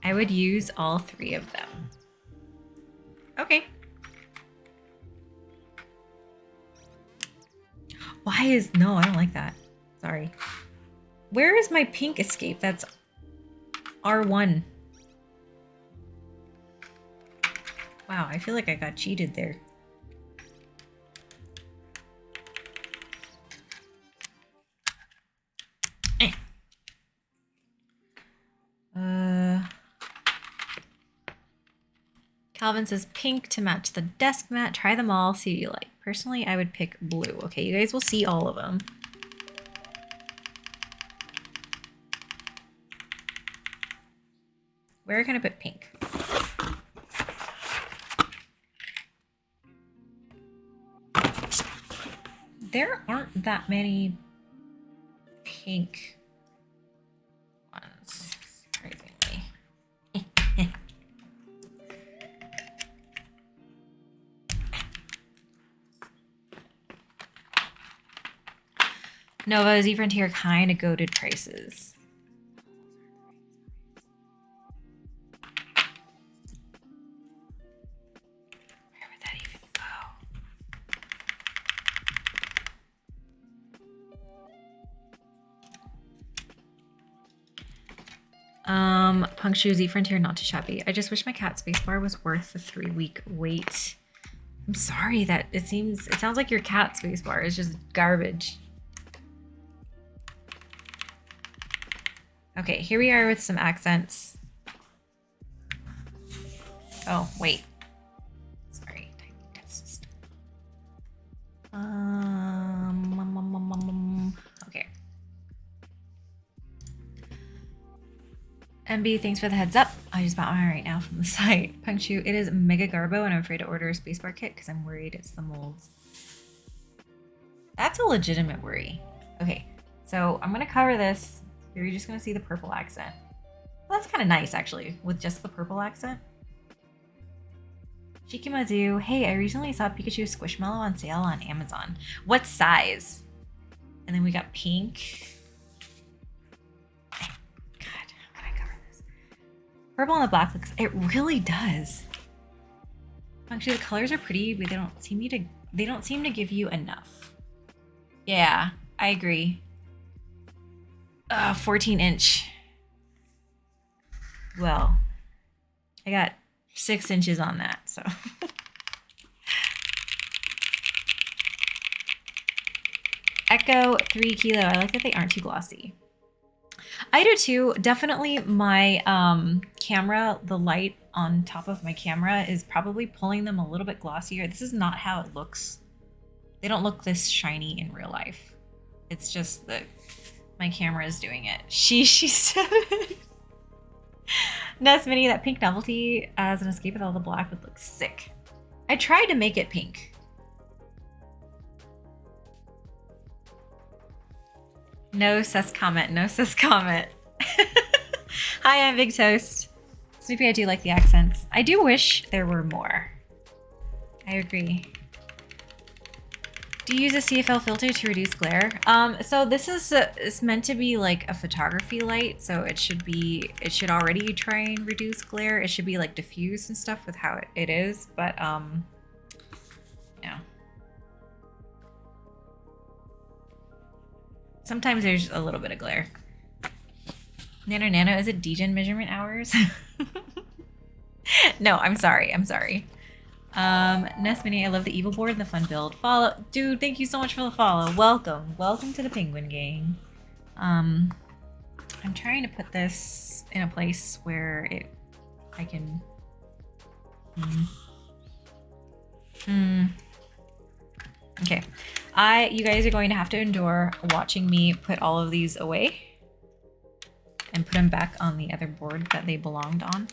I would use all 3 of them. Okay. Why is... No, I don't like that. Sorry. Where is my pink escape? That's R1. Wow, I feel like I got cheated there. Calvin says pink to match the desk mat. Try them all, see what you like. Personally, I would pick blue. Okay, you guys will see all of them. Where can I put pink? There aren't that many pink ones, surprisingly. Nova, Z Frontier, kind of goated prices. Where would that even go? Punk Shoe, Z Frontier, not too shabby. I just wish my cat spacebar was worth the 3-week wait. I'm sorry that it sounds like your cat spacebar is just garbage. Okay, here we are with some accents. Oh, wait. Sorry. Okay. MB, thanks for the heads up. I just bought mine right now from the site. Punctu, it is mega garbo and I'm afraid to order a spacebar kit because I'm worried it's the molds. That's a legitimate worry. Okay, so I'm gonna cover this. You're just gonna see the purple accent. Well, that's kind of nice actually, with just the purple accent. Shikimazu, hey, I recently saw Pikachu Squishmallow on sale on Amazon. What size? And then we got pink. God, how can I cover this? Purple and the black looks, it really does. Actually, the colors are pretty, but they don't seem to give you enough. Yeah, I agree. 14-inch. Well, I got 6 inches on that, so. Echo 3 kilo. I like that they aren't too glossy. I do too. Definitely my camera, the light on top of my camera is probably pulling them a little bit glossier. This is not how it looks. They don't look this shiny in real life. It's just that my camera is doing it. She said it. Ness Mini, that pink novelty as an escape with all the black would look sick. I tried to make it pink. No sus comment. No sus comment. Hi, I'm Big Toast. Snoopy, I do like the accents. I do wish there were more. I agree. Do you use a CFL filter to reduce glare? So this is it's meant to be like a photography light, so it should already try and reduce glare. It should be like diffuse and stuff with how it is, but yeah. Sometimes there's a little bit of glare. Nano, is it degen measurement hours? No, I'm sorry. Ness Mini, I love the evil board and the fun build. Follow, dude, thank you so much for the follow. Welcome to the Penguin Gang. I'm trying to put this in a place where I can. Okay, you guys are going to have to endure watching me put all of these away and put them back on the other board that they belonged on.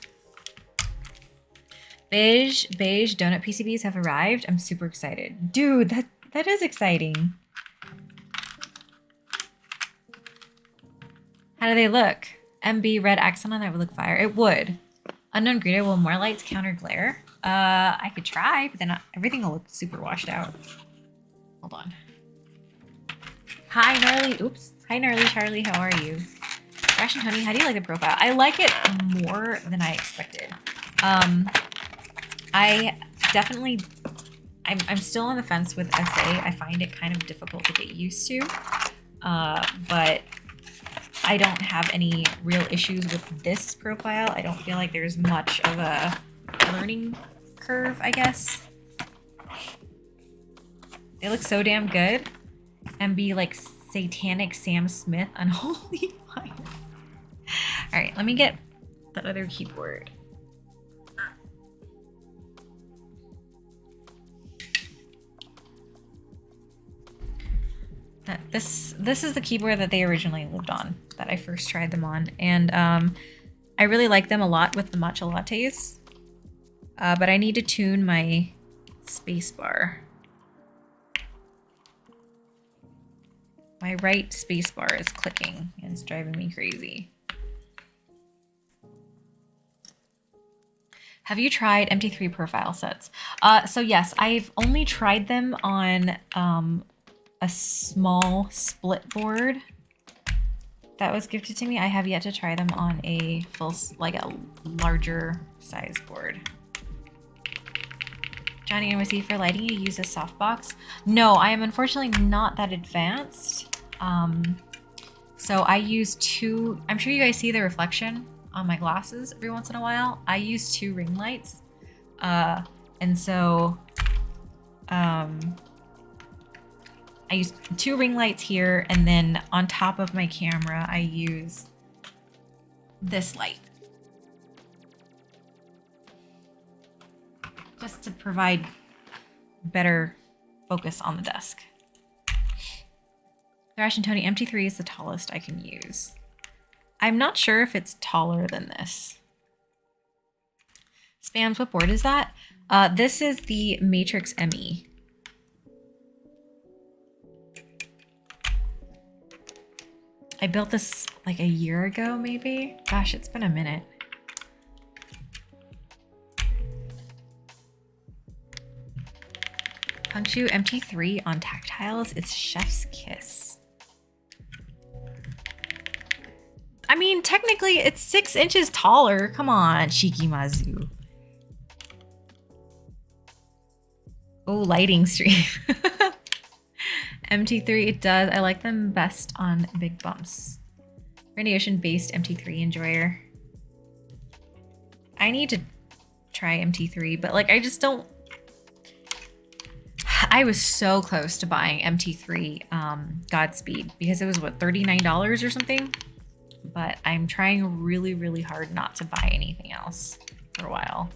Beige donut PCBs have arrived. I'm super excited. Dude, that is exciting. How do they look? MB red accent on that would look fire. It would. Unknown Greedo, will more lights counter glare? I could try, but then everything will look super washed out. Hold on. Hi, Gnarly. Oops. Hi, Gnarly Charlie. How are you? Rash and Honey, how do you like the profile? I like it more than I expected. I'm still on the fence with SA. I find it kind of difficult to get used to, but I don't have any real issues with this profile. I don't feel like there's much of a learning curve, I guess. They look so damn good. And be like satanic Sam Smith, unholy fire. All right, let me get the other keyboard. This is the keyboard that they originally lived on, that I first tried them on, and I really like them a lot with the matcha lattes. But I need to tune my spacebar. My right spacebar is clicking and it's driving me crazy. Have you tried MT3 profile sets? So yes, I've only tried them on a small split board that was gifted to me. I have yet to try them on a full, like a larger size board. Johnny MSC, for lighting, you use a softbox? No, I am unfortunately not that advanced. So I use two, I'm sure you guys see the reflection on my glasses every once in a while. I use 2 ring lights. And so I use 2 ring lights here, and then on top of my camera, I use this light. Just to provide better focus on the desk. Thrash and Tony, MT3 is the tallest I can use. I'm not sure if it's taller than this. Spams, what board is that? This is the Matrix ME. I built this like a year ago, maybe? Gosh, it's been a minute. Punkshu MT3 on tactiles, it's chef's kiss. I mean, technically it's 6 inches taller. Come on, Shikimazu. Oh, lighting stream. MT3, it does. I like them best on big bumps. Randy Ocean based MT3 enjoyer. I need to try MT3, but like I just don't. I was so close to buying MT3 Godspeed because it was what, $39 or something? But I'm trying really, really hard not to buy anything else for a while.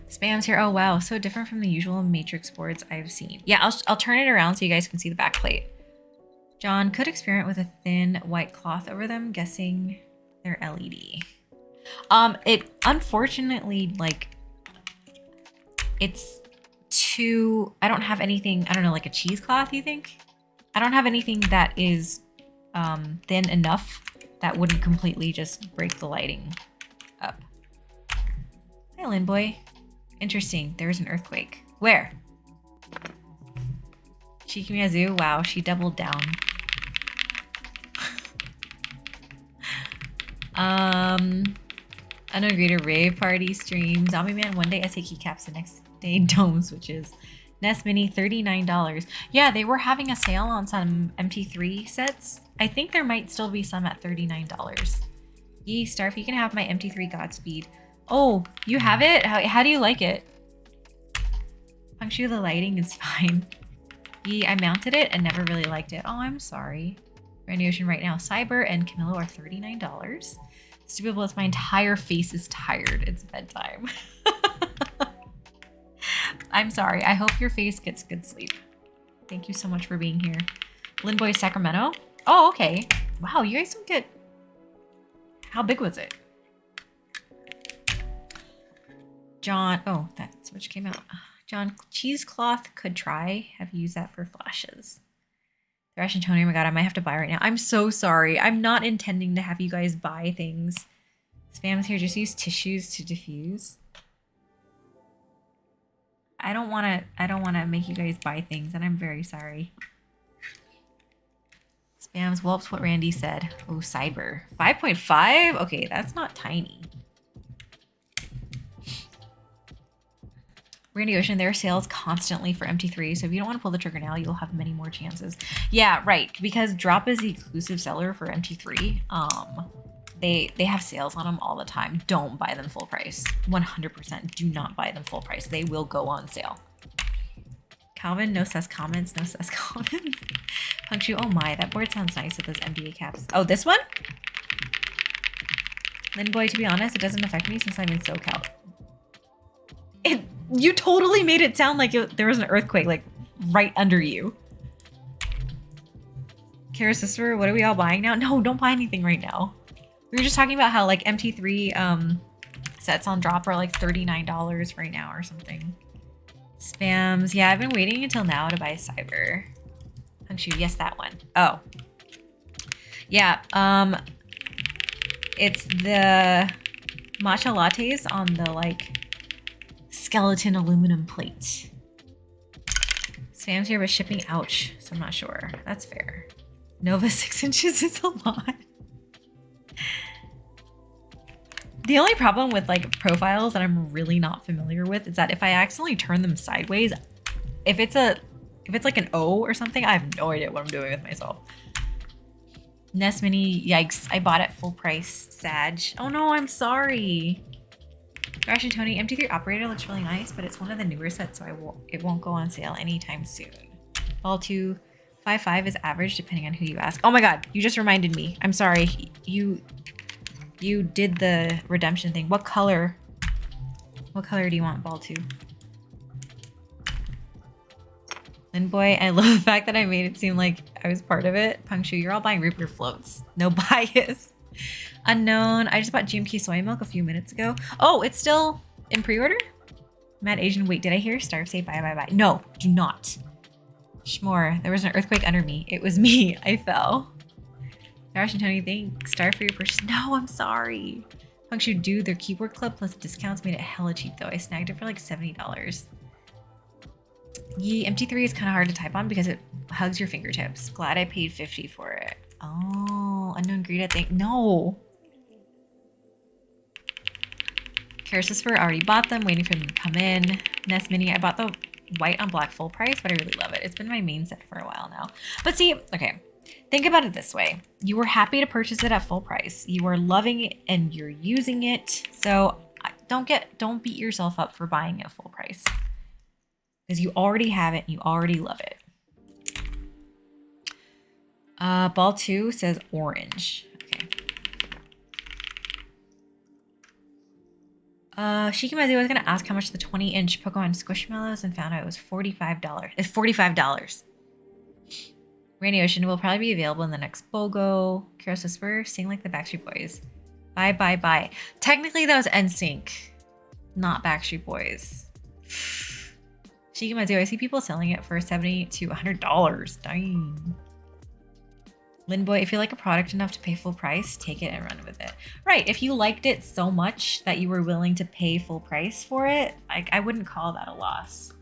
Spam's here. Oh wow, so different from the usual Matrix boards I've seen. Yeah, I'll turn it around so you guys can see the back plate. John, could experiment with a thin white cloth over them, guessing they're LED. It unfortunately, like, it's too, I don't have anything, I don't know, like a cheesecloth, you think? I don't have anything that is thin enough that wouldn't completely just break the lighting up. Hi, Lynn boy. Interesting. There was an earthquake. Where? Shikimiyazu. Wow, she doubled down. Unagreed rave party stream. Zombie Man one day SA keycaps, the next day dome switches. Nest Mini $39. Yeah, they were having a sale on some MT3 sets. I think there might still be some at $39. Yee, Starf, you can have my MT3 Godspeed. Oh, you have it? How do you like it? Punctually, the lighting is fine. Yee, I mounted it and never really liked it. Oh, I'm sorry. Randy Ocean right now. Cyber and Camillo are $39. Stupid Blitz, my entire face is tired. It's bedtime. I'm sorry. I hope your face gets good sleep. Thank you so much for being here. Lynn Sacramento? Oh, okay. Wow, you guys don't get... How big was it? John... Oh, that switch came out. John, cheesecloth could try. Have used that for flashes. Thrash and Tony, oh my god, I might have to buy right now. I'm so sorry. I'm not intending to have you guys buy things. Spam's here. Just use tissues to diffuse. I don't want to make you guys buy things, and I'm very sorry. Spams, whoops, what Randy said. Oh, cyber. 5.5? Okay, that's not tiny. Randy Ocean, there are sales constantly for MT3, so if you don't want to pull the trigger now, you'll have many more chances. Yeah, right, because Drop is the exclusive seller for MT3. They have sales on them all the time. Don't buy them full price. 100% do not buy them full price. They will go on sale. Calvin, no sus comments, no sus comments. Punctu, oh my, that board sounds nice with those MDA caps. Oh, this one? Lynn boy, to be honest, it doesn't affect me since I'm in SoCal. You totally made it sound like there was an earthquake, like, right under you. Kara Sister, what are we all buying now? No, don't buy anything right now. We were just talking about how like MT3 sets on drop are like $39 right now or something. Spams. Yeah, I've been waiting until now to buy Cyber. Hangshu, yes, that one. Oh. Yeah, it's the matcha lattes on the like skeleton aluminum plate. Spams here with shipping, ouch, so I'm not sure. That's fair. Nova 6 inches is a lot. The only problem with like profiles that I'm really not familiar with is that if I accidentally turn them sideways, if it's like an O or something, I have no idea what I'm doing with myself. Nest Mini, yikes, I bought it full price, Sag. Oh no, I'm sorry. Gosh and Tony, MT3 Operator looks really nice, but it's one of the newer sets, so it won't go on sale anytime soon. Ball 255 is average depending on who you ask. Oh my god, you just reminded me. I'm sorry. You did the redemption thing. What color? What color do you want, Ball 2? And boy, I love the fact that I made it seem like I was part of it. Pangshu, you're all buying root beer floats. No bias. Unknown. I just bought GMK soy milk a few minutes ago. Oh, it's still in pre-order? Mad Asian. Wait, did I hear Star say bye bye bye? No, do not. Shmore, there was an earthquake under me. It was me. I fell. Josh and Tony, thanks Star for your purchase. No, I'm sorry. Pangshu, dude, their keyboard club plus discounts made it hella cheap though. I snagged it for like $70. Yeah, MT3 is kind of hard to type on because it hugs your fingertips. Glad I paid $50 for it. Oh, unknown Greta, no. Cariswhisper, already bought them, waiting for them to come in. Nest Mini, I bought the white on black full price, but I really love it. It's been my main set for a while now. But see, okay, think about it this way. You were happy to purchase it at full price. You are loving it and you're using it. So don't beat yourself up for buying it at full price. Because you already have it and you already love it. Ball 2 says orange. Okay. Shikimazu, I was going to ask how much the 20-inch Pokemon Squishmallows and found out it was $45. It's $45. Rainy Ocean will probably be available in the next BOGO. Kairos Whisper, sing like the Backstreet Boys. Bye, bye, bye. Technically, that was NSYNC, not Backstreet Boys. Shikimazu, I see people selling it for $70 to $100. Dang. Linboy, if you like a product enough to pay full price, take it and run with it. Right, if you liked it so much that you were willing to pay full price for it, I wouldn't call that a loss.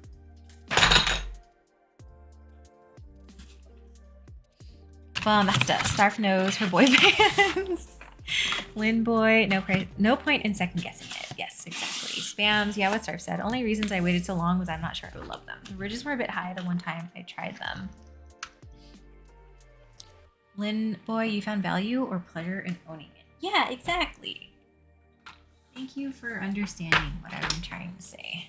Bumasta, Starf knows her boy bands. Linboy, no point in second guessing it. Yes, exactly. Spams, yeah, what Starf said. Only reasons I waited so long was I'm not sure I would love them. The ridges were a bit high the one time I tried them. Lynn, boy, you found value or pleasure in owning it. Yeah, exactly. Thank you for understanding what I'm trying to say.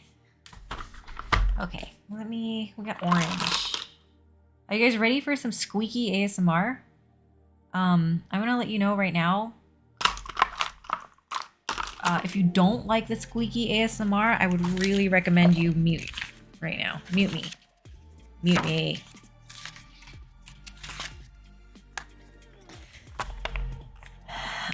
Okay, we got orange. Are you guys ready for some squeaky ASMR? I'm gonna let you know right now. If you don't like the squeaky ASMR, I would really recommend you mute right now. Mute me. Mute me.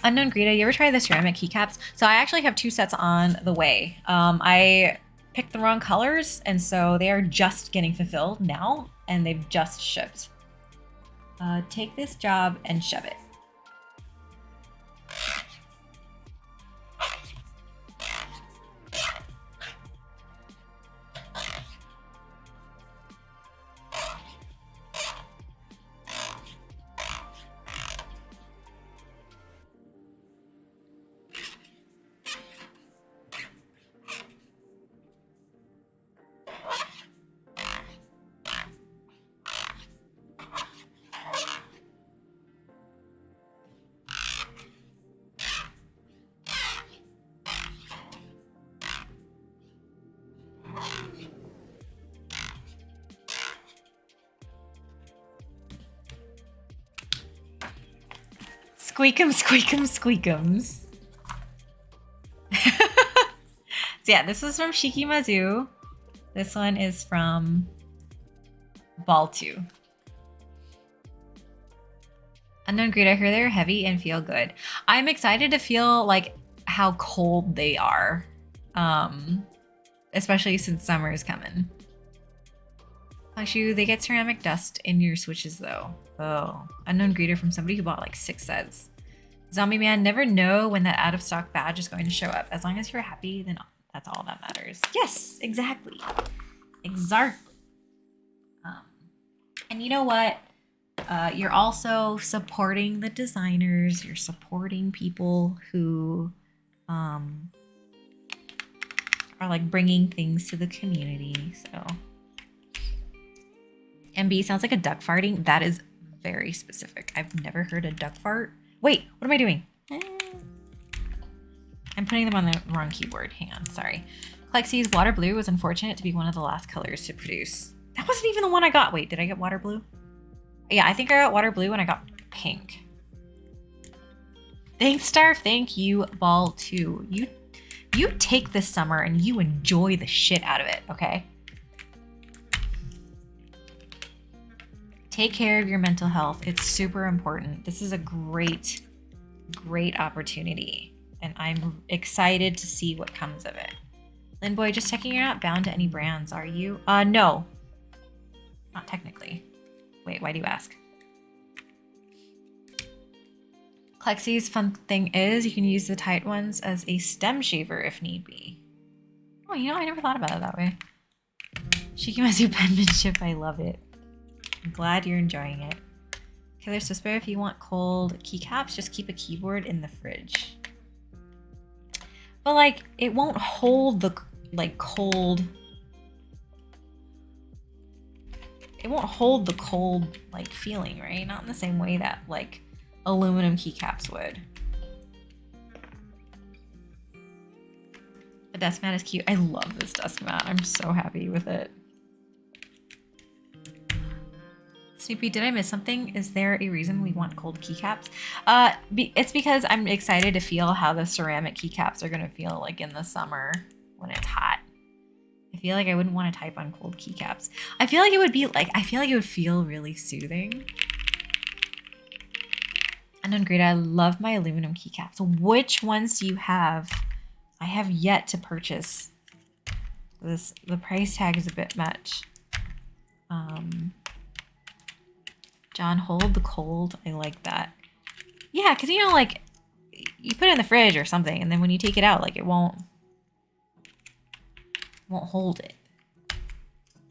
Unknown Greta, you ever try the ceramic keycaps? So I actually have 2 sets on the way. I picked the wrong colors, and so they are just getting fulfilled now, and they've just shipped. Take this job and shove it. Squeak'em, squeak'em, squeak'ems. So yeah, this is from Shikimazu. This one is from Ball 2. Unknown Greed, I hear they're heavy and feel good. I'm excited to feel like how cold they are. Especially since summer is coming. Actually, they get ceramic dust in your switches though. Oh, unknown greeter from somebody who bought like 6 sets. Zombie man, never know when that out of stock badge is going to show up. As long as you're happy, then that's all that matters. Yes, exactly. Exactly. And you know what? You're also supporting the designers. You're supporting people who are like bringing things to the community. So MB sounds like a duck farting. That is very specific. I've never heard a duck fart. Wait, what am I doing? I'm putting them on the wrong keyboard. Hang on, sorry. Clexi's water blue was unfortunate to be one of the last colors to produce. That wasn't even the one I got. Wait, did I get water blue? Yeah, I think I got water blue and I got pink. Thanks, Starf. Thank you, Ball 2. You take this summer and you enjoy the shit out of it, okay? Take care of your mental health. It's super important. This is a great, great opportunity. And I'm excited to see what comes of it. Linboy, just checking you're not bound to any brands, are you? No. Not technically. Wait, why do you ask? Clexi's fun thing is you can use the tight ones as a stem shaver if need be. Oh, you know, I never thought about it that way. Shikimazu penmanship, I love it. I'm glad you're enjoying it. Killer Whisper, if you want cold keycaps, just keep a keyboard in the fridge. But like, it won't hold the like cold. It won't hold the cold like feeling, right? Not in the same way that like aluminum keycaps would. The desk mat is cute. I love this desk mat. I'm so happy with it. Snoopy, did I miss something? Is there a reason we want cold keycaps? It's because I'm excited to feel how the ceramic keycaps are gonna feel like in the summer when it's hot. I feel like I wouldn't want to type on cold keycaps. I feel like it would be like, I feel like it would feel really soothing. Unknown Great, I love my aluminum keycaps. Which ones do you have? I have yet to purchase. The price tag is a bit much. John, hold the cold. I like that. Yeah, because you know, like, you put it in the fridge or something, and then when you take it out, like, it won't hold it.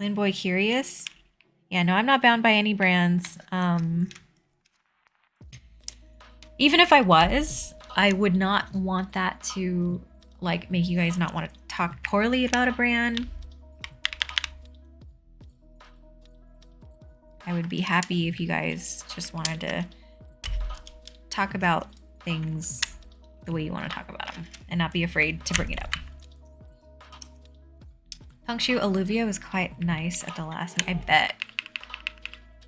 Linboy curious? Yeah, no, I'm not bound by any brands. Even if I was, I would not want that to, like, make you guys not want to talk poorly about a brand. I would be happy if you guys just wanted to talk about things the way you want to talk about them and not be afraid to bring it up. Punkshoe Alluvia was quite nice at the last, I bet.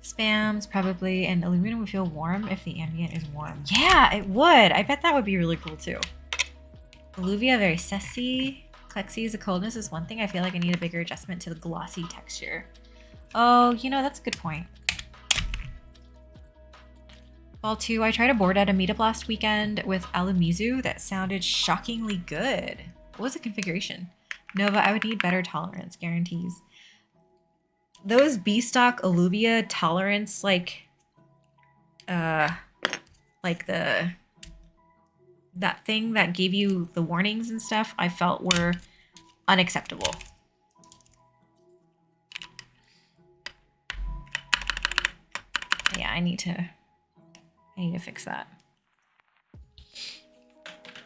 Spams probably, and aluminum would feel warm if the ambient is warm. Yeah, it would. I bet that would be really cool too. Alluvia, very sassy. Clexi's, the coldness is one thing. I feel like I need a bigger adjustment to the glossy texture. Oh, you know, that's a good point. Ball 2, I tried a board at a meetup last weekend with Alumizu that sounded shockingly good. What was the configuration? Nova, I would need better tolerance guarantees. Those B-stock Alluvia tolerance, like that thing that gave you the warnings and stuff, I felt were unacceptable. Yeah, I need to fix that.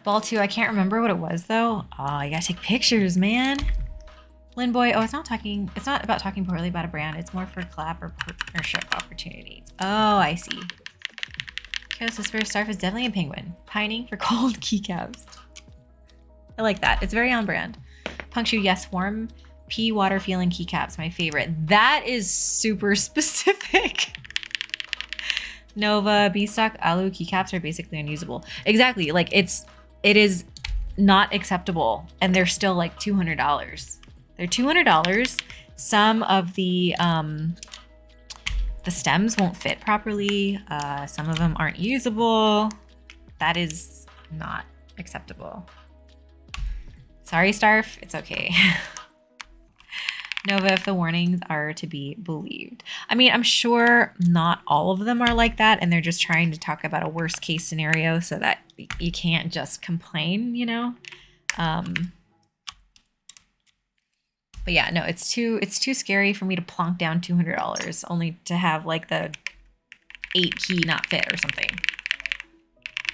Ball 2, I can't remember what it was though. Oh, you gotta take pictures, man. Linboy, oh, it's not about talking poorly about a brand. It's more for collab or partnership opportunities. Oh, I see. Chaos Whisper, Starf is definitely a penguin. Pining for cold keycaps. I like that. It's very on brand. Punkshoe, yes, warm pea water feeling keycaps, my favorite. That is super specific. Nova, B-stock Alu keycaps are basically unusable. Exactly, like it is not acceptable, and they're still like $200. They're $200. Some of the the stems won't fit properly. Some of them aren't usable. That is not acceptable. Sorry, Starf. It's okay. Nova, if the warnings are to be believed. I mean, I'm sure not all of them are like that, and they're just trying to talk about a worst case scenario so that you can't just complain, you know? But yeah, no, it's too scary for me to plonk down $200 only to have like the 8 key not fit or something.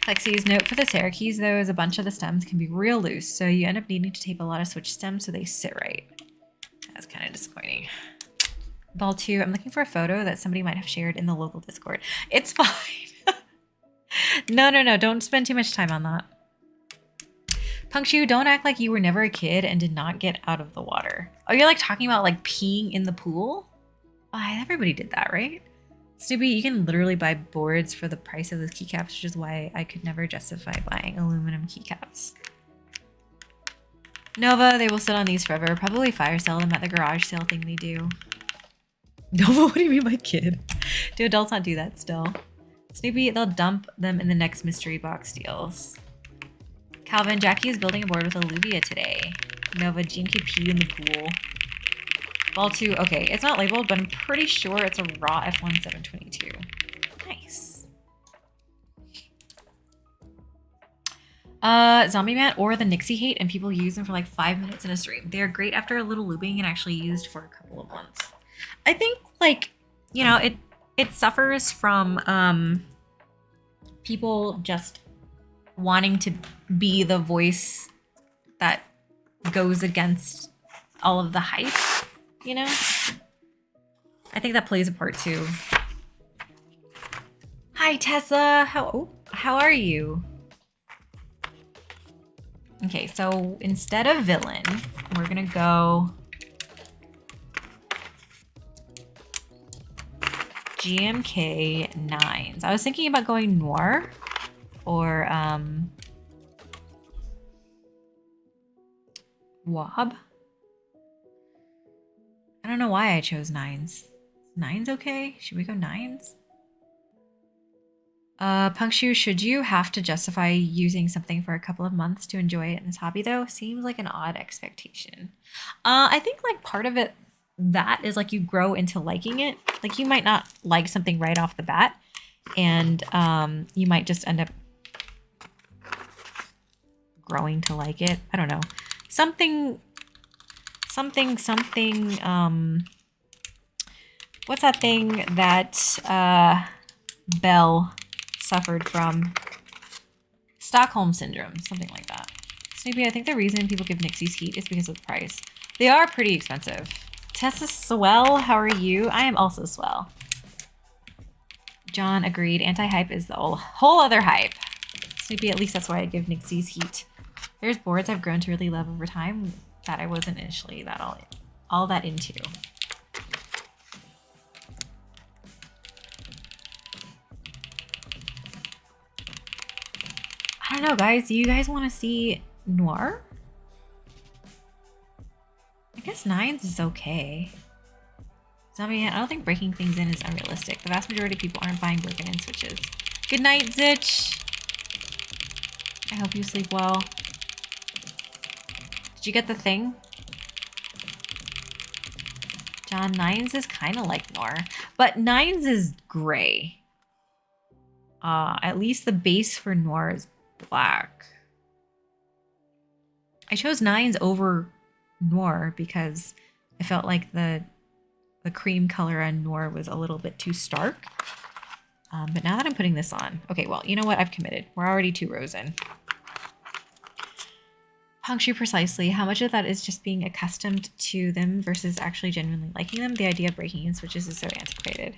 Plexi's note for the Sarah keys though is a bunch of the stems can be real loose, so you end up needing to tape a lot of switch stems so they sit right. That's kind of disappointing. Ball 2, I'm looking for a photo that somebody might have shared in the local Discord. It's fine. No, don't spend too much time on that. Punctu, don't act like you were never a kid and did not get out of the water. Oh, you're like talking about like peeing in the pool? Oh, everybody did that, right? Snoopy, you can literally buy boards for the price of those keycaps, which is why I could never justify buying aluminum keycaps. Nova, they will sit on these forever. Probably fire sell them at the garage sale thing they do. Nova, what do you mean by kid? Do adults not do that still? Snoopy, they'll dump them in the next mystery box deals. Calvin, Jackie is building a board with Alluvia today. Nova, Jean can pee in the pool. Ball 2, okay, it's not labeled, but I'm pretty sure it's a raw F1722. Nice. Zombie Mat or the Nixie Hate, and people use them for like 5 minutes in a stream. They're great after a little lubing and actually used for a couple of months. I think, like, you know, it suffers from people just wanting to be the voice that goes against all of the hype, you know? I think that plays a part too. Hi Tessa, how are you? Okay, so instead of villain, we're gonna go GMK 9s. I was thinking about going noir or Wob. I don't know why I chose 9s. 9s okay? Should we go 9s? Punctu, should you have to justify using something for a couple of months to enjoy it in this hobby though? Seems like an odd expectation. I think like part of it that is like you grow into liking it. Like you might not like something right off the bat, and you might just end up growing to like it. I don't know. Something what's that thing that Belle suffered from? Stockholm syndrome, something like that. Snoopy, I think the reason people give Nixie's heat is because of the price. They are pretty expensive. Tessa Swell, how are you? I am also swell. John agreed. Anti-hype is the whole other hype. Snoopy, at least that's why I give Nixie's heat. There's boards I've grown to really love over time that I wasn't initially that all that into. I don't know, guys. Do you guys want to see noir? I guess 9s is okay. Zombie, I don't think breaking things in is unrealistic. The vast majority of people aren't buying broken in switches. Good night, Zitch. I hope you sleep well. Did you get the thing? John, 9s is kind of like noir, but 9s is gray. At least the base for noir is black. I chose 9s over noir because I felt like the cream color on noir was a little bit too stark. But now that I'm putting this on, okay, well, you know what? I've committed. We're already 2 rows in. Punctu, precisely. How much of that is just being accustomed to them versus actually genuinely liking them? The idea of breaking in switches is so antiquated.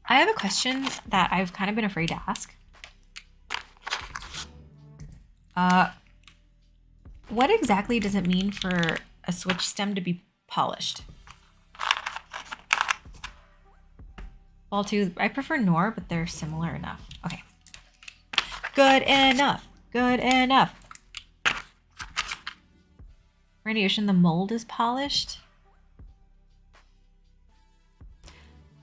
I have a question that I've kind of been afraid to ask. What exactly does it mean for a switch stem to be polished? Ball 2, I prefer noir, but they're similar enough. Okay. Good enough. Good enough. Randy Ocean, the mold is polished.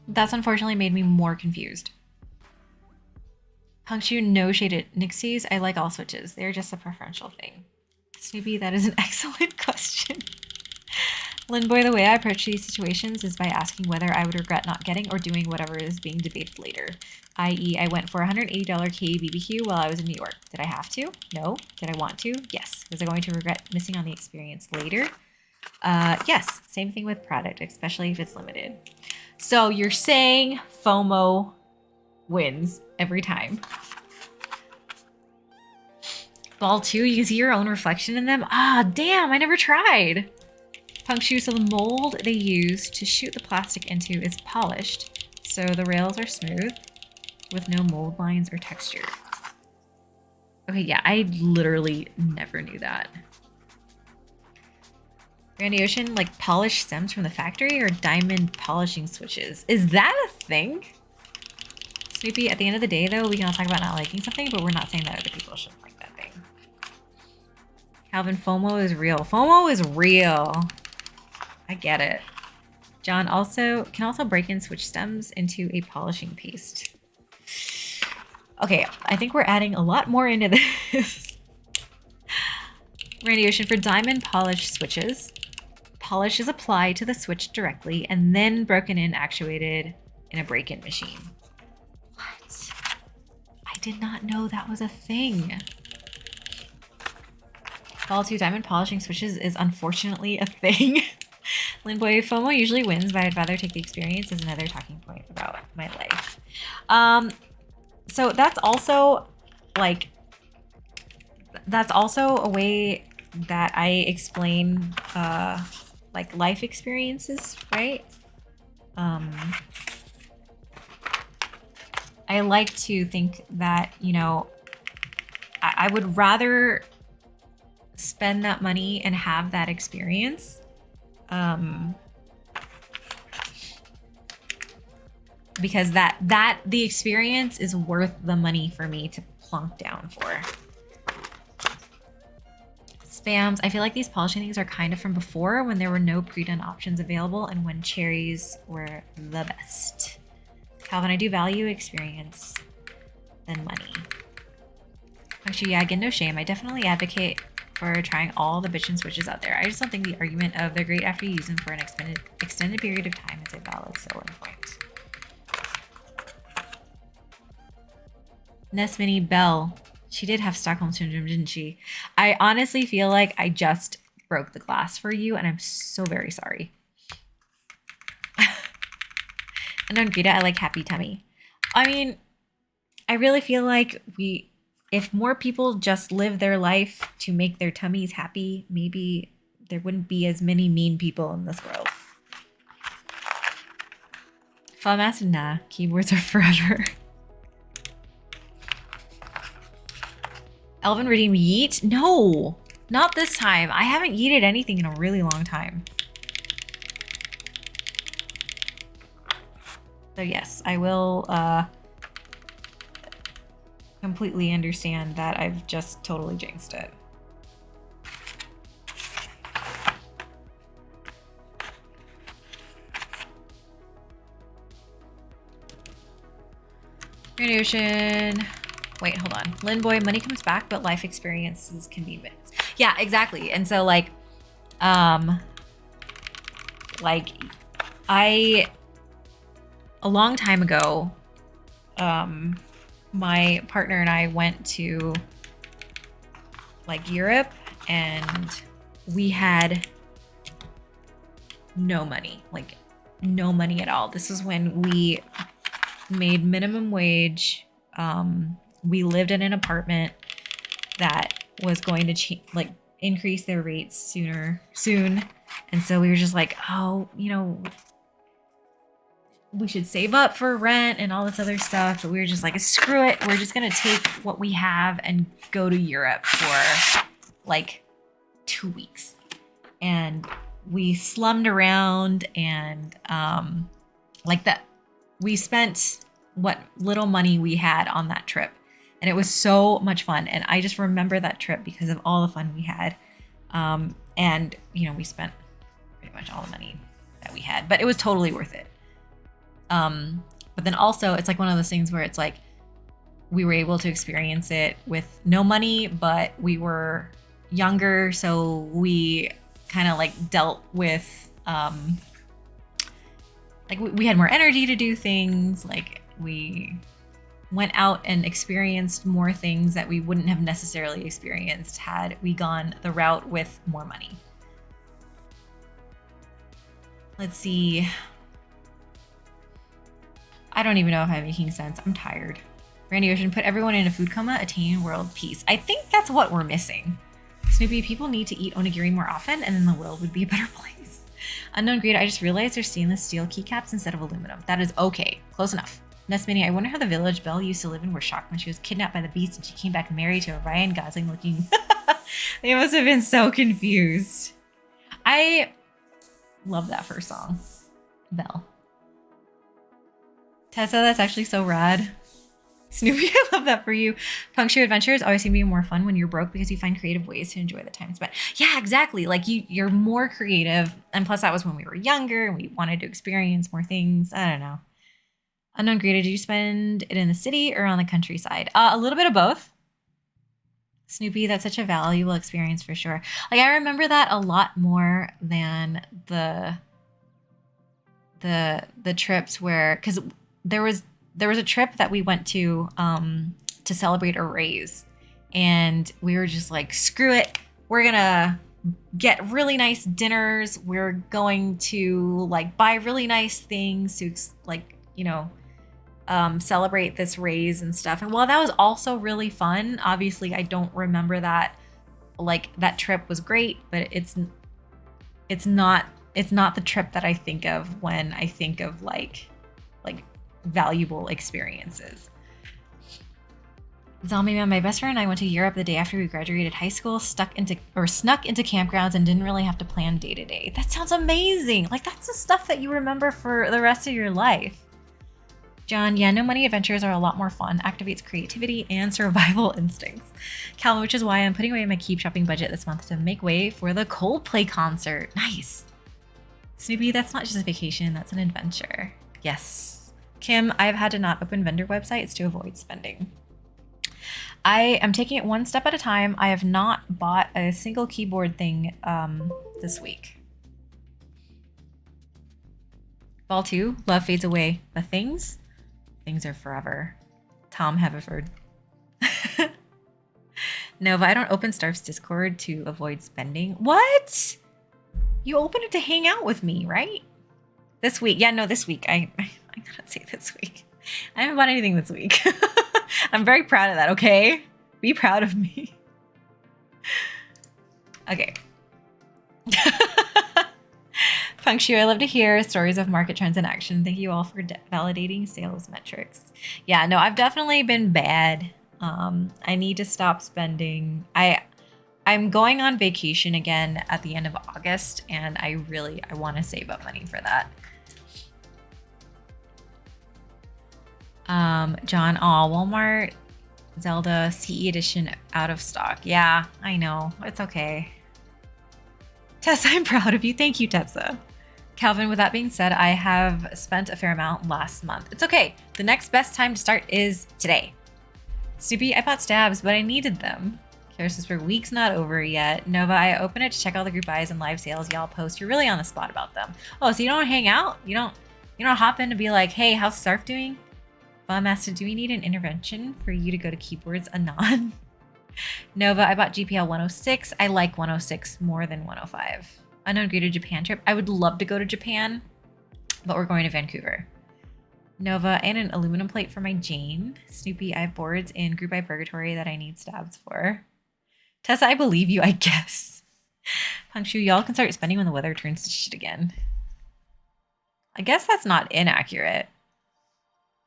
That's unfortunately made me more confused. Punctu, no shaded Nixies. I like all switches. They're just a preferential thing. Snoopy, that is an excellent question. Linboy, the way I approach these situations is by asking whether I would regret not getting or doing whatever is being debated later. I.e., I went for a $180 K BBQ while I was in New York. Did I have to? No. Did I want to? Yes. Was I going to regret missing on the experience later? Yes. Same thing with product, especially if it's limited. So you're saying FOMO wins every time. Ball 2, you see your own reflection in them? Ah, damn, I never tried. Punctu, so the mold they use to shoot the plastic into is polished, so the rails are smooth with no mold lines or texture. Okay, yeah, I literally never knew that. Randy Ocean, like polished stems from the factory or diamond polishing switches? Is that a thing? Snoopy, at the end of the day, though, we can all talk about not liking something, but we're not saying that other people shouldn't like that thing. Calvin, FOMO is real. FOMO is real. I get it. John can also break in switch stems into a polishing paste. Okay, I think we're adding a lot more into this. Randy Ocean, for diamond polished switches, polish is applied to the switch directly and then broken in, actuated in a break-in machine. What? I did not know that was a thing. Ball 2, diamond polishing switches is unfortunately a thing. Linboy, FOMO usually wins, but I'd rather take the experience as another talking point about my life. So that's also like, that's also a way that I explain like life experiences, right? I like to think that, you know, I would rather spend that money and have that experience because the experience is worth the money for me to plunk down for. Spams, I feel like these polishing things are kind of from before when there were no pre-done options available and when cherries were the best. Calvin, I do value experience than money. Actually, yeah, again, no shame. I definitely advocate for trying all the bitchin' switches out there. I just don't think the argument of they're great after you use them for an extended period of time is a valid selling point. Ness Mini Bell. She did have Stockholm Syndrome, didn't she? I honestly feel like I just broke the glass for you, and I'm so very sorry. And on Greta, I like Happy Tummy. I mean, I really feel like if more people just live their life to make their tummies happy, maybe there wouldn't be as many mean people in this world. FOMAS, nah, keyboards are forever. Elvin Redeem yeet? No, not this time. I haven't yeeted anything in a really long time. So yes, I will completely understand that I've just totally jinxed it. Green Ocean. Wait, hold on. Linboy, money comes back, but life experiences can be mixed. Yeah, exactly. And so like a long time ago, my partner and I went to like Europe and we had no money, like no money at all. This is when we made minimum wage. We lived in an apartment that was going to increase their rates soon. And so we were just like, oh, you know, we should save up for rent and all this other stuff. But we were just like, screw it. We're just going to take what we have and go to Europe for like 2 weeks. And we slummed around and like that. We spent what little money we had on that trip. And it was so much fun. And I just remember that trip because of all the fun we had. And, you know, we spent pretty much all the money that we had, but it was totally worth it. But then also it's like one of those things where it's like we were able to experience it with no money, but we were younger, so we kind of like dealt with like we had more energy to do things. Like we went out and experienced more things that we wouldn't have necessarily experienced had we gone the route with more money. Let's see. I don't even know if I'm making sense. I'm tired. Randy Ocean, put everyone in a food coma, attain world peace. I think that's what we're missing. Snoopy, people need to eat onigiri more often and then the world would be a better place. Unknown Greed, I just realized there's stainless steel keycaps instead of aluminum. That is okay. Close enough. Nestmini, I wonder how the village Belle used to live in were shocked when she was kidnapped by the beast and she came back married to a Ryan Gosling looking. They must have been so confused. I love that first song. Belle. Tessa, that's actually so rad. Snoopy, I love that for you. Puncture adventures always seem to be more fun when you're broke because you find creative ways to enjoy the time spent. Yeah, exactly. Like you're more creative. And plus that was when we were younger and we wanted to experience more things. I don't know. Unknown Greeter, did you spend it in the city or on the countryside? A little bit of both. Snoopy, that's such a valuable experience for sure. Like I remember that a lot more than the trips where, because there was a trip that we went to celebrate a raise, and we were just like, screw it, we're gonna get really nice dinners, we're going to like buy really nice things to like, you know, celebrate this raise and stuff. And while that was also really fun, obviously I don't remember that, like that trip was great, but it's not the trip that I think of when I think of like valuable experiences. Zombie Man, my best friend and I went to Europe the day after we graduated high school, snuck into campgrounds and didn't really have to plan day to day. That sounds amazing. Like that's the stuff that you remember for the rest of your life. John, yeah, no money adventures are a lot more fun. Activates creativity and survival instincts. Calvin, which is why I'm putting away my keep shopping budget this month to make way for the Coldplay concert. Nice. Snoopy, that's not just a vacation, that's an adventure. Yes. Kim, I've had to not open vendor websites to avoid spending. I am taking it one step at a time. I have not bought a single keyboard thing this week. Ball 2, love fades away. The things are forever. Tom Haverford. Nova, I don't open Starf's Discord to avoid spending. What? You open it to hang out with me, right? This week. Yeah, no, this week. I gotta say this week. I haven't bought anything this week. I'm very proud of that, okay? Be proud of me. Okay. Puncture, I love to hear stories of market trends in action. Thank you all for validating sales metrics. Yeah, no, I've definitely been bad. I need to stop spending. I'm going on vacation again at the end of August, and I want to save up money for that. John, Walmart Zelda CE edition out of stock. Yeah, I know. It's okay. Tessa, I'm proud of you. Thank you, Tessa. Calvin, with that being said, I have spent a fair amount last month. It's okay. The next best time to start is today. Snoopy, I bought stabs, but I needed them. Kara week's not over yet. Nova, I open it to check all the group buys and live sales y'all post. You're really on the spot about them. Oh, so you don't hang out? You don't hop in to be like, hey, how's Sarf doing? Master, do we need an intervention for you to go to keyboards anon? Nova, I bought GPL 106. I like 106 more than 105. Unknown Greater Japan trip. I would love to go to Japan, but we're going to Vancouver. Nova, and an aluminum plate for my Jane. Snoopy, I have boards in Group by Purgatory that I need stabs for. Tessa, I believe you, I guess. Puncture, y'all can start spending when the weather turns to shit again. I guess that's not inaccurate.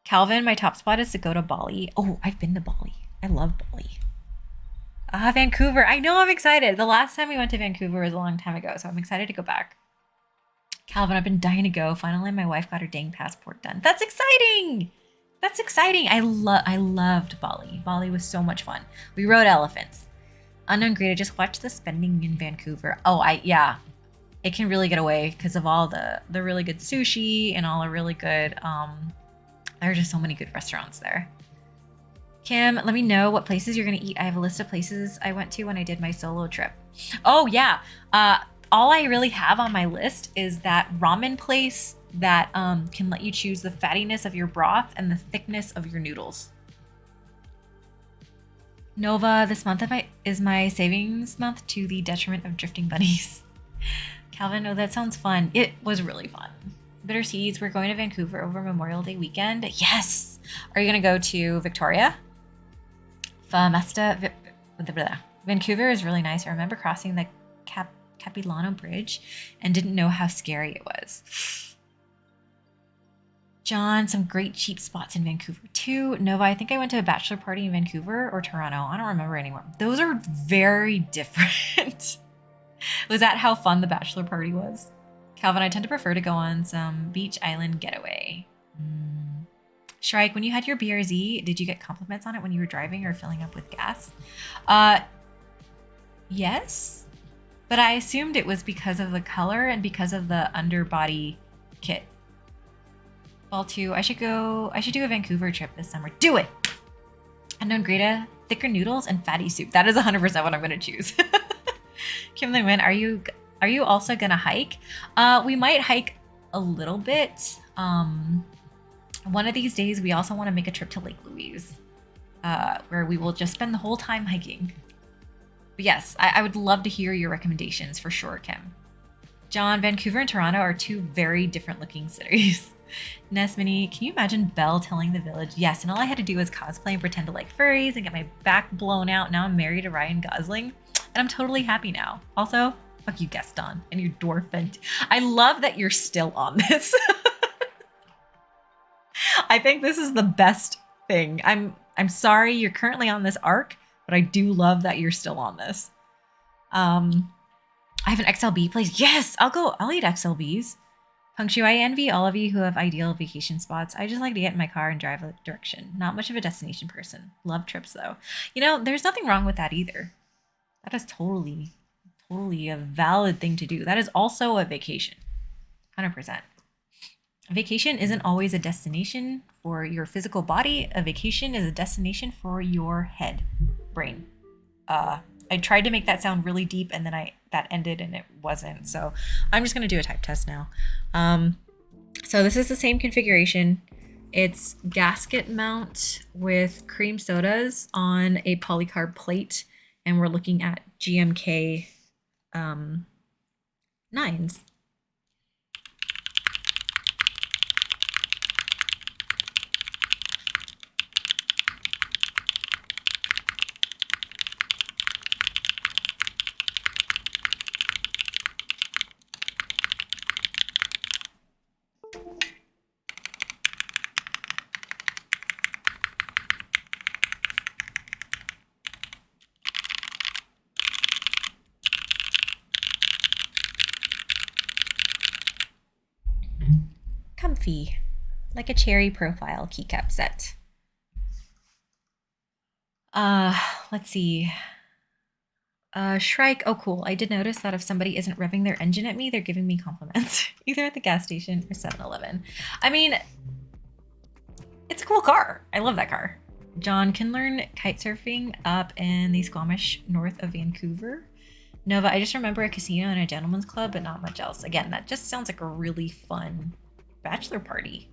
Calvin, my top spot is to go to Bali. Oh, I've been to Bali. I love Bali. Vancouver. I know, I'm excited. The last time we went to Vancouver was a long time ago, so I'm excited to go back. Calvin, I've been dying to go. Finally, my wife got her dang passport done. That's exciting. That's exciting. I loved Bali. Bali was so much fun. We rode elephants. Unknown Greta, just watch the spending in Vancouver. Oh, yeah. It can really get away because of all the really good sushi and all the really good, there are just so many good restaurants there. Kim, let me know what places you're going to eat. I have a list of places I went to when I did my solo trip. Oh, yeah. All I really have on my list is that ramen place that can let you choose the fattiness of your broth and the thickness of your noodles. Nova, this month is my savings month to the detriment of drifting bunnies. Calvin, oh, that sounds fun. It was really fun. Bitter Seeds, we're going to Vancouver over Memorial Day weekend. Yes! Are you going to go to Victoria? Vancouver is really nice. I remember crossing the Capilano Bridge and didn't know how scary it was. John, some great cheap spots in Vancouver too. Nova, I think I went to a bachelor party in Vancouver or Toronto. I don't remember anymore. Those are very different. Was that how fun the bachelor party was? Calvin, I tend to prefer to go on some beach island getaway. Shrike, when you had your BRZ, did you get compliments on it when you were driving or filling up with gas? Yes, but I assumed it was because of the color and because of the underbody kit. Ball 2, I should do a Vancouver trip this summer. Do it! Unknown Greta, thicker noodles and fatty soup. That is 100% what I'm going to choose. Kimberly Wynn, are you also gonna hike? We might hike a little bit. One of these days, we also want to make a trip to Lake Louise, where we will just spend the whole time hiking. But yes, I would love to hear your recommendations for sure, Kim. John, Vancouver and Toronto are two very different looking cities. Nesmini, can you imagine Belle telling the village, yes, and all I had to do was cosplay and pretend to like furries and get my back blown out. Now I'm married to Ryan Gosling. And I'm totally happy now. Also, fuck you, Gaston, and your dwarf vent. I love that you're still on this. I think this is the best thing. I'm sorry you're currently on this arc, but I do love that you're still on this. I have an XLB place. Yes, I'll eat XLBs. Punctu, I envy all of you who have ideal vacation spots. I just like to get in my car and drive a direction. Not much of a destination person. Love trips though. You know, there's nothing wrong with that either. That is totally a valid thing to do. That is also a vacation. 100%. A vacation isn't always a destination for your physical body. A vacation is a destination for your head, brain. I tried to make that sound really deep and then that ended and it wasn't. So I'm just going to do a type test now. So this is the same configuration. It's gasket mount with cream sodas on a polycarb plate. And we're looking at GMK 9s. Comfy, like a cherry profile keycap set. Let's see. Shrike, oh cool. I did notice that if somebody isn't revving their engine at me, they're giving me compliments, either at the gas station or 7-Eleven. I mean, it's a cool car. I love that car. John can learn kite surfing up in the Squamish north of Vancouver. Nova, I just remember a casino and a gentleman's club, but not much else. Again, that just sounds like a really fun bachelor party.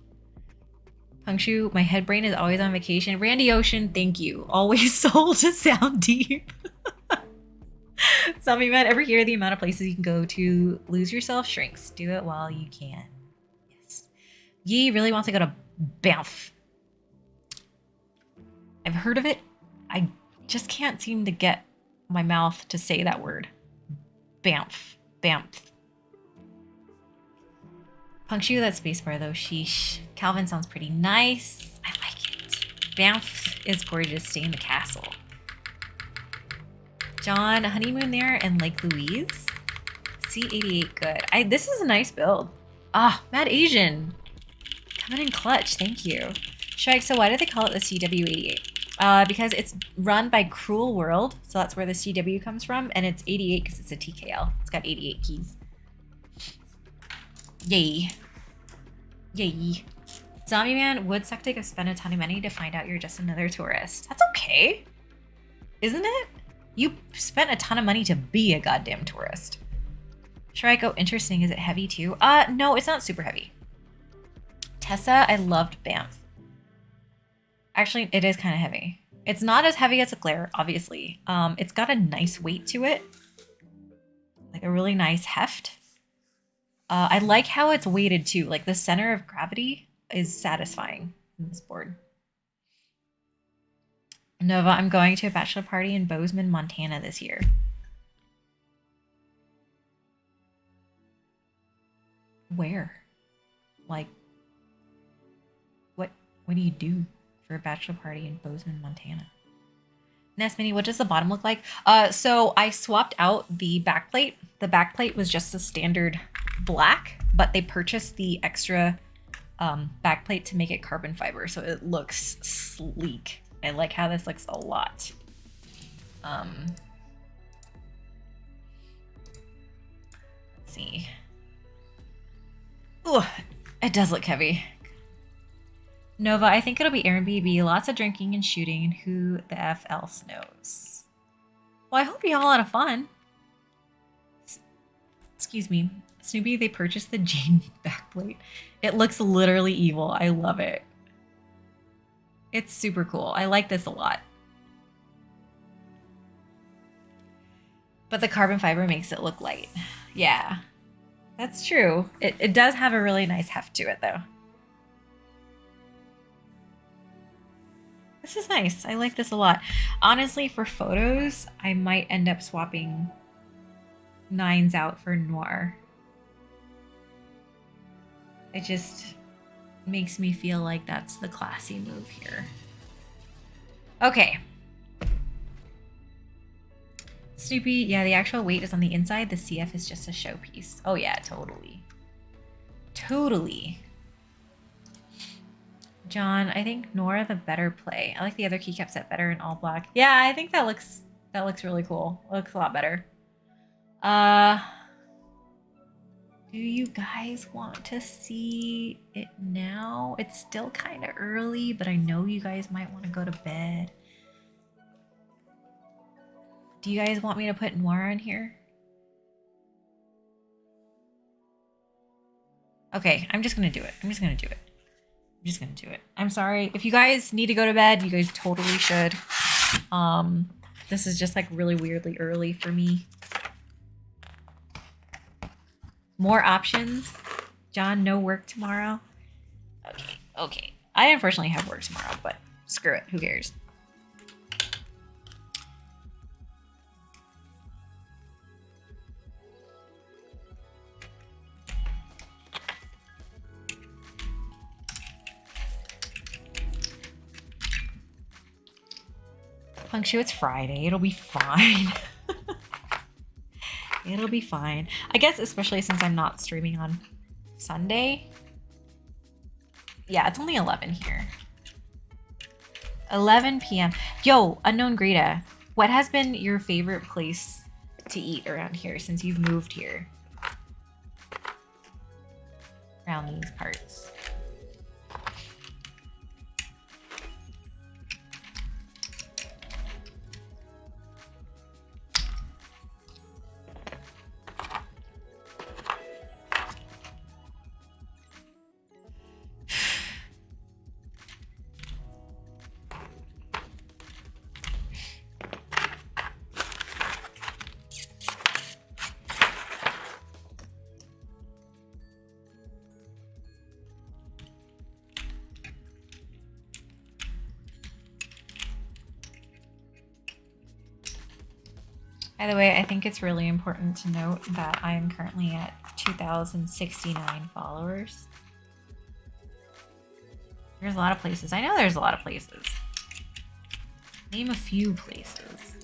Punctu, my head brain is always on vacation. Randy Ocean, thank you. Always sold to sound deep. Some of you might ever hear the amount of places you can go to lose yourself shrinks. Do it while you can. Yes. Yee really wants to go to Banff. I've heard of it. I just can't seem to get my mouth to say that word. Banff. Banff. Punctu that spacebar though, sheesh. Calvin sounds pretty nice. I like it. Banff is gorgeous. Stay in the castle. John, honeymoon there in Lake Louise. C88, good. This is a nice build. Ah, Mad Asian. Coming in clutch, thank you. Shrike, so why do they call it the CW88? Because it's run by CruelWorld, so that's where the CW comes from, and it's 88 because it's a TKL. It's got 88 keys. Yay. Yay. Zombie Man would suck to spend a ton of money to find out you're just another tourist. That's okay. Isn't it? You spent a ton of money to be a goddamn tourist. Shriko, interesting. Is it heavy too? No, it's not super heavy. Tessa, I loved Banff. Actually, it is kind of heavy. It's not as heavy as a Glare, obviously. It's got a nice weight to it. Like a really nice heft. I like how it's weighted too. Like the center of gravity is satisfying in this board. Nova, I'm going to a bachelor party in Bozeman, Montana this year. Where? Like, what do you do for a bachelor party in Bozeman, Montana? Nest Mini, what does the bottom look like? So I swapped out the backplate. The backplate was just a standard black, but they purchased the extra backplate to make it carbon fiber, so it looks sleek. I like how this looks a lot. Let's see. Ooh, it does look heavy. Nova, I think it'll be Airbnb. Lots of drinking and shooting, and who the F else knows? Well, I hope you have a lot of fun. Excuse me. Snoopy, they purchased the Jane backplate. It looks literally evil. I love it. It's super cool. I like this a lot. But the carbon fiber makes it look light. Yeah, that's true. It does have a really nice heft to it, though. This is nice. I like this a lot. Honestly, for photos, I might end up swapping 9s out for Noir. It just makes me feel like that's the classy move here. Okay. Snoopy, yeah, the actual weight is on the inside. The CF is just a showpiece. Oh yeah, totally. Totally. John, I think Nora the better play. I like the other keycap set better in all black. Yeah, I think that looks really cool. It looks a lot better. Do you guys want to see it now? It's still kind of early, but I know you guys might want to go to bed. Do you guys want me to put Noir in here? Okay, I'm just gonna do it. I'm just gonna do it. I'm sorry. If you guys need to go to bed, you guys totally should. This is just like really weirdly early for me. More options. John, no work tomorrow. Okay. I unfortunately have work tomorrow, but screw it. Who cares? Punkshu, it's Friday. It'll be fine. It'll be fine. I guess especially since I'm not streaming on Sunday. Yeah, it's only 11 here. 11 p.m. Yo, Unknown Greta, what has been your favorite place to eat around here since you've moved here? Around these parts. By the way, I think it's really important to note that I am currently at 2,069 followers. There's a lot of places. I know there's a lot of places. Name a few places.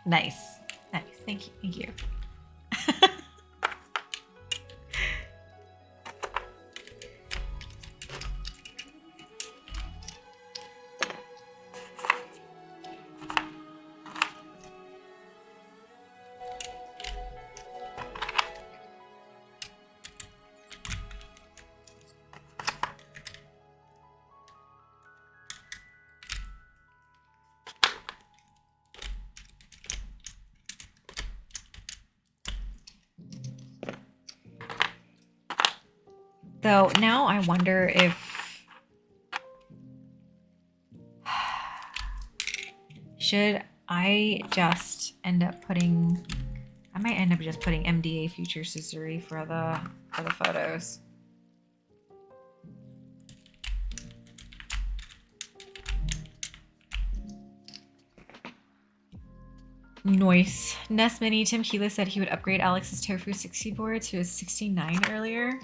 Nice. Nice. Thank you. Thank you. Though now I wonder if should I just end up putting, I might end up just putting MDA Future Susuri for the photos. Nice. Nest Mini, Tim Keela said he would upgrade Alex's Tofu 60 board to a 69 earlier.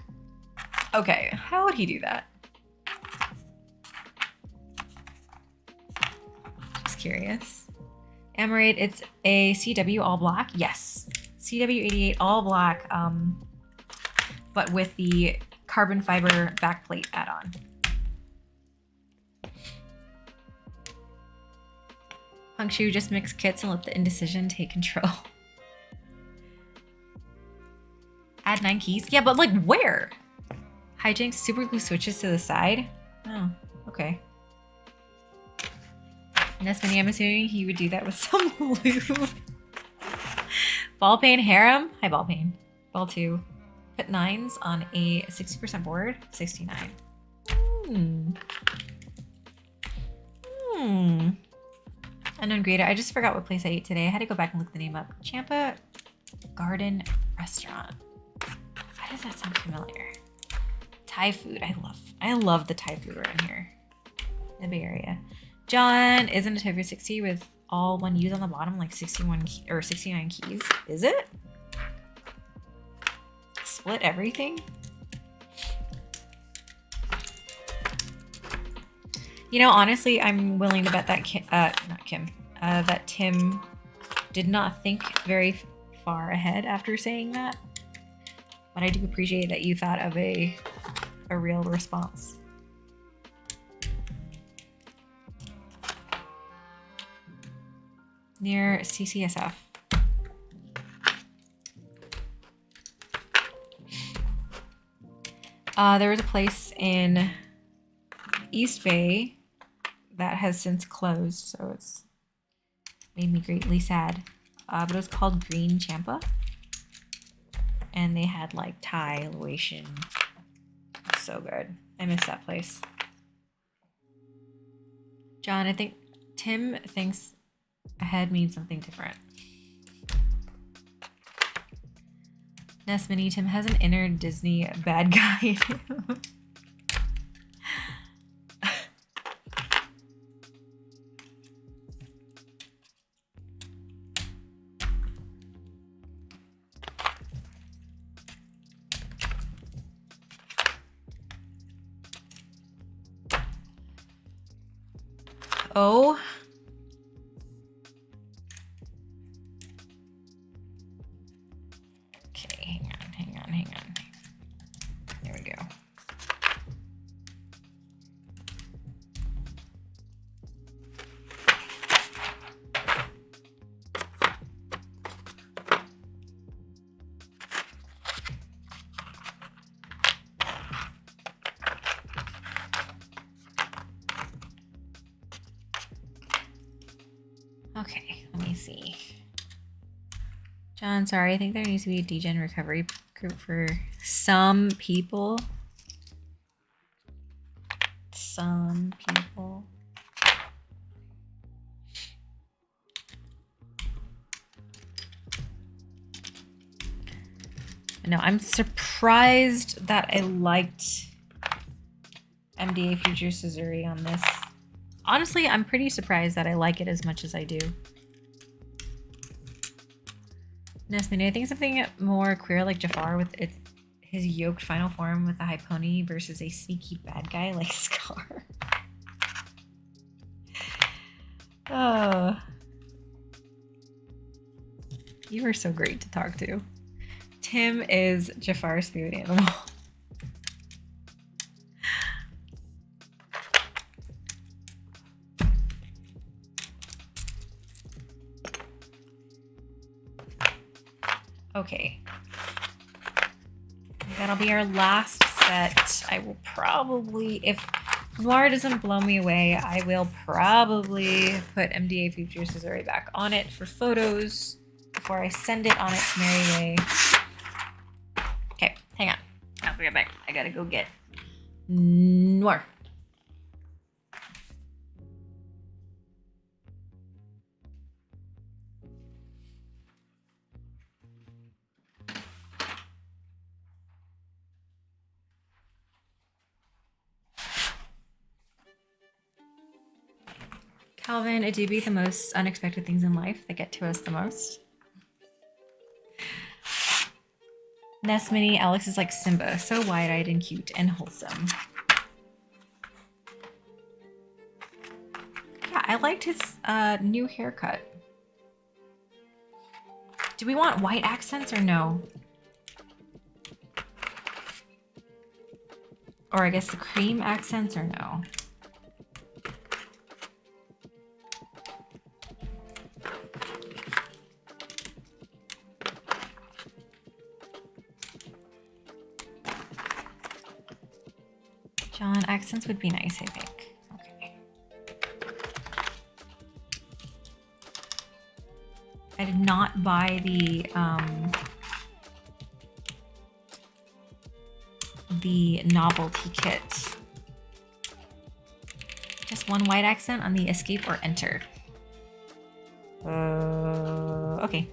Okay, how would he do that? Just curious. Emerald, it's a CW all black. Yes. CW88 all black, but with the carbon fiber backplate add-on. Punkshu, just mix kits and let the indecision take control. Add 9 keys? Yeah, but like where? Hijinks, super glue switches to the side? Oh, okay. Nesmini, I'm assuming he would do that with some lube. Ballpain Harem? Hi, Ballpain. Ball 2. Put 9s on a 60% board. 69. Unknown Greta. I just forgot what place I ate today. I had to go back and look the name up. Champa Garden Restaurant. Why does that sound familiar? Thai food. I love the Thai food around here in the Bay Area. John, isn't a Tofu 60 with all one use on the bottom, like 61 or 69 keys? Is it? Split everything? You know, honestly, I'm willing to bet that that Tim did not think very far ahead after saying that. But I do appreciate that you thought of a real response. Near CCSF. There was a place in East Bay that has since closed, so it's made me greatly sad. But it was called Green Champa. And they had like Thai, Laotian. So good. I miss that place. John, I think Tim thinks ahead means something different. Nest Mini, Tim has an inner Disney bad guy. Oh. Okay, hang on. There we go. Okay, let me see. John, sorry, I think there needs to be a degen recovery group for some people. Some people. No, I'm surprised that I liked MDA Future Susuri on this. Honestly, I'm pretty surprised that I like it as much as I do. Nesmini, I think something more queer like Jafar with his yoked final form with a high pony versus a sneaky bad guy like Scar. Oh. You are so great to talk to. Tim is Jafar's spirit animal. Okay. That'll be our last set. I will probably, if Noir doesn't blow me away, I will probably put MDA Future Susuri back on it for photos before I send it on its merry way. Okay, hang on. I'll be right back. I gotta go get Noir. Calvin, it do be the most unexpected things in life that get to us the most. Nest Mini, Alex is like Simba, so wide-eyed and cute and wholesome. Yeah, I liked his new haircut. Do we want white accents or no? Or I guess the cream accents or no? John, accents would be nice, I think. Okay. I did not buy the novelty kit. Just one white accent on the escape or enter. Okay.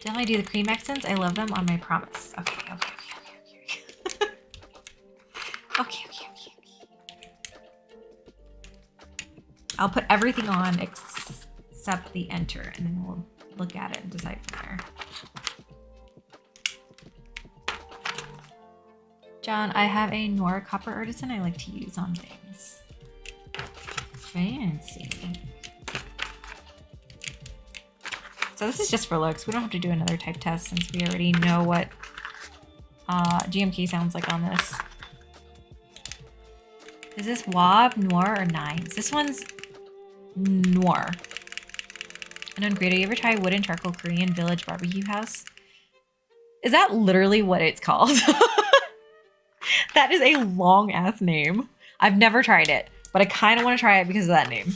Did I do the cream accents? I love them on my promise. Okay. Okay. I'll put everything on except the enter, and then we'll look at it and decide from there. John, I have a Nora copper artisan I like to use on things. Fancy. So this is just for looks. We don't have to do another type test since we already know what GMK sounds like on this. Is this Wob, Noir, or Nines? This one's Noir. And on Greta, you ever try Wooden Charcoal Korean Village Barbecue House? Is that literally what it's called? That is a long ass name. I've never tried it, but I kind of want to try it because of that name.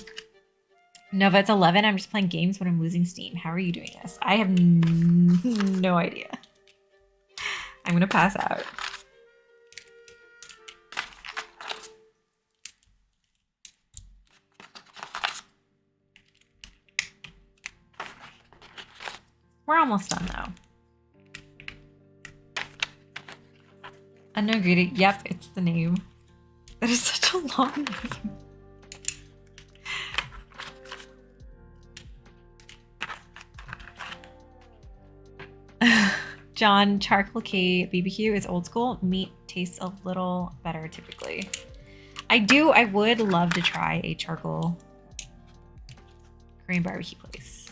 Nova, it's 11. I'm just playing games when I'm losing steam. How are you doing this? I have no idea. I'm gonna pass out. We're almost done though. Unknown greeting. Yep, it's the name. That is such a long name. John, charcoal K BBQ is old school. Meat tastes a little better typically. I would love to try a charcoal Korean barbecue place.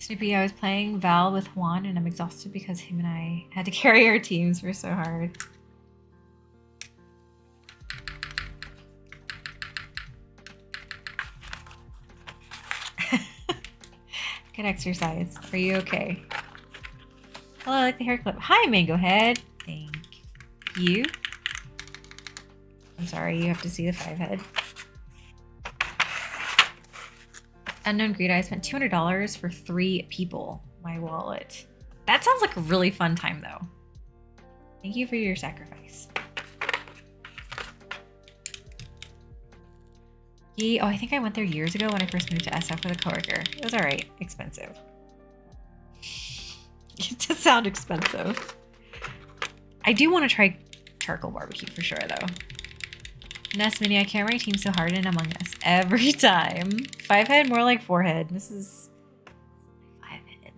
Snoopy, I was playing Val with Juan and I'm exhausted because him and I had to carry our teams. We're so hard. Good exercise. Are you okay? Hello, I like the hair clip. Hi, Mango Head. Thank you. I'm sorry, you have to see the 5 head. Unknown Greed, I spent $200 for 3 people. My wallet. That sounds like a really fun time, though. Thank you for your sacrifice. Oh, I think I went there years ago when I first moved to SF with a coworker. It was alright. Expensive. It does sound expensive. I do want to try charcoal barbecue for sure, though. Nest Mini, I carry my team so hard in Among Us every time. 5 head, more like 4 head. This is 5 head.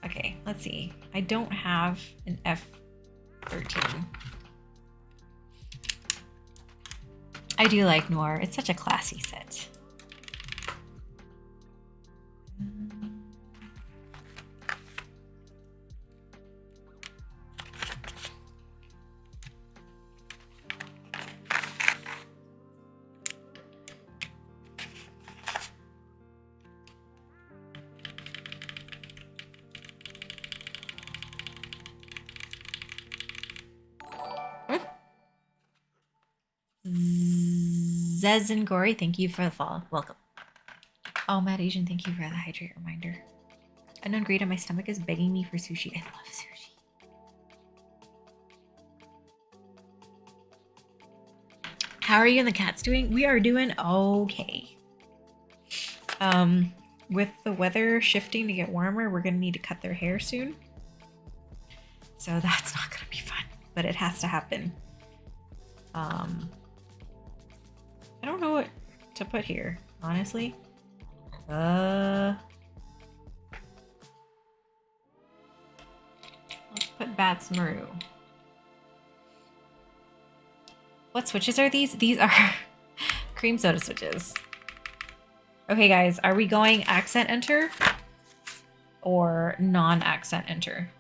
Okay, let's see. I don't have an F13. I do like Noir. It's such a classy set. Zez and Gory, thank you for the follow. Welcome. Oh, Mad Asian, thank you for the hydrate reminder. Unknown Greed on my stomach is begging me for sushi. I love sushi. How are you and the cats doing? We are doing okay. With the weather shifting to get warmer, we're gonna need to cut their hair soon. So that's not gonna be fun, but it has to happen. I don't know what to put here, honestly. Let's put Bats Maru. What switches are these? These are cream soda switches. Okay, guys, are we going accent enter or non-accent enter?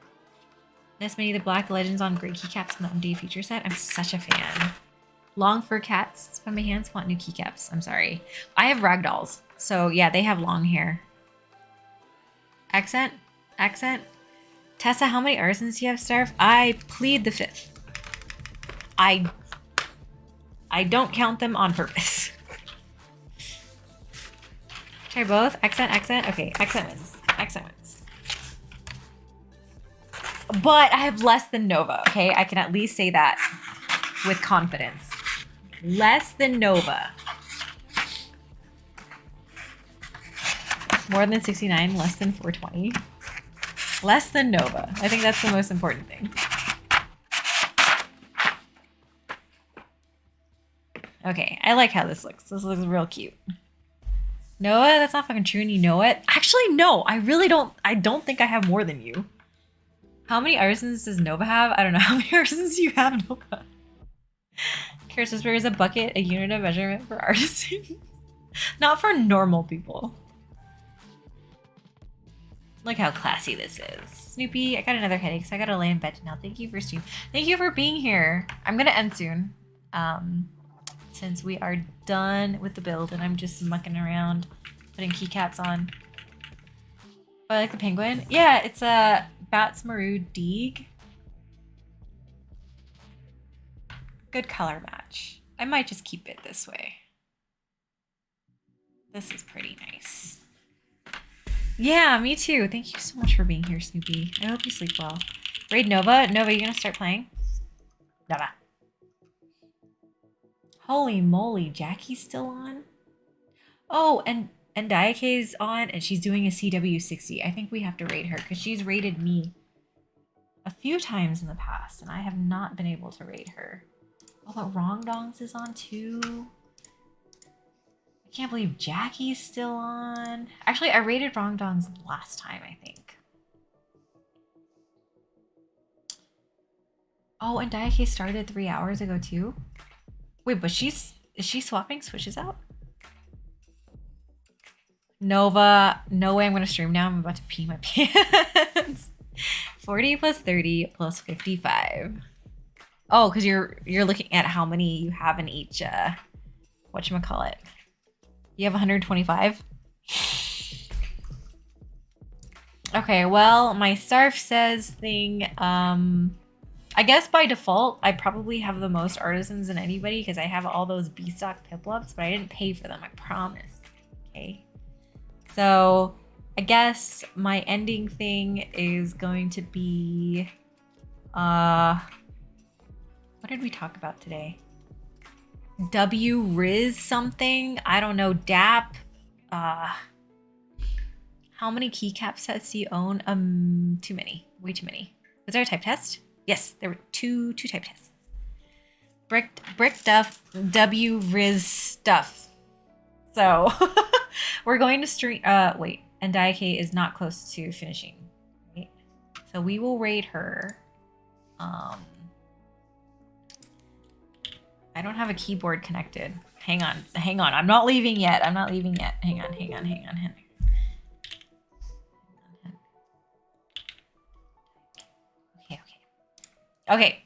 This many the Black Legends on Great Keycaps in the MD feature set. I'm such a fan. Long fur cats from my hands want new keycaps. I'm sorry. I have ragdolls. So yeah, they have long hair. Accent? Accent? Tessa, how many arsons do you have, Starf? I plead the fifth. I don't count them on purpose. Try both. Accent, accent. Okay, accent wins. Accent wins. But I have less than Nova, okay? I can at least say that with confidence. Less than Nova. More than 69, less than 420. Less than Nova. I think that's the most important thing. Okay, I like how this looks. This looks real cute. Noah, that's not fucking true and you know it. Actually, no, I really don't. I don't think I have more than you. How many artisans does Nova have? I don't know. How many artisans do you have, Nova? Curious Whisper is a bucket, a unit of measurement for artisans. Not for normal people. Look how classy this is. Snoopy, I got another headache, so I gotta lay in bed now. Thank you for stream. Thank you for being here. I'm gonna end soon. Since we are done with the build and I'm just mucking around, putting keycaps on. Oh, I like the penguin. Yeah, it's a Bats Maru Deeg. Good color match. I might just keep it this way. This is pretty nice. Yeah, me too. Thank you so much for being here, Snoopy. I hope you sleep well. Raid Nova. Nova, you gonna start playing? Nova. Holy moly, Jackie's still on? Oh, and Daike's on, and she's doing a CW60. I think we have to raid her, because she's raided me a few times in the past, and I have not been able to raid her. Oh, but Rongdongs is on too. I can't believe Jackie's still on. Actually, I raided Rongdongs last time, I think. Oh, and Daike started 3 hours ago too. Wait, but is she swapping switches out? Nova, no way I'm gonna stream now. I'm about to pee my pants. 40 plus 30 plus 55. Oh, because you're looking at how many you have in each whatchamacallit. You have 125? Okay, well, my Starf says thing, I guess by default, I probably have the most artisans than anybody because I have all those B-stock Piplups, but I didn't pay for them, I promise. Okay. So I guess my ending thing is going to be, what did we talk about today? W Riz something? I don't know. DAP. How many keycap sets do you own? Too many. Way too many. Was there a type test? Yes, there were two type tests. Brick Duff, W Riz stuff. So we're going to stream. Wait, and Daike is not close to finishing. Right? So we will raid her. I don't have a keyboard connected. Hang on. I'm not leaving yet. Hang on. Okay.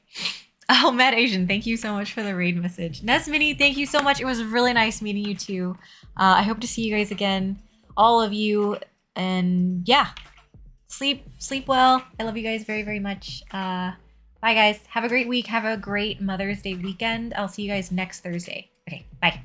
Oh, Mad Asian, thank you so much for the raid message. Nesmini, thank you so much. It was really nice meeting you too. I hope to see you guys again, all of you. And yeah, sleep well. I love you guys very, very much. Bye, guys. Have a great week. Have a great Mother's Day weekend. I'll see you guys next Thursday. Okay, bye.